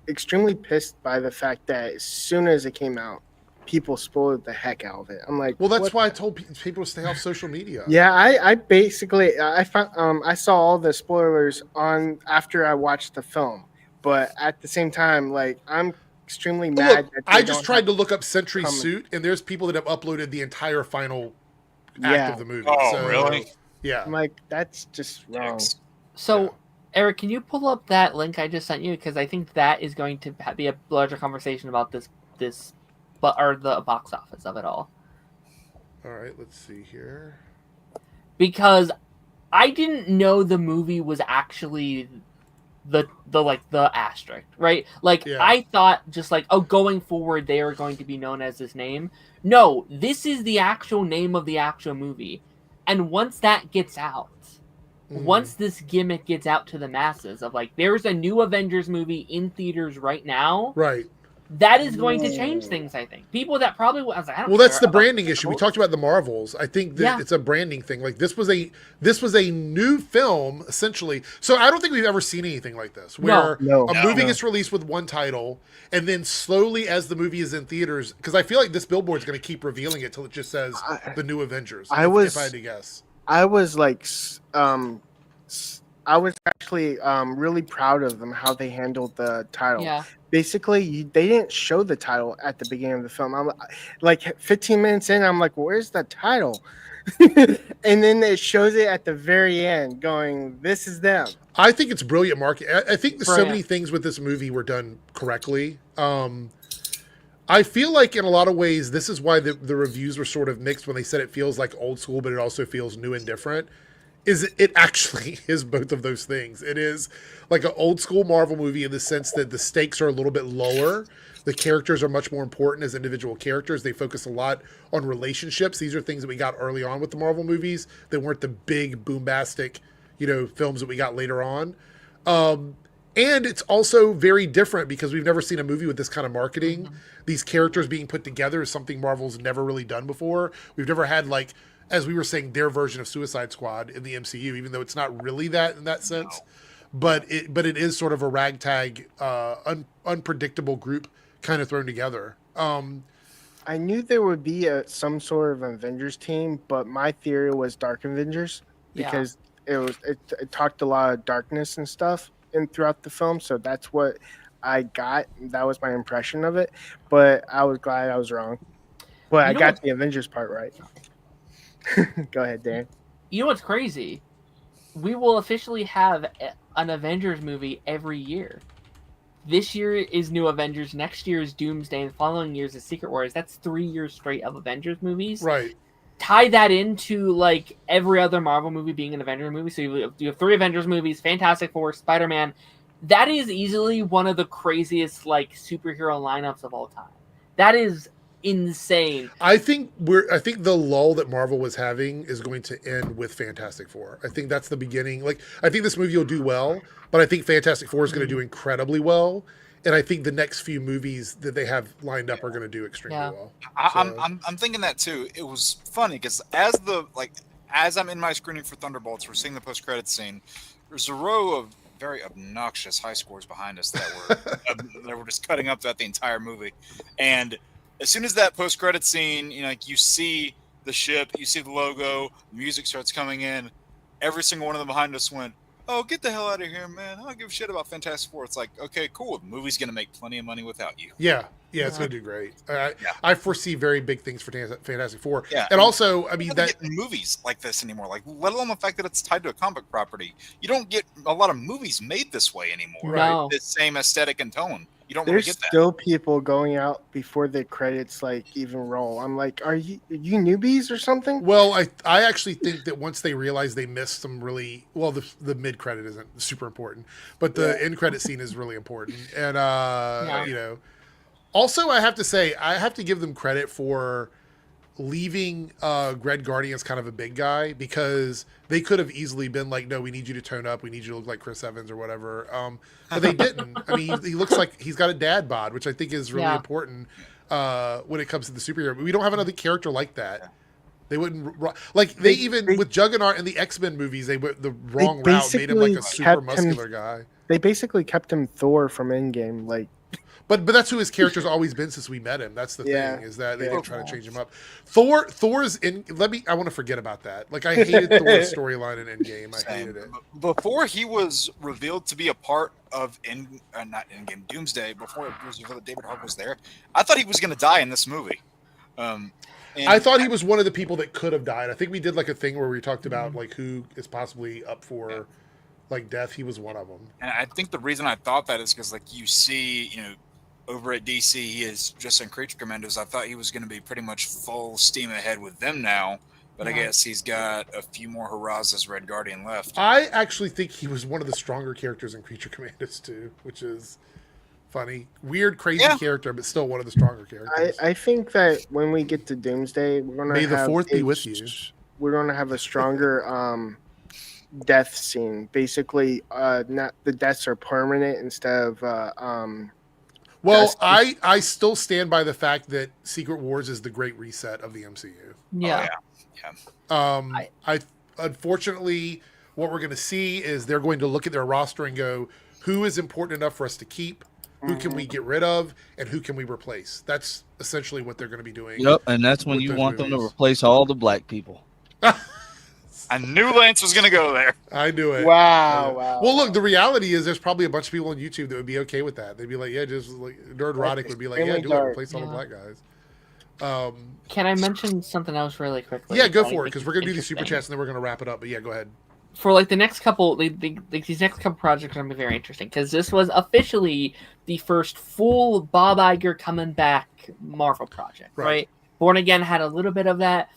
extremely pissed by the fact that as soon as it came out, people spoiled the heck out of it. I'm like, well, that's why I told people to stay off social media. Yeah, I basically I found I saw all the spoilers on after I watched the film, but at the same time, like, I'm extremely mad. Look, I just tried to look up Sentry's suit, and there's people that have uploaded the entire final act of the movie. Oh, really? Yeah. I'm like, that's just wrong. So, Eric, can you pull up that link I just sent you? Because I think that is going to be a larger conversation about the box office of it all. All right, let's see here. Because I didn't know the movie was actually the asterisk, right? Like, I thought just like, oh, going forward they are going to be known as this name. No, this is the actual name of the actual movie. And once that gets out, once this gimmick gets out to the masses of like, there's a new Avengers movie in theaters right now. Right. That is going to change things, I think. People that probably was like, that's the branding issue. We talked about the Marvels. I think that it's a branding thing. Like, this was a new film essentially. So I don't think we've ever seen anything like this, where a movie gets released with one title, and then slowly as the movie is in theaters, because I feel like this billboard is going to keep revealing it till it just says the new Avengers. If I had to guess, I was like, I was actually really proud of them how they handled the title. Yeah. Basically, they didn't show the title at the beginning of the film. I'm like 15 minutes in, I'm like, where's the title? And then it shows it at the very end, going, "This is them." I think it's brilliant marketing. I think so many things with this movie were done correctly. I feel like in a lot of ways, this is why the reviews were sort of mixed when they said it feels like old school, but it also feels new and different. It actually is both of those things. It is like an old school Marvel movie in the sense that the stakes are a little bit lower. The characters are much more important as individual characters. They focus a lot on relationships. These are things that we got early on with the Marvel movies that weren't the big boombastic, films that we got later on. And it's also very different because we've never seen a movie with this kind of marketing. These characters being put together is something Marvel's never really done before. We've never had, like, as we were saying, their version of Suicide Squad in the MCU, even though it's not really that in that sense. but it is sort of a ragtag, unpredictable group kind of thrown together. I knew there would be some sort of Avengers team, but my theory was Dark Avengers because it talked a lot of darkness and stuff throughout the film. So that's what I got. That was my impression of it. But I was glad I was wrong. But I got the Avengers part right. Go ahead, Dan. You know what's crazy? We will officially have an Avengers movie every year. This year is New Avengers. Next year is Doomsday. And the following year is Secret Wars. That's 3 years straight of Avengers movies. Right. Tie that into like every other Marvel movie being an Avengers movie. So you have 3 Avengers movies, Fantastic Four, Spider-Man. That is easily one of the craziest like superhero lineups of all time. That is insane. I think the lull that Marvel was having is going to end with Fantastic Four. I think that's the beginning. Like, I think this movie will do well, but I think Fantastic Four is going to do incredibly well, and I think the next few movies that they have lined up are going to do extremely well. I'm thinking that too. It was funny because as I'm in my screening for Thunderbolts, we're seeing the post-credits scene. There's a row of very obnoxious high scores behind us that were just cutting up throughout the entire movie, and as soon as that post-credit scene, you see the ship, you see the logo, music starts coming in. Every single one of them behind us went, "Oh, get the hell out of here, man! I don't give a shit about Fantastic Four." It's like, okay, cool. The movie's gonna make plenty of money without you. Yeah, it's gonna do great. I foresee very big things for Fantastic Four. Yeah, and also, I mean, that movies like this anymore. Like, let alone the fact that it's tied to a comic property. You don't get a lot of movies made this way anymore. No. The same aesthetic and tone. You don't There's really get that. still people going out before the credits even roll. I'm like, are you newbies or something? Well, I actually think that once they realize they missed some really the mid credit isn't super important, but the end credit scene is really important. And also I have to say I have to give them credit for leaving Red Guardian as kind of a big guy, because they could have easily been like, no, we need you to tone up, we need you to look like Chris Evans or whatever, but they didn't. I mean, he looks like he's got a dad bod, which I think is really important when it comes to the superhero. We don't have another character like that. They wouldn't they even with Juggernaut and the X-Men movies, they went the wrong route, made him like a super muscular guy. They basically kept him Thor from Endgame, like. But that's who his character's always been since we met him. That's the thing, is that they didn't try to change him up. Thor's in. I want to forget about that. Like, I hated Thor's storyline in Endgame. I hated it. Before he was revealed to be a part of not Endgame, Doomsday. Before it was revealed that David Harbour was there, I thought he was going to die in this movie. I thought he was one of the people that could have died. I think we did like a thing where we talked about like who is possibly up for like death. He was one of them. And I think the reason I thought that is because like you see, over at DC, he is just in Creature Commandos. I thought he was going to be pretty much full steam ahead with them now, but I guess he's got a few more hurrahs as Red Guardian left. I actually think he was one of the stronger characters in Creature Commandos too, which is funny. Weird, crazy character, but still one of the stronger characters. I think that when we get to Doomsday, we're going to May the Fourth be with you. We're going to have a stronger death scene. Basically, not the deaths are permanent instead of. Well, I still stand by the fact that Secret Wars is the great reset of the MCU. Yeah. I unfortunately, what we're going to see is they're going to look at their roster and go, who is important enough for us to keep? Who can we get rid of? And who can we replace? That's essentially what they're going to be doing. Yep, and that's when you want them to replace all the black people. I knew Lance was going to go there. I knew it. Wow. Well, look, the reality is there's probably a bunch of people on YouTube that would be okay with that. They'd be like, just like Nerdrotic would be like, do it, replace all the black guys. Can I mention something else really quickly? Yeah, go for it, because we're going to do these super chats and then we're going to wrap it up. But yeah, go ahead. For like the next couple, these next couple projects are going to be very interesting, because this was officially the first full Bob Iger coming back Marvel project, right? Born Again had a little bit of that,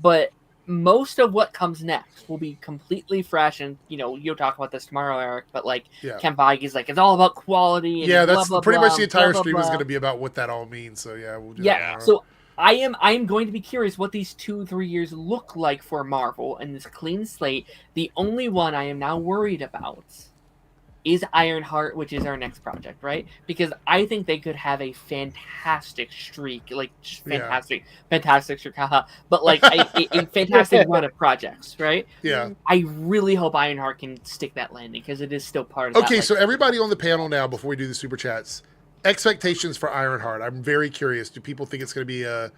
but most of what comes next will be completely fresh, and you'll talk about this tomorrow, Eric. But Ken Feige's like, it's all about much that's blah, pretty blah, much the entire blah, stream blah, is blah. going to be about what that all means. So yeah, we'll do that tomorrow. So I am going to be curious what these 2-3 years look like for Marvel and this clean slate. The only one I am now worried about is Ironheart, which is our next project, right? Because I think they could have a fantastic streak, like just fantastic streak, haha. But like a fantastic run of projects, right? Yeah. I really hope Ironheart can stick that landing because it is still part of. Okay, that, so everybody on the panel now, before we do the super chats, expectations for Ironheart. I'm very curious. Do people think it's going to be a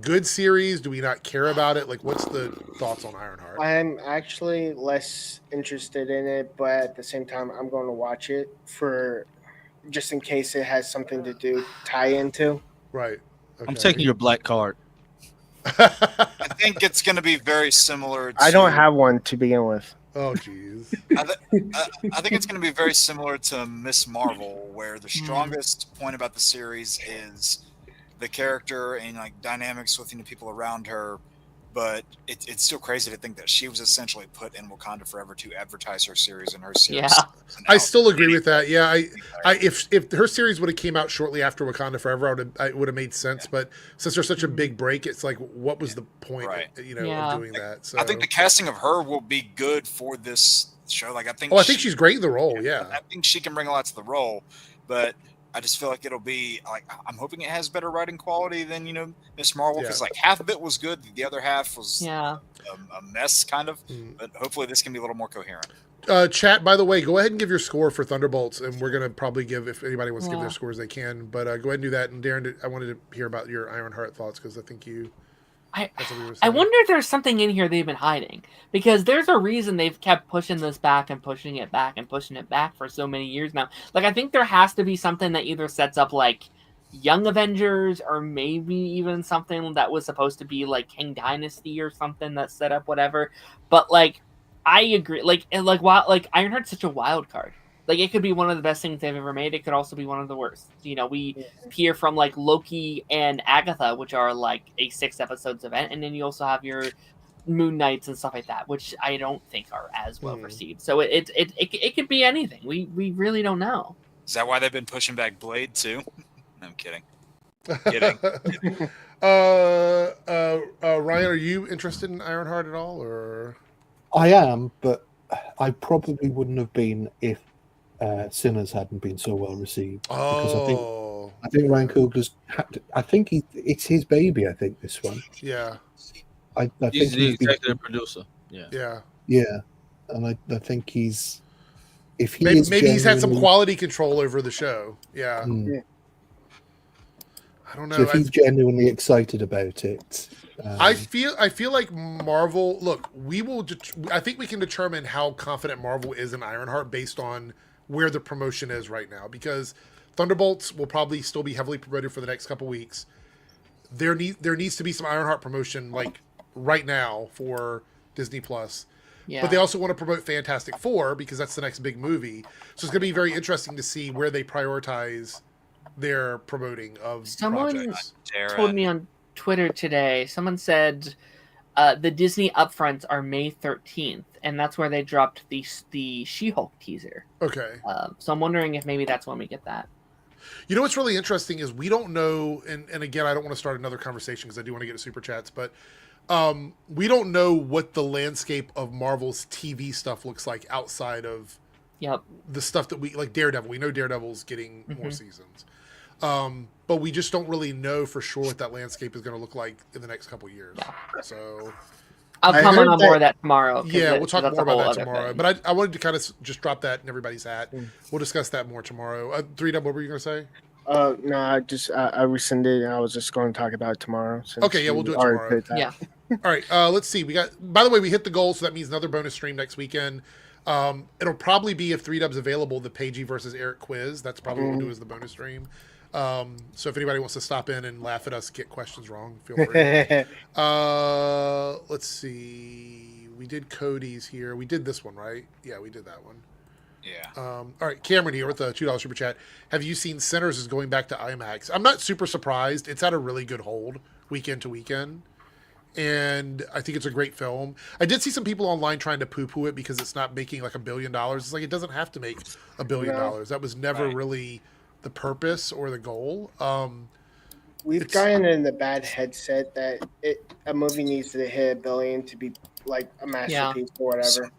good series? Do we not care about it? Like, what's the thoughts on Ironheart? I'm actually less interested in it, but at the same time, I'm going to watch it for just in case it has something to tie into. Right. Okay. I'm taking your black card. I think it's going to be very similar to... I don't have one to begin with. Oh, jeez. I think it's going to be very similar to Miss Marvel, where the strongest point about the series is the character and like dynamics with the people around her, but it's still crazy to think that she was essentially put in Wakanda Forever to advertise her series and her series. Yeah, I still agree with that. Yeah, if her series would have came out shortly after Wakanda Forever, it would have made sense. But since there's such a big break, it's like, what was the point? Of doing that? So I think the casting of her will be good for this show. Like I think she's great in the role. Yeah, I think she can bring a lot to the role, but I just feel like it'll be like, I'm hoping it has better writing quality than, Miss Marvel, because like half of it was good, the other half was a mess kind of, but hopefully this can be a little more coherent. Chat, by the way, go ahead and give your score for Thunderbolts, and we're going to probably give, if anybody wants to give their scores, they can, but go ahead and do that. And Darren, I wanted to hear about your Ironheart thoughts, because I think I wonder if there's something in here they've been hiding, because there's a reason they've kept pushing this back and pushing it back and pushing it back for so many years now. Like, I think there has to be something that either sets up like Young Avengers, or maybe even something that was supposed to be like King Dynasty or something that set up whatever. But like, I agree. Like Ironheart's such a wild card. Like, it could be one of the best things they've ever made. It could also be one of the worst. We hear from, like, Loki and Agatha, which are, like, a 6 episodes event. And then you also have your Moon Knights and stuff like that, which I don't think are as well received. So it could be anything. We really don't know. Is that why they've been pushing back Blade, too? No, I'm kidding. Ryan, are you interested in Ironheart at all? Or I am, but I probably wouldn't have been if Sinners hadn't been so well received. Because I think Ryan Coogler's it's his baby. I think this one. Yeah. I think he's the executive producer. Yeah, and I think he's maybe he's had some quality control over the show. Yeah. I don't know. So if he's genuinely excited about it. I feel like Marvel. Look, I think we can determine how confident Marvel is in Ironheart based on where the promotion is right now, because Thunderbolts will probably still be heavily promoted for the next couple weeks. There needs to be some Ironheart promotion like right now for Disney Plus. Yeah. But they also want to promote Fantastic Four because that's the next big movie. So it's going to be very interesting to see where they prioritize their promoting of projects. Someone told me on Twitter today, someone said the Disney upfronts are May 13th, and that's where they dropped the She-Hulk teaser. Okay. So I'm wondering if maybe that's when we get that. You know what's really interesting is we don't know, and again, I don't want to start another conversation because I do want to get to Super Chats, but we don't know what the landscape of Marvel's TV stuff looks like outside of the stuff that we, like Daredevil. We know Daredevil's getting more seasons. But we just don't really know for sure what that landscape is going to look like in the next couple of years. Yeah. So I'll comment on more of that tomorrow. Yeah, we'll talk more about that tomorrow. Thing. But I wanted to kind of just drop that in everybody's hat. We'll discuss that more tomorrow. 3-Dub, what were you going to say? No, I rescinded, and I was just going to talk about it tomorrow. Okay, yeah, we'll do it tomorrow. Yeah. All right, let's see. By the way, we hit the goal, so that means another bonus stream next weekend. It'll probably be, if 3-Dub's available, the Pagey versus Eric quiz. That's probably what we'll do as the bonus stream. So if anybody wants to stop in and laugh at us, get questions wrong, feel free. Let's see. We did Cody's here. We did this one, right? Yeah, we did that one. Yeah. All right, Cameron here with the $2 super chat. Have you seen Sinners is going back to IMAX? I'm not super surprised. It's had a really good hold weekend to weekend, and I think it's a great film. I did see some people online trying to poo-poo it because it's not making like $1 billion. It's like it doesn't have to make $1 billion. That was never really the purpose or the goal. We've gotten in the bad headset that a movie needs to hit $1 billion to be like a masterpiece or whatever.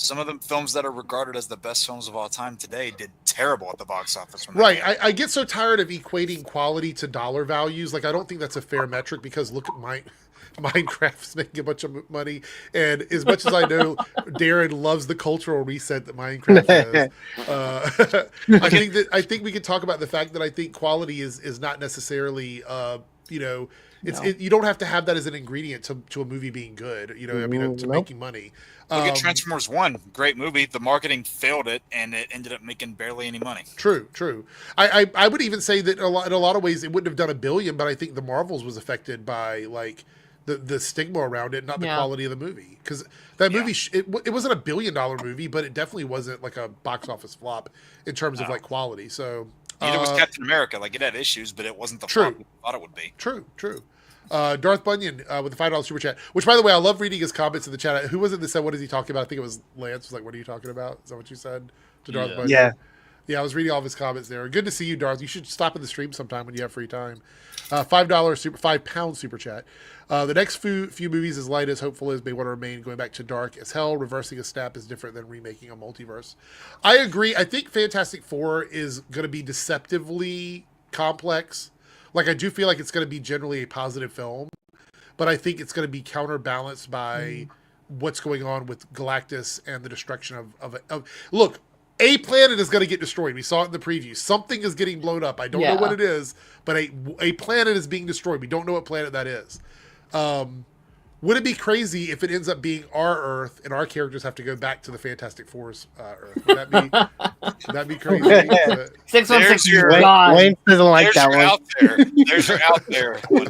Some of the films that are regarded as the best films of all time today did terrible at the box office. Right. I get so tired of equating quality to dollar values. Like, I don't think that's a fair metric because look at Minecraft's making a bunch of money. And as much as I know Darren loves the cultural reset that Minecraft is, I think we could talk about the fact that I think quality is not necessarily, you don't have to have that as an ingredient to a movie being good, to making money. Look at Transformers 1, great movie. The marketing failed it, and it ended up making barely any money. True. I would even say that in a lot of ways it wouldn't have done $1 billion, but I think the Marvels was affected by like the stigma around it, not the quality of the movie. Because that movie, it wasn't $1 billion movie, but it definitely wasn't like a box office flop in terms of like quality. So neither was Captain America. Like, it had issues, but it wasn't the flop we thought it would be. True. Darth Bunyan with the $5 super chat, which, by the way, I love reading his comments in the chat. Who was it that said, what is he talking about? I think it was Lance. Was like, what are you talking about? Is that what you said to Darth Bunyan? Yeah, I was reading all of his comments there. Good to see you, Darth. You should stop in the stream sometime when you have free time. £5 super chat. The next few movies, as light as hopeful as, may want to remain, going back to dark as hell. Reversing a snap is different than remaking a multiverse. I agree. I think Fantastic Four is going to be deceptively complex. Like, I do feel like it's going to be generally a positive film, but I think it's going to be counterbalanced by what's going on with Galactus and the destruction of look, a planet is going to get destroyed. We saw it in the preview. Something is getting blown up. I don't know what it is, but a planet is being destroyed. We don't know what planet that is. Would it be crazy if it ends up being our Earth and our characters have to go back to the Fantastic Four's Earth? Would that be crazy? 616 Wayne doesn't like that one. There's your out there one.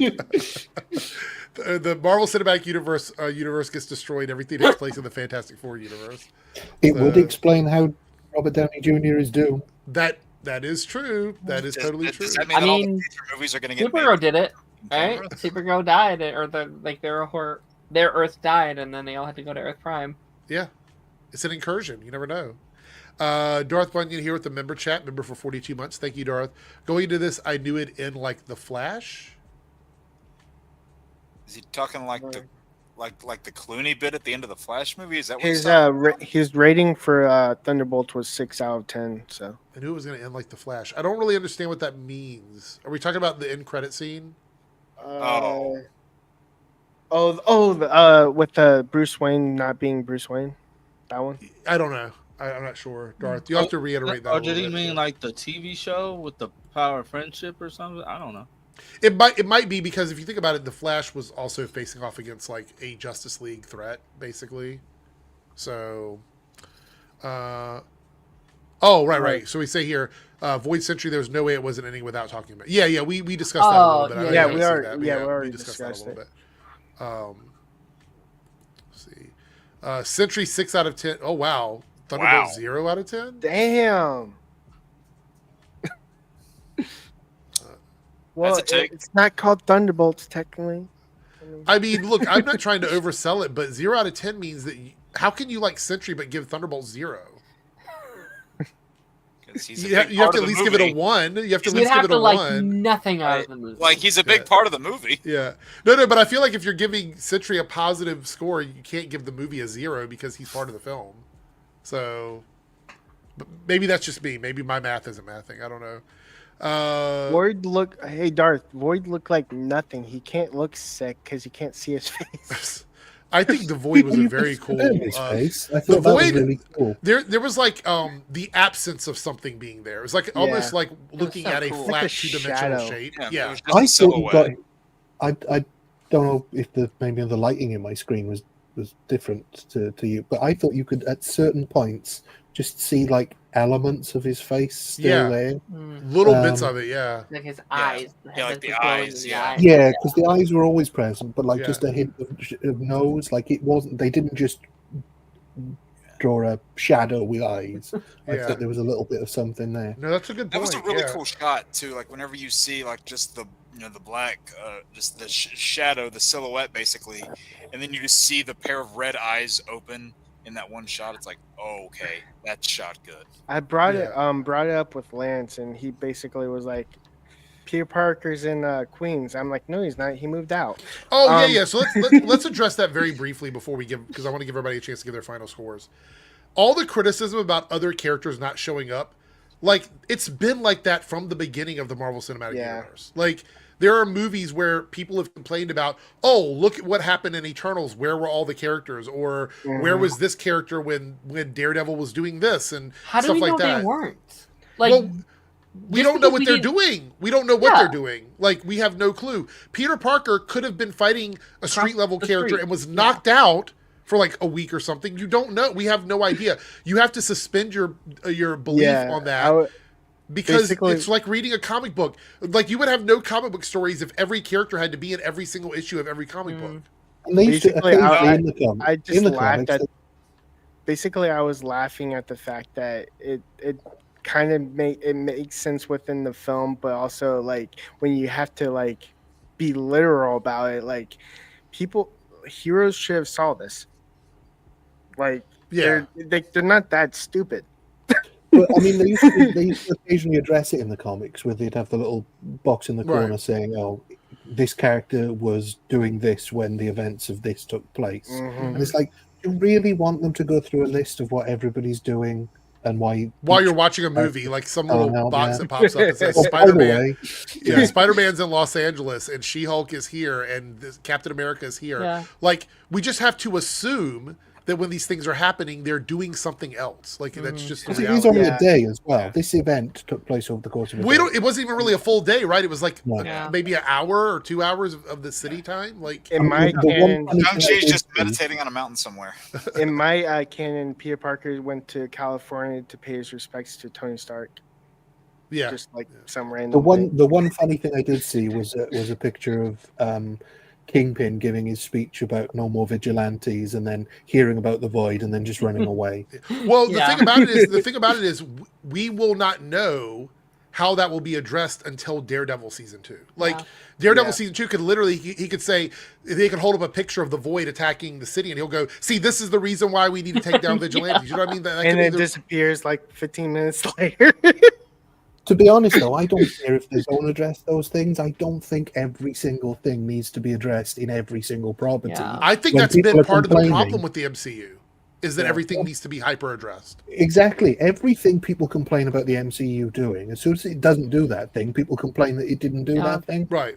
The Marvel Cinematic Universe gets destroyed. Everything takes place in the Fantastic Four universe. It would explain how Robert Downey Jr. is doomed. That is true. That is totally true. Does that mean all the future movies are going to get Supergirl did it, right? Supergirl died, or their Earth died, and then they all had to go to Earth Prime. Yeah, it's an incursion. You never know. Darth Bunyan here with the member chat, member for 42 months. Thank you, Darth. Going into this, I knew it in like The Flash. Is he talking like the Clooney bit at the end of the Flash movie? Is that what his rating for Thunderbolts was 6 out of 10? So I knew it was going to end like The Flash. I don't really understand what that means. Are we talking about the end credit scene? With Bruce Wayne not being Bruce Wayne, that one. I don't know. I'm not sure. Darth, you have to reiterate that. Or did he mean like the TV show with the Power of Friendship or something? I don't know. It might be because if you think about it, the Flash was also facing off against like a Justice League threat, basically. So, right. So we say here, Void Sentry. There's no way it wasn't ending without talking about. Yeah. We discussed that a little bit. We already discussed that a little bit. Let's see. Sentry 6 out of 10. Oh wow. Thunderbolt 0 out of 10. Damn. Well, it's not called Thunderbolts technically. I mean, look, I'm not trying to oversell it, but 0 out of 10 means that how can you like Sentry but give Thunderbolt 0? You have to at least give it a 1. You have to at least give it a 1. Nothing out of the movie. Like, he's a big part of the movie. Yeah. No, but I feel like if you're giving Sentry a positive score, you can't give the movie a 0 because he's part of the film. So, but maybe that's just me. Maybe my math isn't mathing. I don't know. Void looked like nothing. He can't look sick because you can't see his face. I think the Void was a very cool. Face. I thought that was really cool. There was like the absence of something being there. It was like almost like looking at a flat like two-dimensional shape. Yeah. I thought I don't know if maybe the lighting in my screen was different to you, but I thought you could at certain points just see like elements of his face still there. Little bits of it, like his eyes. Like the eyes, because the eyes were always present, but like just a hint of nose. Like it wasn't. They didn't just draw a shadow with eyes. I thought there was a little bit of something there. No, that's a good point. That was a really cool shot too. Like whenever you see like just the the black, just the shadow, the silhouette basically, and then you just see the pair of red eyes open in that one shot. It's like, oh, okay, that's shot good. I brought it up with Lance, and he basically was like, Peter Parker's in Queens. I'm like, no, he's not. He moved out. Oh, yeah. So let's address that very briefly before we give, because I want to give everybody a chance to give their final scores. all the criticism about other characters not showing up, like, it's been like that from the beginning of the Marvel Cinematic Universe. Like, there are movies where people have complained about, oh, look at what happened in Eternals. Where were all the characters? Or where was this character when Daredevil was doing this and stuff like that? They weren't? Like, well, we don't know what they're doing. We don't know what they're doing. Like, we have no clue. Peter Parker could have been fighting a street level character and was knocked out for like a week or something. You don't know. We have no idea. You have to suspend your belief on that. Because it's like reading a comic book. Like, you would have no comic book stories if every character had to be in every single issue of every comic book. Basically, I was laughing at the fact that it kind of makes sense within the film, but also like when you have to like be literal about it, like heroes should have saw this. Like, they're not that stupid. But I mean, they used to occasionally address it in the comics, where they'd have the little box in the corner saying, "Oh, this character was doing this when the events of this took place." And it's like, you really want them to go through a list of what everybody's doing and why? While you're watching a movie, like some little box that pops up and says, "Spider-Man." Yeah, Spider-Man's in Los Angeles, and She-Hulk is here, and Captain America is here. Yeah. Like, we just have to assume that when these things are happening, they're doing something else. Like, that's just the reality. It was only a day as well. This event took place over the course of a day. It wasn't even really a full day, right? It was like maybe an hour or 2 hours of the city time. Like, in my canon, Shang-Chi's just meditating on a mountain somewhere. In my canon, Peter Parker went to California to pay his respects to Tony Stark. Yeah, just like some random. The one funny thing I did see was a picture of Kingpin giving his speech about no more vigilantes, and then hearing about the Void, and then just running away. Well, the thing about it is, we will not know how that will be addressed until Daredevil season 2. Like, Daredevil season 2 could literally, he could say, they could hold up a picture of the Void attacking the city, and he'll go, "See, this is the reason why we need to take down vigilantes." You know what I mean? That and it disappears like 15 minutes later. To be honest, though, I don't care if they don't address those things. I don't think every single thing needs to be addressed in every single property. Yeah. I think that's been part of the problem with the MCU, is that everything needs to be hyper addressed. Exactly. Everything people complain about the MCU doing, as soon as it doesn't do that thing, people complain that it didn't do that thing. Right.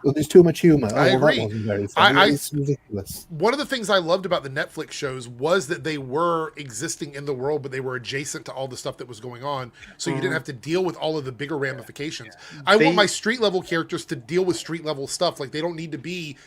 Well, there's too much humor. I agree. That wasn't very funny. It's ridiculous. One of the things I loved about the Netflix shows was that they were existing in the world, but they were adjacent to all the stuff that was going on, so you didn't have to deal with all of the bigger ramifications. I want my street level characters to deal with street level stuff. Like, they don't need to be...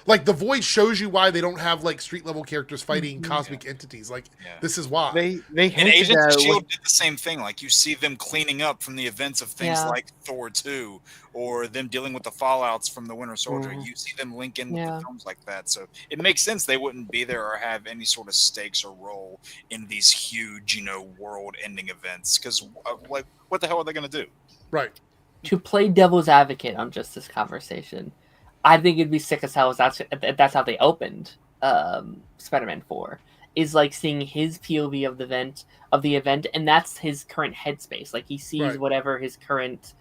Like, the Void shows you why they don't have, like, street level characters fighting cosmic entities. Like, this is why. They and Agents of S.H.I.E.L.D. did the same thing. Like, you see them cleaning up from the events of things like Thor 2, or them dealing with the fallouts from the Winter Soldier. You see them link in with the films like that. So it makes sense they wouldn't be there or have any sort of stakes or role in these huge, world-ending events. Because, like, what the hell are they going to do? Right. To play devil's advocate on just this conversation, I think it'd be sick as hell if that's how they opened Spider-Man 4. Is like seeing his POV of the event, and that's his current headspace. Like, he sees whatever his current,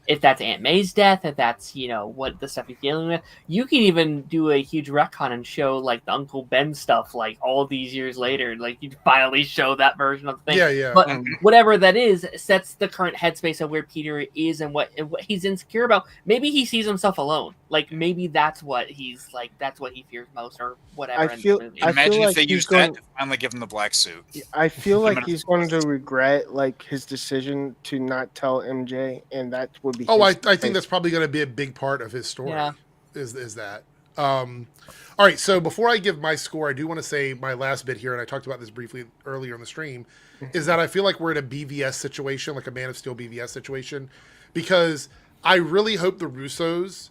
if that's Aunt May's death, if that's what the stuff he's dealing with. You can even do a huge retcon and show like the Uncle Ben stuff, like all these years later. Like, you finally show that version of the thing. Yeah. But whatever that is, sets the current headspace of where Peter is and what he's insecure about. Maybe he sees himself alone. Like, maybe that's what he's like. That's what he fears most, or whatever. Imagine if they used that to finally give him the black suit. I feel like he's going to regret like his decision to not tell MJ, and that would be. Oh, I think that's probably going to be a big part of his story. Yeah. Is that. All right, so before I give my score, I do want to say my last bit here, and I talked about this briefly earlier in the stream, is that I feel like we're in a BVS situation, like a Man of Steel BVS situation, because I really hope the Russos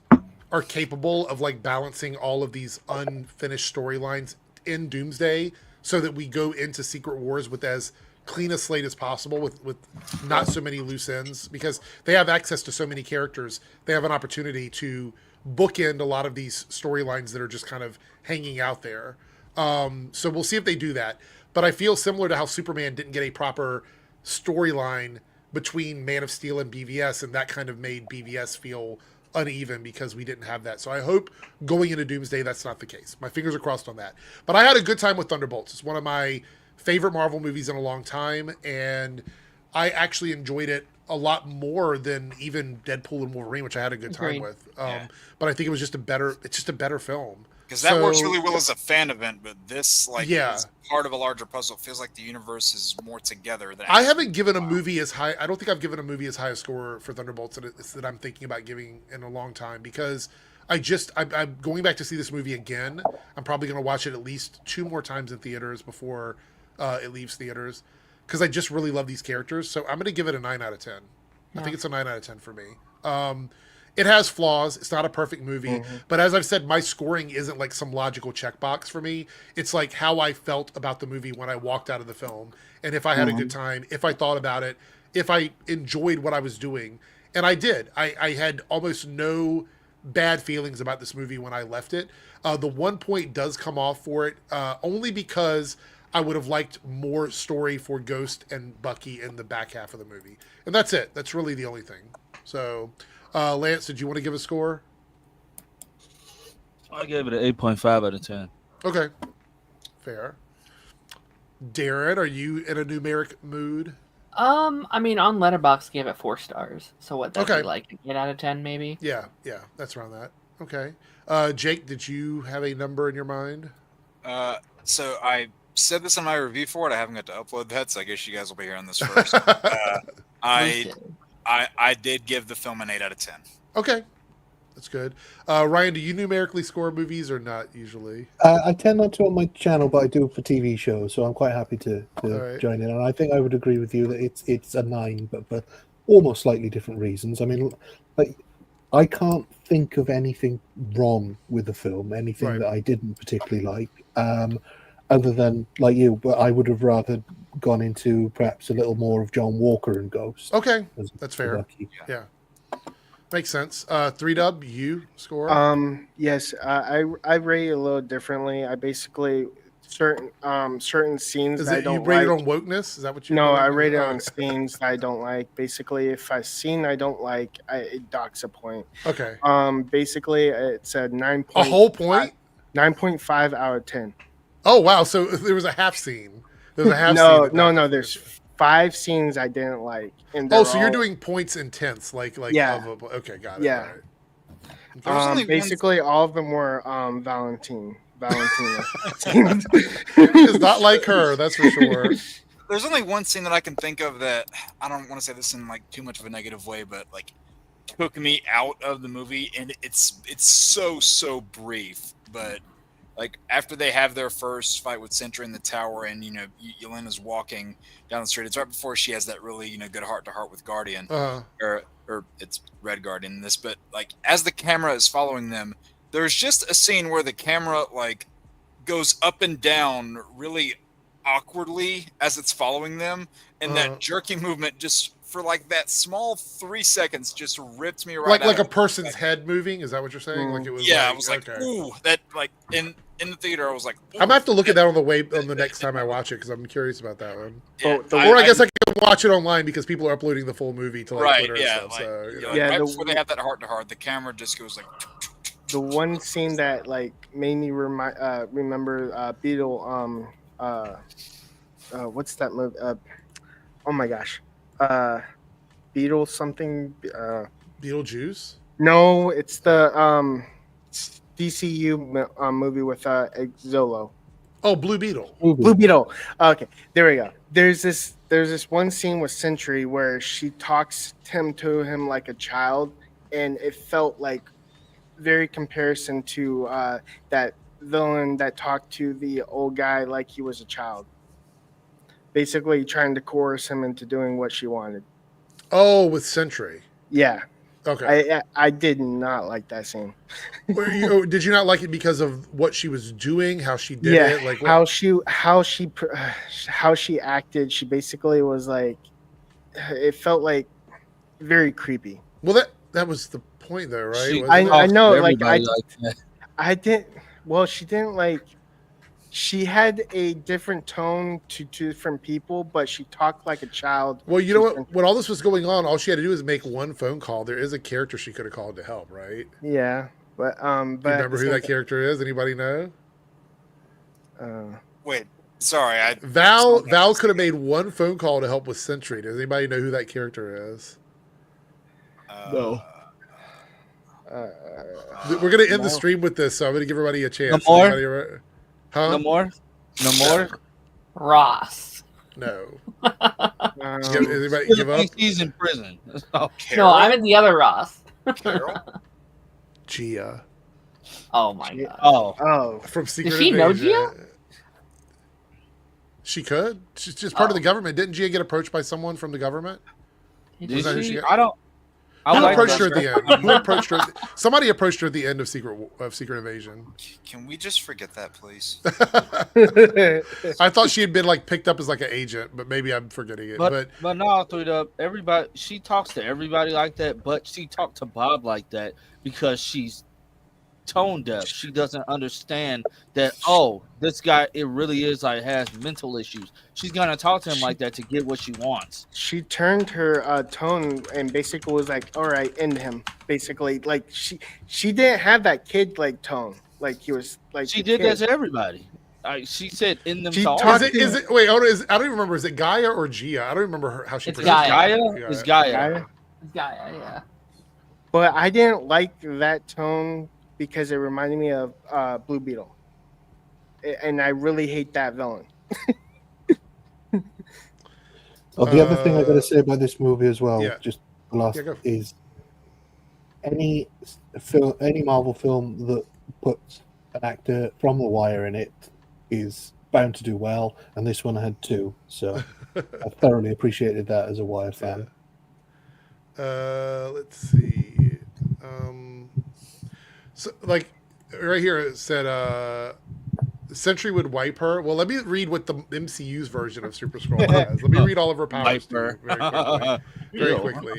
are capable of like balancing all of these unfinished storylines in Doomsday, so that we go into Secret Wars with as clean a slate as possible, with not so many loose ends, because they have access to so many characters. They have an opportunity to bookend a lot of these storylines that are just kind of hanging out there. So we'll see if they do that. But I feel similar to how Superman didn't get a proper storyline between Man of Steel and BVS, and that kind of made BVS feel uneven because we didn't have that. So I hope going into Doomsday that's not the case. My fingers are crossed on that. But I had a good time with Thunderbolts. It's one of my favorite Marvel movies in a long time, and I actually enjoyed it a lot more than even Deadpool and Wolverine, which I had a good time with. But I think it's just a better film. Because that works really well as a fan event, but this is part of a larger puzzle. It feels like the universe is more together. I haven't given a movie as high. I don't think I've given a movie as high a score for Thunderbolts that I'm thinking about giving in a long time, because I'm going back to see this movie again. I'm probably going to watch it at least 2 more times in theaters before it leaves theaters, because I just really love these characters. So I'm going to give it a 9 out of 10. I think it's a 9 out of 10 for me. It has flaws. It's not a perfect movie. But as I've said, my scoring isn't like some logical checkbox for me. It's like how I felt about the movie when I walked out of the film. And if I had a good time, if I thought about it, if I enjoyed what I was doing. And I did. I had almost no bad feelings about this movie when I left it. The one point does come off for it, only because I would have liked more story for Ghost and Bucky in the back half of the movie. And that's it. That's really the only thing. So... Lance, did you want to give a score? I gave it an 8.5 out of 10. Okay. Fair. Darren, are you in a numeric mood? I mean, on Letterboxd gave it 4 stars. So what, that'd be like 8 out of 10 maybe? Yeah, that's around that. Okay. Jake, did you have a number in your mind? So I said this in my review for it. I haven't got to upload that, so I guess you guys will be hearing this first. I did give the film an 8 out of 10. Okay. That's good. Ryan, do you numerically score movies or not usually? I tend not to on my channel, but I do for TV shows, so I'm quite happy to join in. And I think I would agree with you that it's a 9, but for almost slightly different reasons. I mean, like, I can't think of anything wrong with the film, anything that I didn't particularly like, other than, like you, but I would have rather gone into perhaps a little more of John Walker and Ghost. Okay, that's fair. Yeah. Makes sense. 3Dub, you score? Yes, I rate it a little differently. I basically certain scenes that I don't like. You rate it on wokeness? Is that what you? No, I rate it on scenes that I don't like. Basically, if a scene I don't like, it docks a point. Okay. Basically, it's a 9. A whole point? 9.5 out of 10. Oh wow! So there was a half scene. There's a half scene. No. There's 5 scenes I didn't like. And so you're doing points in tenths, like yeah. Okay, got it. Yeah. Right. Basically, all of them were Valentina. It's not like her, that's for sure. There's only one scene that I can think of that I don't want to say this in like too much of a negative way, but like took me out of the movie, and it's so brief, but. Like, after they have their first fight with Sentry in the tower and, Yelena's walking down the street, it's right before she has that really, good heart-to-heart with Guardian. Or it's Red Guardian in this. But, like, as the camera is following them, there's just a scene where the camera, like, goes up and down really awkwardly as it's following them. And that jerky movement just, for, like, that small 3 seconds, just ripped me right out. Like a person's head moving? Is that what you're saying? Like it was. Yeah, I was like, okay. Ooh, that, like, in the theater, I was like, ooh. I'm gonna have to look at that on the next time I watch it, because I'm curious about that one. Yeah, or I guess I can watch it online because people are uploading the full movie to Twitter and stuff. Like, so, right before they have that heart-to-heart, the camera just goes like. The one scene that like made me remember Beetle. What's that movie? Oh my gosh, Beetle something. Beetlejuice? No, it's the DCU movie with Zolo. Oh, Blue Beetle. Blue Beetle. Okay, there we go. There's this one scene with Sentry where she talks to him like a child, and it felt like very comparison to that villain that talked to the old guy like he was a child. Basically trying to coerce him into doing what she wanted. Oh, with Sentry. Yeah. Okay. I did not like that scene. Did you not like it because of what she was doing, how she did it, like how she acted? She basically was like, it felt like very creepy. Well, that was the point, though, right? I know, like I didn't. Well, she didn't like. She had a different tone to different people, but she talked like a child. Well, you know what? When all this was going on, all she had to do was make one phone call. There is a character she could have called to help, right? Yeah, but you remember who that character is? Anybody know? Wait, is Sorry, Val could have made one phone call to help with Sentry. Does anybody know who that character is? No. We're gonna end the stream with this, so I'm gonna give everybody a chance. No more? Anybody, huh? No more? No more? Ross. No. Um, Anybody give up? He's in prison. Oh, No, I meant the other Ross. Carol? Gia. Oh my god. oh, From Secret Does she Invasion. know Gia? She could. She's just part of the government. Didn't Gia get approached by someone from the government? Did Was that who she? she- I don't. Who like approached her that. at the end? Who approached her? Somebody approached her at the end of Secret Invasion. Can we just forget that, please? I thought she had been like picked up as like an agent, but maybe I'm forgetting it. But no, straight up, everybody. She talks to everybody like that, but she talked to Bob like that because she's tone deaf. She doesn't understand that. Oh, this guy, it really is like has mental issues. She's gonna talk to him like that to get what she wants. she turned her tone and basically was like, "All right, end him." Basically, like she didn't have that kid like tone. Like he was like She a did kid. that to everybody. She said in them She talks. talked- is it? Wait, hold on, I don't even remember. Is it Gaia or Gia? I don't remember how she It's pronounced Gaia. it. Gaia? It's Gaia. Gaia. Gaia, yeah. But I didn't like that tone because it reminded me of Blue Beetle, and I really hate that villain. Oh, the other thing I got to say about this movie as well, yeah. just the last, Yeah, go. is any Marvel film that puts an actor from The Wire in it is bound to do well, and this one had two, so I thoroughly appreciated that as a Wire fan. Let's see. So like right here it said Sentry would wipe her. Well, let me read what the MCU's version of Super Skrull has. Let me read all of her powers to you very quickly.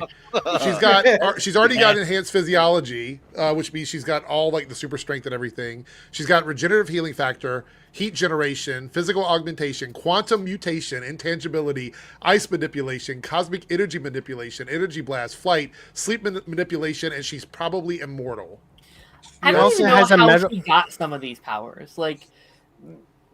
She's already got enhanced physiology, which means she's got all like the super strength and everything. She's got regenerative healing factor, heat generation, physical augmentation, quantum mutation, intangibility, ice manipulation, cosmic energy manipulation, energy blast, flight, sleep manipulation, and she's probably immortal. I He don't also even know has a how metal- she got some of these powers. Like,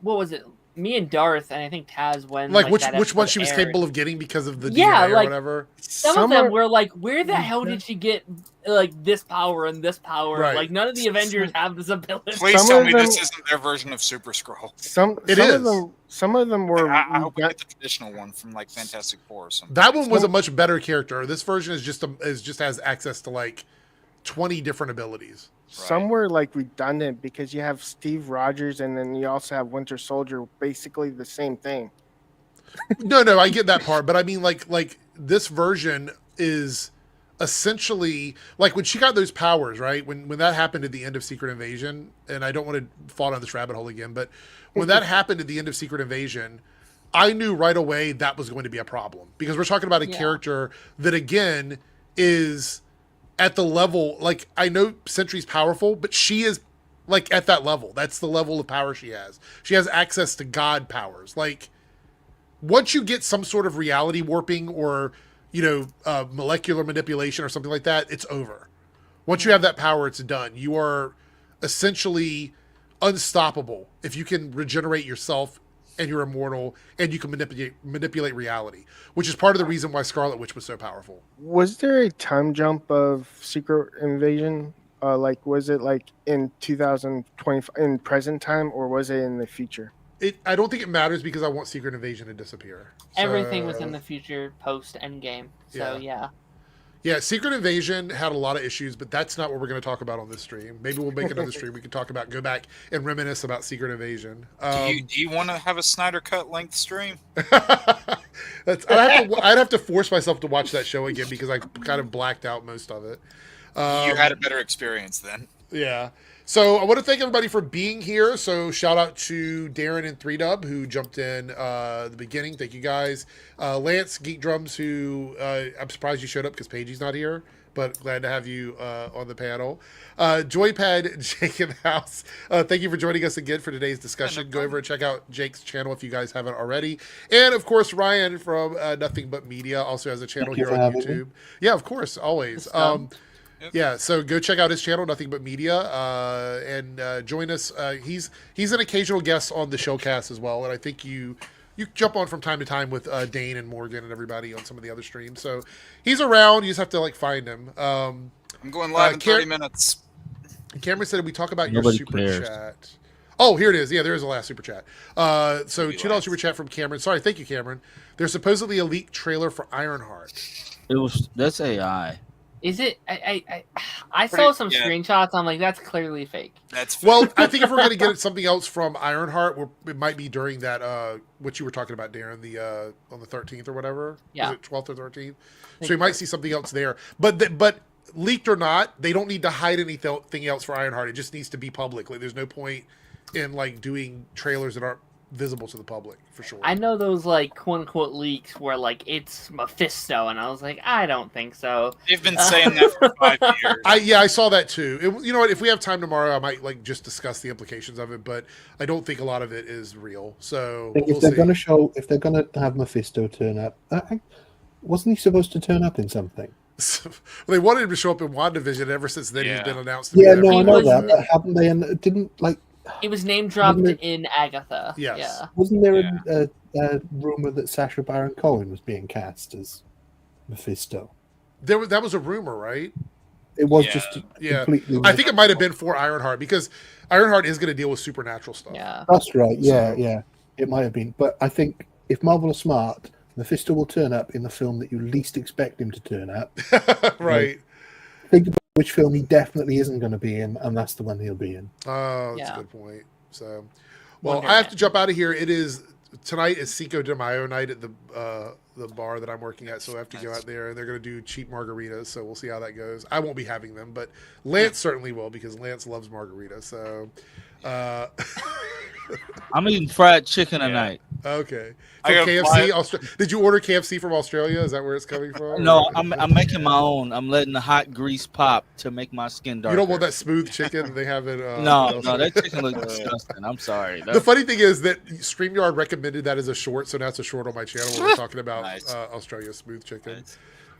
what was it? Me and Darth, and I think Taz, when Like which that one episode she was aired, capable of getting because of the Yeah, DNA or like- whatever. Some of them were like, where the hell did she get like this power and this power? Right. Like, none of the Avengers have this ability. Please Some tell of me them- this isn't their version of Super Skrull. Some It of is. them. Some of them were. I hope we get the traditional one from like Fantastic Four or something. That one was a much better character. This version is just has access to like 20 different abilities. Some were like redundant because you have Steve Rogers and then you also have Winter Soldier, basically the same thing. No, I get that part, but I mean like this version is essentially like when she got those powers, right? When that happened at the end of Secret Invasion, and I don't want to fall down this rabbit hole again, but when that happened at the end of Secret Invasion, I knew right away that was going to be a problem because we're talking about a character that again is at the level, like I know Sentry's powerful, but she is like at that level. That's the level of power she has. She has access to God powers. Like once you get some sort of reality warping or, molecular manipulation or something like that, it's over. Once you have that power, it's done. You are essentially unstoppable if you can regenerate yourself and you're immortal and you can manipulate reality, which is part of the reason why Scarlet Witch was so powerful. Was there a time jump of Secret Invasion? Was it like in 2020 in present time, or was it in the future? I don't think it matters because I want Secret Invasion to disappear. Everything was in the future post Endgame. So yeah. Yeah, Secret Invasion had a lot of issues, but that's not what we're going to talk about on this stream. Maybe we'll make another stream. We can go back and reminisce about Secret Invasion. Do you want to have a Snyder Cut length stream? I'd have to force myself to watch that show again because I kind of blacked out most of it. You had a better experience then. Yeah. So I want to thank everybody for being here. So shout out to Darren and 3Dub who jumped in the beginning. Thank you guys. Lance, Geek Drums, who I'm surprised you showed up because Pagey's not here, but glad to have you on the panel. Joypad, Jake in the house. Thank you for joining us again for today's discussion. Go over and check out Jake's channel if you guys haven't already. And of course, Ryan from Nothing But Media also has a channel here on YouTube. Yeah, of course, always. Yeah, so go check out his channel, Nothing But Media, and join us. He's an occasional guest on the Showcast as well, and I think you jump on from time to time with Dane and Morgan and everybody on some of the other streams. So he's around. You just have to find him. I'm going live in 30 minutes. Cameron said we talk about Nobody your super cares. chat. Oh, here it is. Yeah, there is a last super chat. So $2 super chat from Cameron. Sorry, thank you, Cameron. There's supposedly a leaked trailer for Ironheart. That's AI. Is it? I saw some screenshots. I'm like, that's clearly fake. That's fake. Well, I think if we're going to get something else from Ironheart, it might be during that what you were talking about, Darren, the on the 13th or whatever. Yeah. Was it 12th or 13th? So we might see something else there. But leaked or not, they don't need to hide anything else for Ironheart. It just needs to be public. There's no point in doing trailers that aren't visible to the public, for sure. I know those quote unquote leaks where it's Mephisto, and I was like, I don't think so. They've been saying that for 5 years. I saw that too. You know what? If we have time tomorrow, I might just discuss the implications of it. But I don't think a lot of it is real. So if they're going to have Mephisto turn up, wasn't he supposed to turn up in something? They wanted him to show up in WandaVision. And ever since then, he's been announced. Yeah, no, I know that. But haven't they? And didn't He was name dropped in Agatha. Yes. Yeah. Wasn't there a rumor that Sacha Baron Cohen was being cast as Mephisto? That was a rumor, right? It was just completely. I think it might have been for Ironheart because Ironheart is going to deal with supernatural stuff. Yeah, that's right. Yeah. It might have been, but I think if Marvel are smart, Mephisto will turn up in the film that you least expect him to turn up. Right. Think about which film he definitely isn't going to be in, and that's the one he'll be in. Oh, that's a good point. So, well, I have to jump out of here. Tonight is Cinco de Mayo night at the bar that I'm working at, so I have to go out there, and they're going to do cheap margaritas, so we'll see how that goes. I won't be having them, but Lance certainly will, because Lance loves margaritas, so... I'm eating fried chicken tonight. Okay. From KFC? Did you order KFC from Australia? Is that where it's coming from? No, I'm making my own. I'm letting the hot grease pop to make my skin darker. You don't want that smooth chicken they have in... No, that chicken looks disgusting. I'm sorry. The funny thing is that StreamYard recommended that as a short, so now it's a short on my channel when we're talking about Australia's smooth chicken. Nice.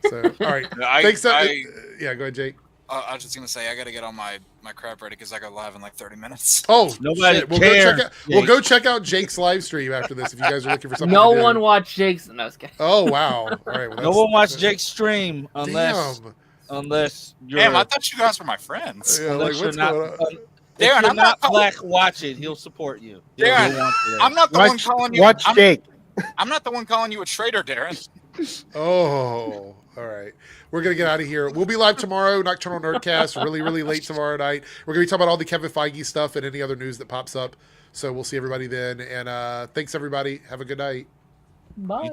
So, all right. Thanks. Yeah, go ahead, Jake. I was just going to say, I got to get on my crap ready because I go live in 30 minutes. Oh, nobody shit. We'll go check out Jake's live stream after this if you guys are looking for something No to do. one watched Jake's... No, oh, wow. All right. Well, no one watched Jake's stream unless you're... Damn, I thought you guys were my friends. Yeah, unless what's you're not... going on? Darren, I'm not black. Watch it. He'll support you. Darren, I'm not the one calling you... Watch Jake. I'm not the one calling you a traitor, Darren. Oh, all right. We're going to get out of here. We'll be live tomorrow, Nocturnal Nerdcast, really, really late tomorrow night. We're going to be talking about all the Kevin Feige stuff and any other news that pops up. So we'll see everybody then. And thanks, everybody. Have a good night. Bye.